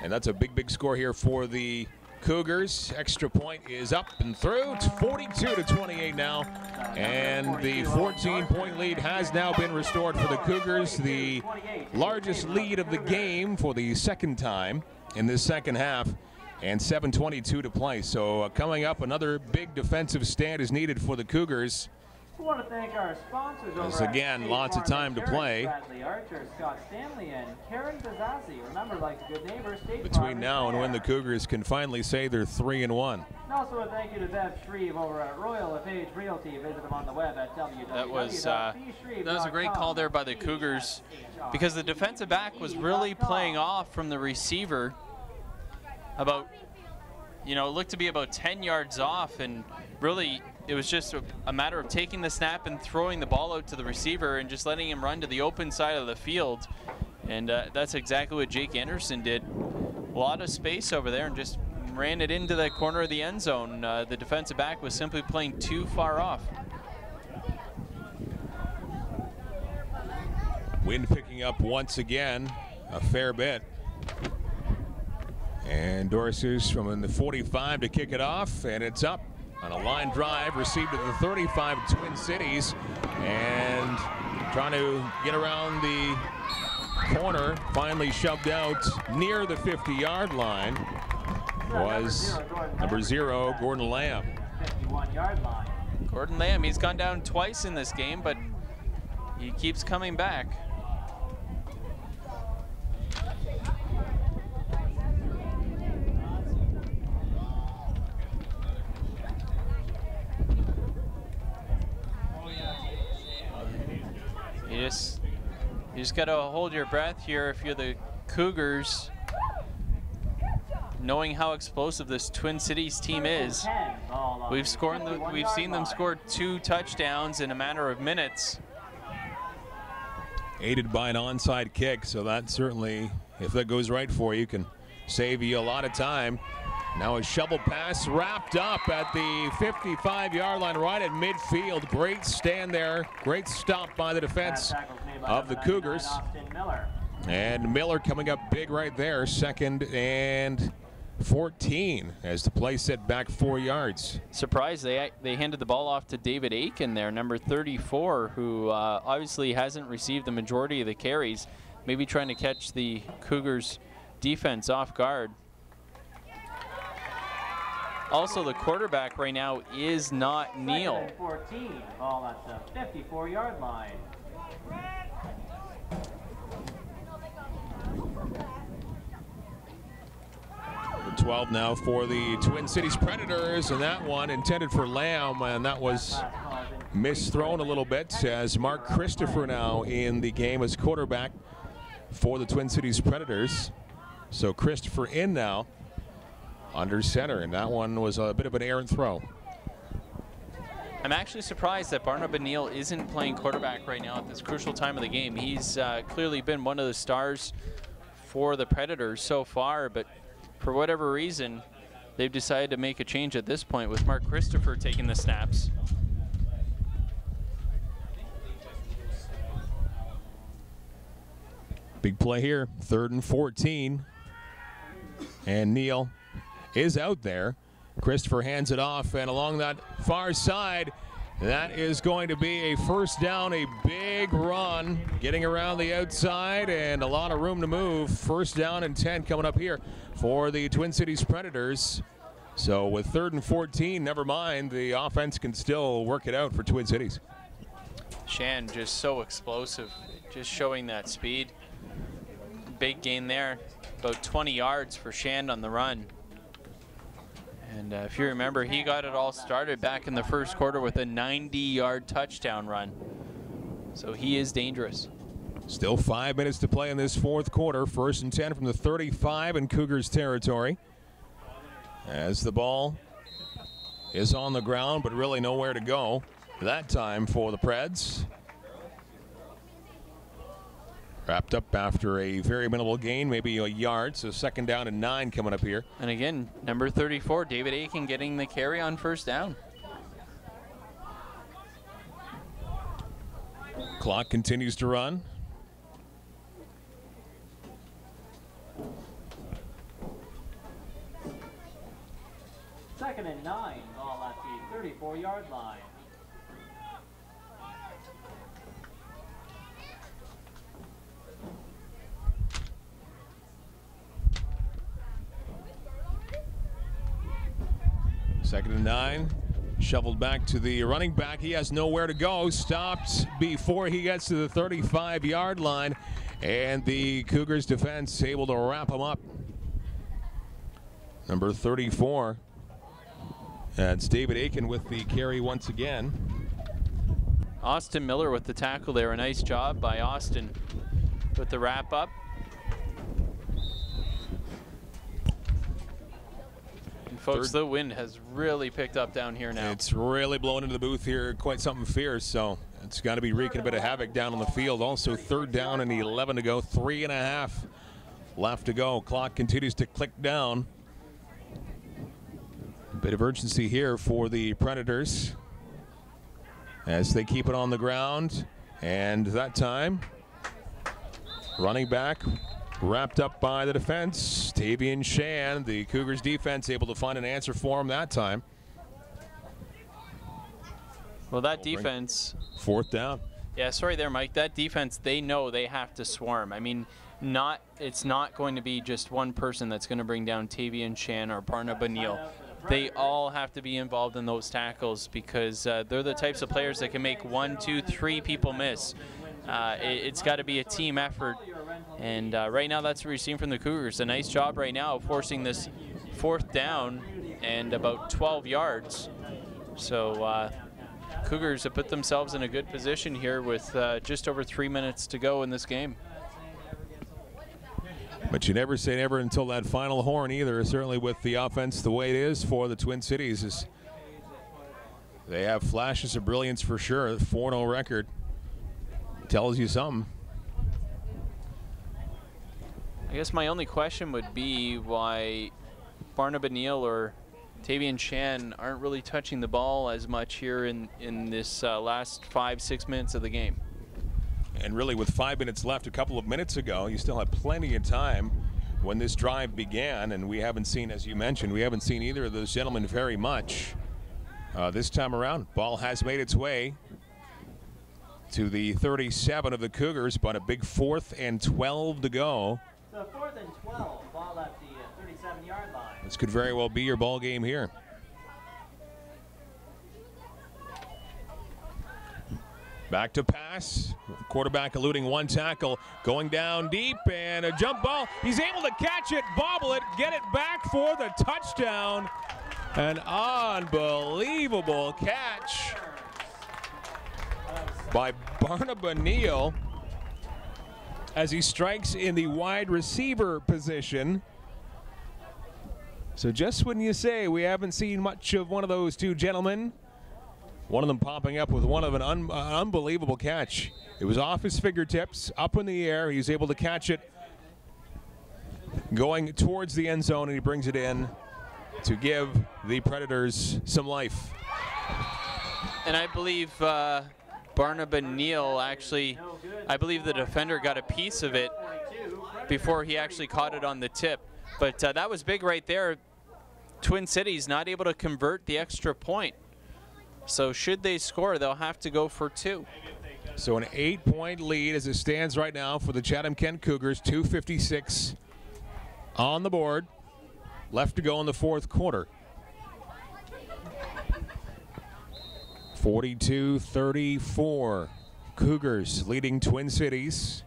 And that's a big score here for the Cougars. Extra point is up and through. It's 42-28 now. And the 14-point lead has now been restored for the Cougars. The largest lead of the game for the second time in this second half, and 7:22 to play. So coming up, another big defensive stand is needed for the Cougars. I want to thank our sponsors over As again, lots of time to play. Bradley Archer, Scott Stanley, and Karen Bazazzi. Remember, like a good neighbor, State Between now and when the Cougars can finally say they're 3-1. And also a thank you to Bev Shreve over at Royal LePage Realty. Visit them on the web at www.bshreve.com. That was a great call there by the Cougars, because the defensive back was really playing off from the receiver. About, it looked to be about 10 yards off, and really it was just a matter of taking the snap and throwing the ball out to the receiver and just letting him run to the open side of the field. And that's exactly what Jake Anderson did. A lot of space over there and just ran it into the corner of the end zone. The defensive back was simply playing too far off. Wind picking up once again a fair bit. And Dorsey's from in the 45 to kick it off, and it's up on a line drive, received at the 35 of Twin Cities, and trying to get around the corner, finally shoved out near the 50-yard line was number 0, Gordon Lamb. 51-yard line. Gordon Lamb, he's gone down twice in this game, but he keeps coming back. You just got to hold your breath here if you're the Cougars, knowing how explosive this Twin Cities team is. We've seen them score 2 touchdowns in a matter of minutes. Aided by an onside kick, so that certainly, if that goes right for you, can save you a lot of time. Now a shovel pass wrapped up at the 55-yard line, right at midfield. Great stand there. Great stop by the defense of the Cougars. And Miller coming up big right there. 2nd and 14 as the play set back 4 yards. Surprised they handed the ball off to David Aiken there, number 34, who obviously hasn't received the majority of the carries. Maybe trying to catch the Cougars defense off guard. Also, the quarterback right now is not Neal. 2nd and 14, ball at the 54-yard line. Number 12 now for the Twin Cities Predators, and that one intended for Lamb, and that was misthrown a little bit as Mark Christopher now in the game as quarterback for the Twin Cities Predators. So Christopher in now under center, and that one was a bit of an errant throw. I'm actually surprised that Barnabas Neal isn't playing quarterback right now at this crucial time of the game. He's clearly been one of the stars for the Predators so far, but for whatever reason, they've decided to make a change at this point with Mark Christopher taking the snaps. Big play here, 3rd and 14, and Neal is out there. Christopher hands it off, and along that far side, That is going to be a first down, a big run, getting around the outside and a lot of room to move. First down and 10 coming up here for the Twin Cities Predators. So with 3rd and 14, never mind, the offense can still work it out for Twin Cities. Shan just so explosive, just showing that speed. Big gain there, about 20 yards for Shand on the run. And if you remember, he got it all started back in the first quarter with a 90-yard touchdown run. So he is dangerous. Still 5 minutes to play in this fourth quarter. 1st and 10 from the 35 in Cougars territory. As the ball is on the ground, but really nowhere to go that time for the Preds. Wrapped up after a very minimal gain, maybe a yard, so 2nd down and 9 coming up here. And again, number 34, David Aiken getting the carry on first down. Clock continues to run. Second and 9, ball at the 34-yard line. Second and 9, shoveled back to the running back. He has nowhere to go. Stopped before he gets to the 35-yard line, and the Cougars defense able to wrap him up. Number 34. That's David Aiken with the carry once again. Austin Miller with the tackle there. A nice job by Austin with the wrap up. Folks, the wind has really picked up down here now. It's really blowing into the booth here, quite something fierce, so it's got to be wreaking a bit of havoc down on the field. Also 3rd down and 11 to go, 3.5 left to go. Clock continues to click down. A bit of urgency here for the Predators as they keep it on the ground, and that time running back wrapped up by the defense. Tavian Shan, the Cougars defense, able to find an answer for him that time. Well, that defense. 4th down. Yeah, sorry there, Mike. That defense, they know they have to swarm. I mean, it's not going to be just one person that's going to bring down Tavian Shan or Barnab O'Neill. They all have to be involved in those tackles because they're the types of players that can make 1, 2, 3 people miss. It's got to be a team effort, and right now that's what we're seeing from the Cougars. A nice job right now of forcing this 4th down and about 12 yards. So Cougars have put themselves in a good position here with just over 3 minutes to go in this game. But you never say never until that final horn either, certainly with the offense the way it is for the Twin Cities. Is they have flashes of brilliance for sure. 4-0 record tells you something. I guess my only question would be why Barnab O'Neill or Tavian Shan aren't really touching the ball as much here in this last 5-6 minutes of the game. And really with 5 minutes left a couple of minutes ago, you still had plenty of time when this drive began, and we haven't seen, as you mentioned, we haven't seen either of those gentlemen very much this time around. Ball has made its way to the 37 of the Cougars, but a big 4th and 12 to go. So 4th and 12, ball at the 37-yard line. This could very well be your ball game here. Back to pass. Quarterback eluding one tackle, going down deep, and a jump ball. He's able to catch it, bobble it, get it back for the touchdown. An unbelievable catch by Barnab O'Neill as he strikes in the wide receiver position. So just when you say we haven't seen much of one of those two gentlemen, one of them popping up with one of an unbelievable catch. It was off his fingertips, up in the air. He was able to catch it going towards the end zone, and he brings it in to give the Predators some life. And I believe Barnab O'Neill actually, I believe the defender got a piece of it before he actually caught it on the tip. But that was big right there. Twin Cities not able to convert the extra point. So should they score, they'll have to go for 2. So an 8-point lead as it stands right now for the Chatham-Kent Cougars. 2:56 on the board. Left to go in the fourth quarter. 42-34. Cougars leading Twin Cities.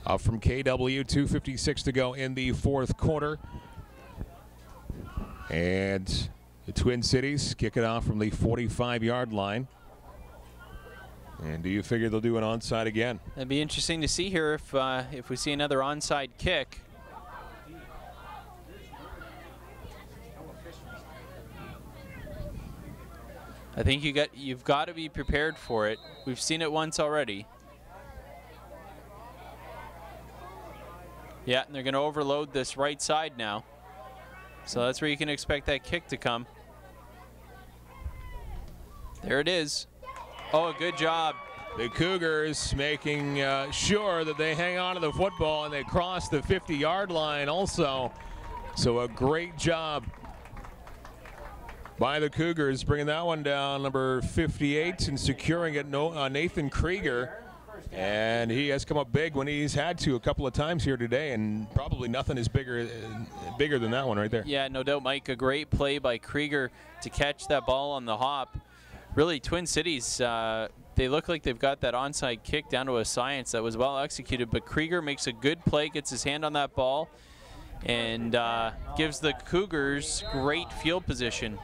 Up from KW, 2:56 to go in the fourth quarter. And the Twin Cities kick it off from the 45-yard line. And do you figure they'll do an onside again? It'd be interesting to see here if we see another onside kick. I think you've got to be prepared for it. We've seen it once already. Yeah, and they're going to overload this right side now. So that's where you can expect that kick to come. There it is. Oh, good job. The Cougars making sure that they hang on to the football and they cross the 50-yard line also. So a great job by the Cougars, bringing that one down, number 58, and securing it, Nathan Krieger. And he has come up big when he's had to a couple of times here today, and probably nothing is bigger than that one right there. Yeah, no doubt, Mike. A great play by Krieger to catch that ball on the hop. Really, Twin Cities, they look like they've got that onside kick down to a science that was well executed, but Krieger makes a good play, gets his hand on that ball, and gives the Cougars great field position.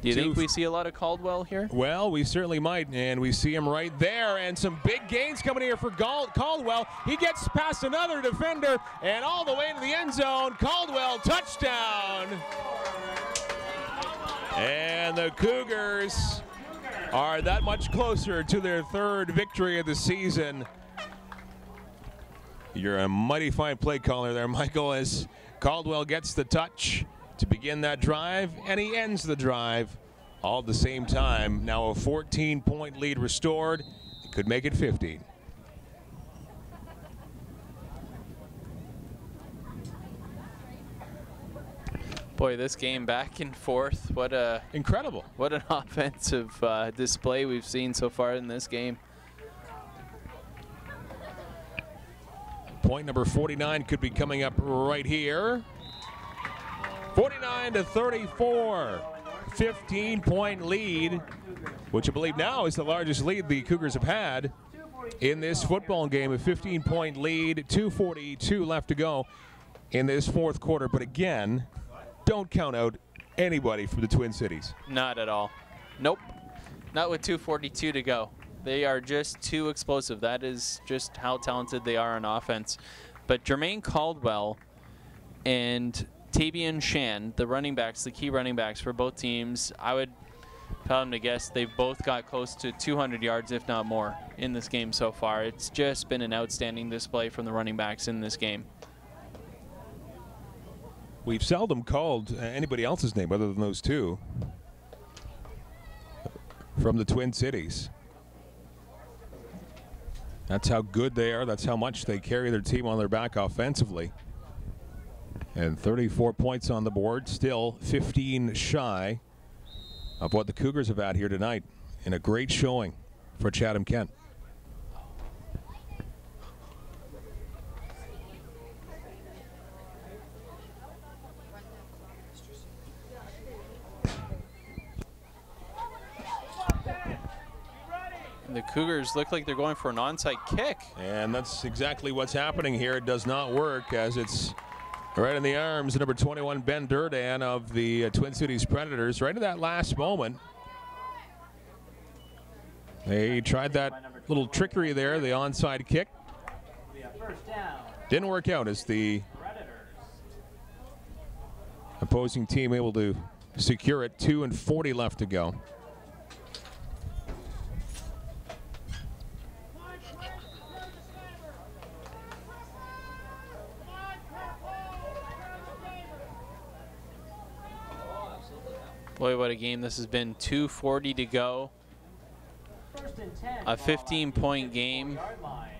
Do you think we see a lot of Caldwell here? Well, we certainly might, and we see him right there, and some big gains coming here for Caldwell. He gets past another defender, and all the way to the end zone. Caldwell, touchdown! And the Cougars are that much closer to their third victory of the season. You're a mighty fine play caller there, Michael, as Caldwell gets the touch to begin that drive, and he ends the drive all at the same time. Now a 14-point lead restored. It could make it 15. Boy, this game back and forth. What a incredible! What an offensive display we've seen so far in this game. Point number 49 could be coming up right here. 49-34, 15-point lead, which I believe now is the largest lead the Cougars have had in this football game. A 15-point lead, 2:42 left to go in this fourth quarter. But again, don't count out anybody from the Twin Cities. Not at all. Nope. Not with 2:42 to go. They are just too explosive. That is just how talented they are on offense. But Jermaine Caldwell and Tavian Shan, the running backs, the key running backs for both teams, I would tell them to guess they've both got close to 200 yards, if not more, in this game so far. It's just been an outstanding display from the running backs in this game. We've seldom called anybody else's name other than those two from the Twin Cities. That's how good they are. That's how much they carry their team on their back offensively. And 34 points on the board, still 15 shy of what the Cougars have had here tonight, in a great showing for Chatham-Kent. And the Cougars look like they're going for an onside kick. And that's exactly what's happening here. It does not work, as it's right in the arms of number 21, Ben Durdan of the Twin Cities Predators. Right at that last moment, they tried that little trickery there, the onside kick. Didn't work out as the opposing team able to secure it. 2:40 left to go. Boy, what a game this has been. 2:40 to go. a 15-point game,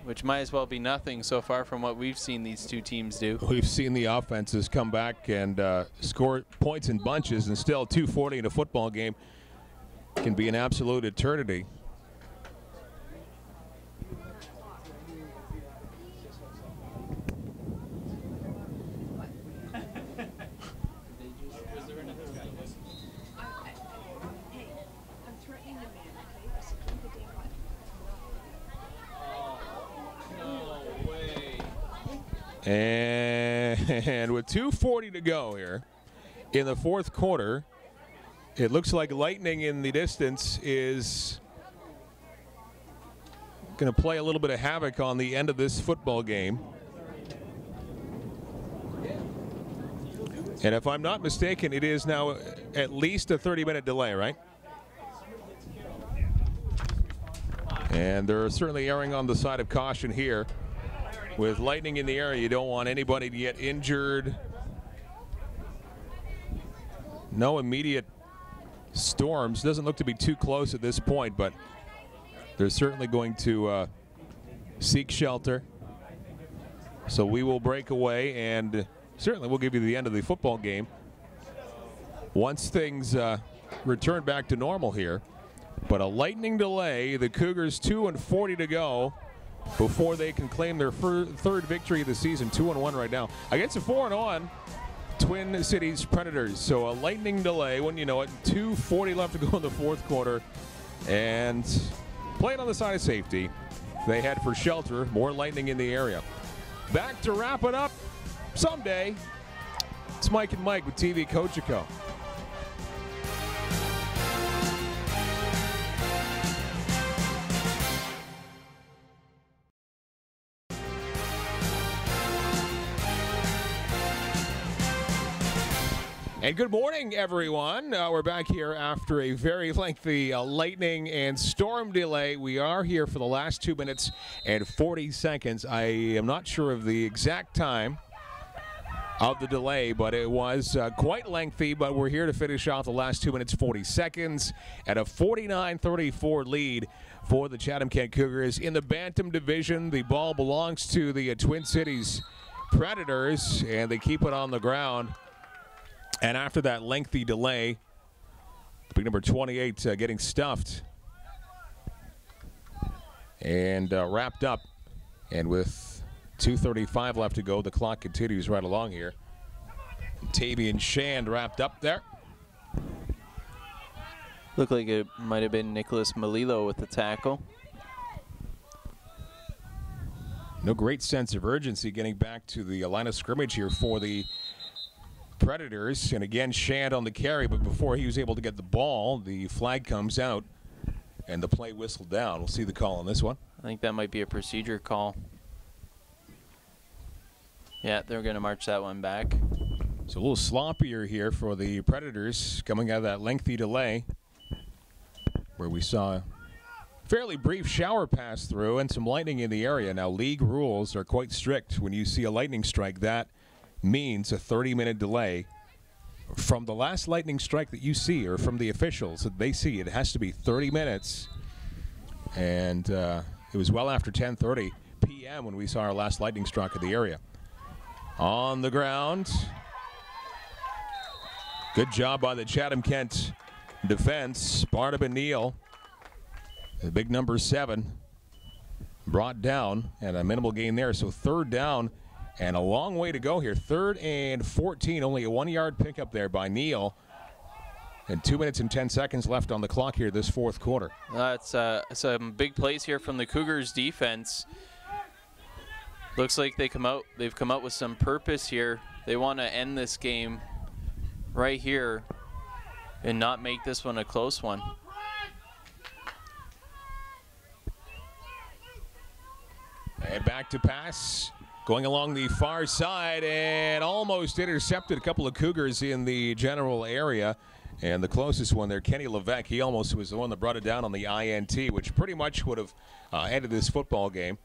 which might as well be nothing so far from what we've seen these two teams do. We've seen the offenses come back and score points in bunches, and still 2:40 in a football game can be an absolute eternity. And with 2:40 to go here in the fourth quarter, it looks like lightning in the distance is going to play a little bit of havoc on the end of this football game. And if I'm not mistaken, it is now at least a 30-minute delay, right? And they're certainly erring on the side of caution here. With lightning in the air, you don't want anybody to get injured. No immediate storms. Doesn't look to be too close at this point, but they're certainly going to seek shelter. So we will break away, and certainly we'll give you the end of the football game once things return back to normal here. But a lightning delay. The Cougars 2:40 to go before they can claim their third victory of the season. 2-1 right now against a 4-1 Twin Cities Predators. So a lightning delay, when you know it. 2:40 left to go in the fourth quarter, and playing on the side of safety, they head for shelter. More lightning in the area. Back to wrap it up someday. It's Mike and Mike with TV Cogeco. And good morning, everyone. We're back here after a very lengthy lightning and storm delay. We are here for the last 2 minutes and 40 seconds. I am not sure of the exact time of the delay, but it was quite lengthy. But we're here to finish off the last 2 minutes, 40 seconds at a 49-34 lead for the Chatham-Kent Cougars. In the Bantam division, the ball belongs to the Twin Cities Predators, and they keep it on the ground. And after that lengthy delay, big number 28 getting stuffed and wrapped up. And with 2:35 left to go, the clock continues right along here. Tavian Shand wrapped up there. Looked like it might have been Nicholas Melillo with the tackle. No great sense of urgency getting back to the line of scrimmage here for the Predators. And again, Shand on the carry, but before he was able to get the ball, the flag comes out and the play whistled down. We'll see the call on this one. I think that might be a procedure call. Yeah, they're going to march that one back. So a little sloppier here for the Predators coming out of that lengthy delay where we saw a fairly brief shower pass through and some lightning in the area. Now, league rules are quite strict. When you see a lightning strike, that means a 30-minute delay from the last lightning strike that you see, or from the officials that they see. It has to be 30 minutes. And it was well after 10:30 p.m. when we saw our last lightning strike in the area. On the ground. Good job by the Chatham-Kent defense. Barnabas Neal, the big number 7, brought down, and a minimal gain there. So third down. And a long way to go here. 3rd and 14, only a 1-yard pickup there by Neal. And 2 minutes and 10 seconds left on the clock here this fourth quarter. That's some big plays here from the Cougars defense. Looks like they've come out with some purpose here. They want to end this game right here and not make this one a close one. And back to pass. Going along the far side and almost intercepted. A couple of Cougars in the general area. And the closest one there, Kenny Levesque, he almost was the one that brought it down on the INT, which pretty much would have ended this football game.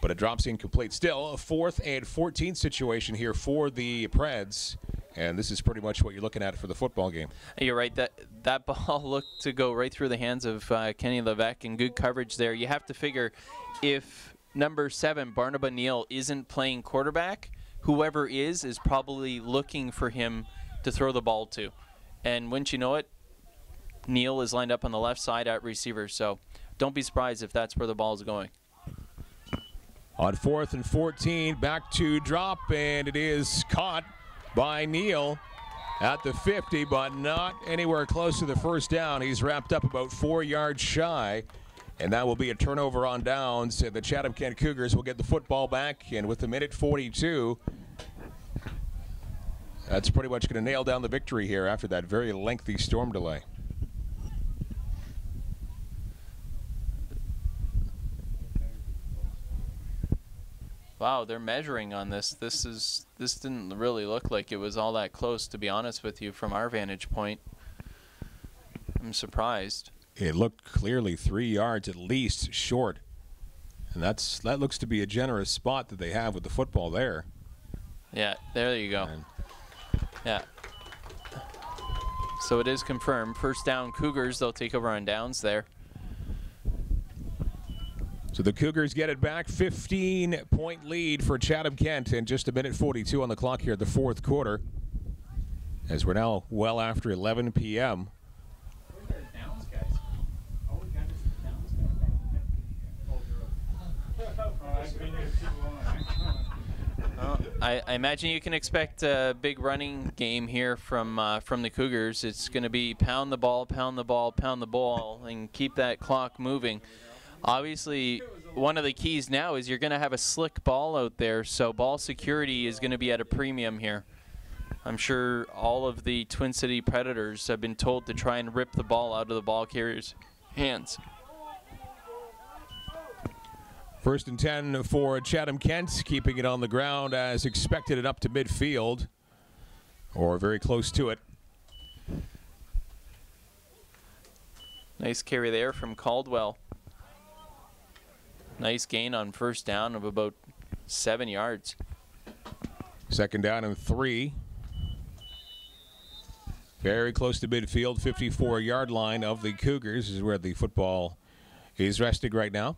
But it drops incomplete. Still, a 4th and 14 situation here for the Preds and this is pretty much what you're looking at for the football game. You're right. That ball looked to go right through the hands of Kenny Levesque, and good coverage there. You have to figure if number 7, Barnaba Neal, isn't playing quarterback, whoever is probably looking for him to throw the ball to. And wouldn't you know it, Neal is lined up on the left side at receiver, so don't be surprised if that's where the ball is going. On 4th and 14, back to drop, and it is caught by Neal at the 50, but not anywhere close to the first down. He's wrapped up about 4 yards shy, and that will be a turnover on downs. The Chatham-Kent Cougars will get the football back, and with the minute 42, that's pretty much going to nail down the victory here after that very lengthy storm delay. Wow, they're measuring on this. This didn't really look like it was all that close, to be honest with you, from our vantage point. I'm surprised. It looked clearly 3 yards at least short, and that looks to be a generous spot that they have with the football there. Yeah, there you go. And yeah. So it is confirmed. First down, Cougars. They'll take over on downs there. so the Cougars get it back. 15-point lead for Chatham-Kent, and just a minute 42 on the clock here at the 4th quarter, as we're now well after 11 p.m. I imagine you can expect a big running game here from the Cougars. It's going to be pound the ball, pound the ball, pound the ball, and keep that clock moving. Obviously, one of the keys now is you're going to have a slick ball out there, so ball security is going to be at a premium here. I'm sure all of the Twin City Predators have been told to try and rip the ball out of the ball carrier's hands. 1st and 10 for Chatham-Kent, keeping it on the ground as expected and up to midfield, or very close to it. Nice carry there from Caldwell. Nice gain on first down of about 7 yards. 2nd down and 3. Very close to midfield, 54-yard line of the Cougars is where the football is resting right now.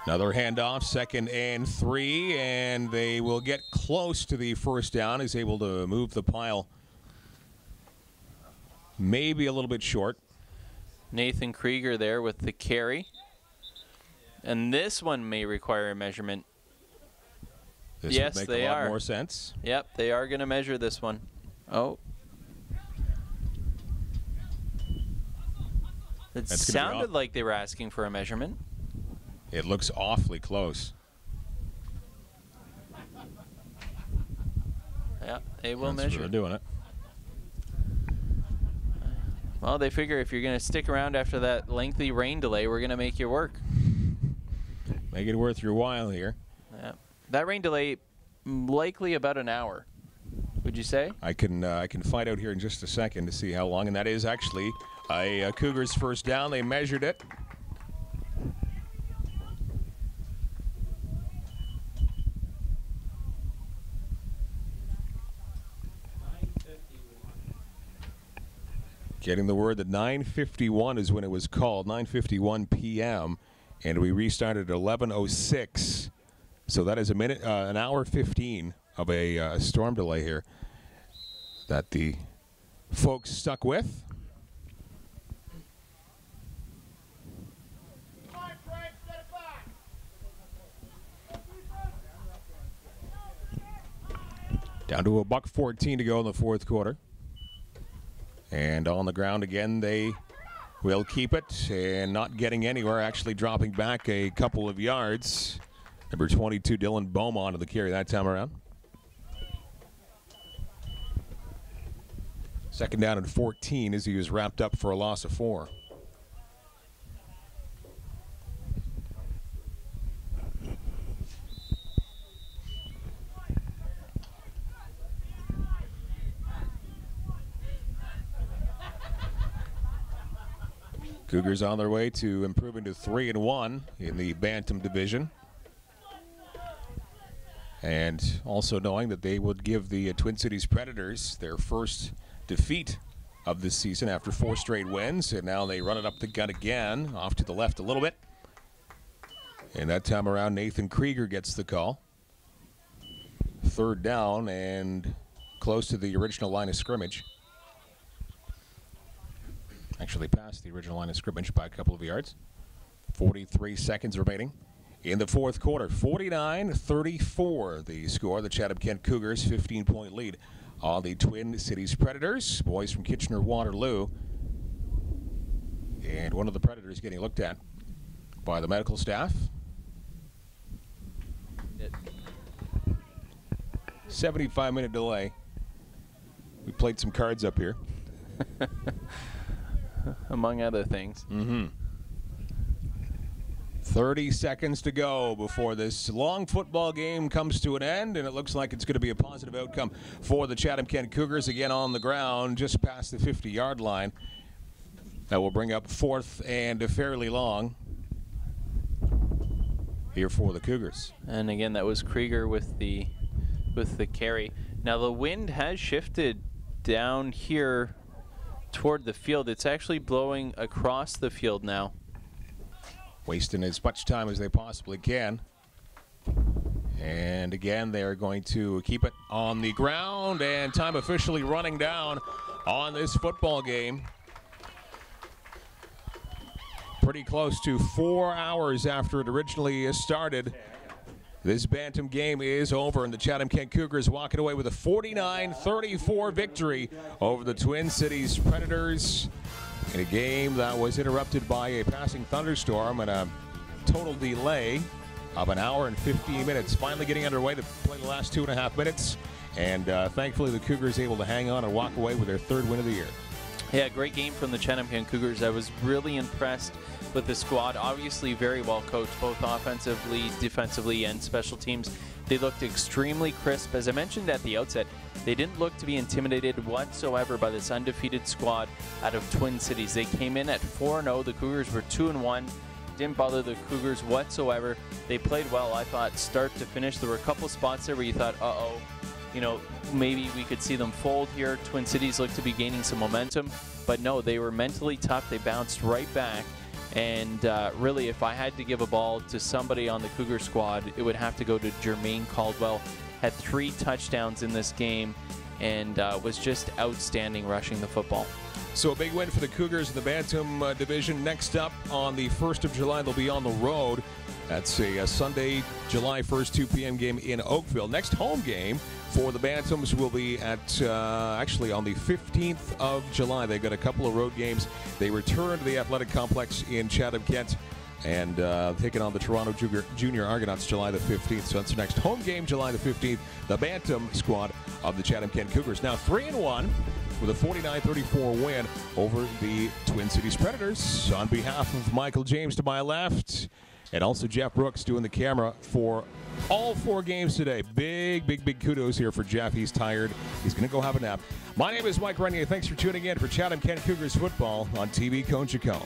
Another handoff, 2nd and 3, and they will get close to the first down. He's able to move the pile maybe a little bit short. Nathan Krieger there with the carry. And this one may require a measurement. This yes, would make they a lot are. more sense. Yep, they are going to measure this one. Oh. It sounded like they were asking for a measurement. It looks awfully close. Yeah, they will That's measure. They're doing it. Well, they figure if you're going to stick around after that lengthy rain delay, we're going to make you work. Make it worth your while here. Yeah. That rain delay, likely about an hour, would you say? I can find out here in just a second to see how long, and that is actually a Cougars first down. They measured it. Getting the word that 9:51 is when it was called, 9:51 p.m., and we restarted at 11:06. So that is an hour 15 of a storm delay here that the folks stuck with. Down to $1:14 to go in the 4th quarter. And on the ground again, they will keep it, and not getting anywhere, actually dropping back a couple of yards. Number 22, Dylan Beaumont, to the carry that time around. 2nd down and 14 as he was wrapped up for a loss of 4. Cougars on their way to improving to 3-1 in the Bantam division. And also knowing that they would give the Twin Cities Predators their first defeat of this season after 4 straight wins. And now they run it up the gut again, off to the left a little bit. And that time around, Nathan Krieger gets the call. 3rd down and close to the original line of scrimmage. Actually past the original line of scrimmage by a couple of yards. 43 seconds remaining in the 4th quarter. 49-34 the score. The Chatham-Kent Cougars 15-point lead on the Twin Cities Predators. Boys from Kitchener-Waterloo. And one of the Predators getting looked at by the medical staff. 75-minute delay. We played some cards up here. Among other things. 30 seconds to go before this long football game comes to an end, and it looks like it's going to be a positive outcome for the Chatham-Kent Cougars. Again on the ground, just past the 50-yard line. That will bring up 4th and fairly long here for the Cougars. And again, that was Krieger with the carry. Now the wind has shifted down here toward the field. It's actually blowing across the field now. Wasting as much time as they possibly can. And again, they're going to keep it on the ground, and time officially running down on this football game. Pretty close to 4 hours after it originally started. This Bantam game is over, and the Chatham-Kent Cougars walking away with a 49-34 victory over the Twin Cities Predators in a game that was interrupted by a passing thunderstorm and a total delay of an hour and 15 minutes. Finally getting underway to play the last 2.5 minutes, and thankfully the Cougars able to hang on and walk away with their 3rd win of the year. Yeah, great game from the Chatham-Kent Cougars. I was really impressed with the squad. Obviously very well coached, both offensively, defensively, and special teams. They looked extremely crisp. As I mentioned at the outset, they didn't look to be intimidated whatsoever by this undefeated squad out of Twin Cities. They came in at 4-0. The Cougars were 2-1. Didn't bother the Cougars whatsoever. They played well, I thought, start to finish. There were a couple spots there where you thought, uh-oh, you know, maybe we could see them fold here. Twin Cities looked to be gaining some momentum, but no, they were mentally tough. They bounced right back. And really, if I had to give a ball to somebody on the Cougar squad, it would have to go to Jermaine Caldwell. Had 3 touchdowns in this game and was just outstanding rushing the football. So a big win for the Cougars in the Bantam division. Next up on the 1st of July, they'll be on the road. That's a Sunday, July 1st, 2 p.m. game in Oakville. Next home game for the Bantams will be at actually on the 15th of July. They've got a couple of road games. They return to the athletic complex in Chatham-Kent and taking on the Toronto Junior Argonauts July the 15th. So that's the next home game, July the 15th. The Bantam squad of the Chatham-Kent Cougars now 3-1 with a 49-34 win over the Twin Cities Predators. On behalf of Michael James to my left, and also Jeff Brooks doing the camera for all 4 games today. Big kudos here for Jeff. He's tired. He's going to go have a nap. My name is Mike Renier. Thanks for tuning in for Chatham-Kent Cougars football on TV Coachako.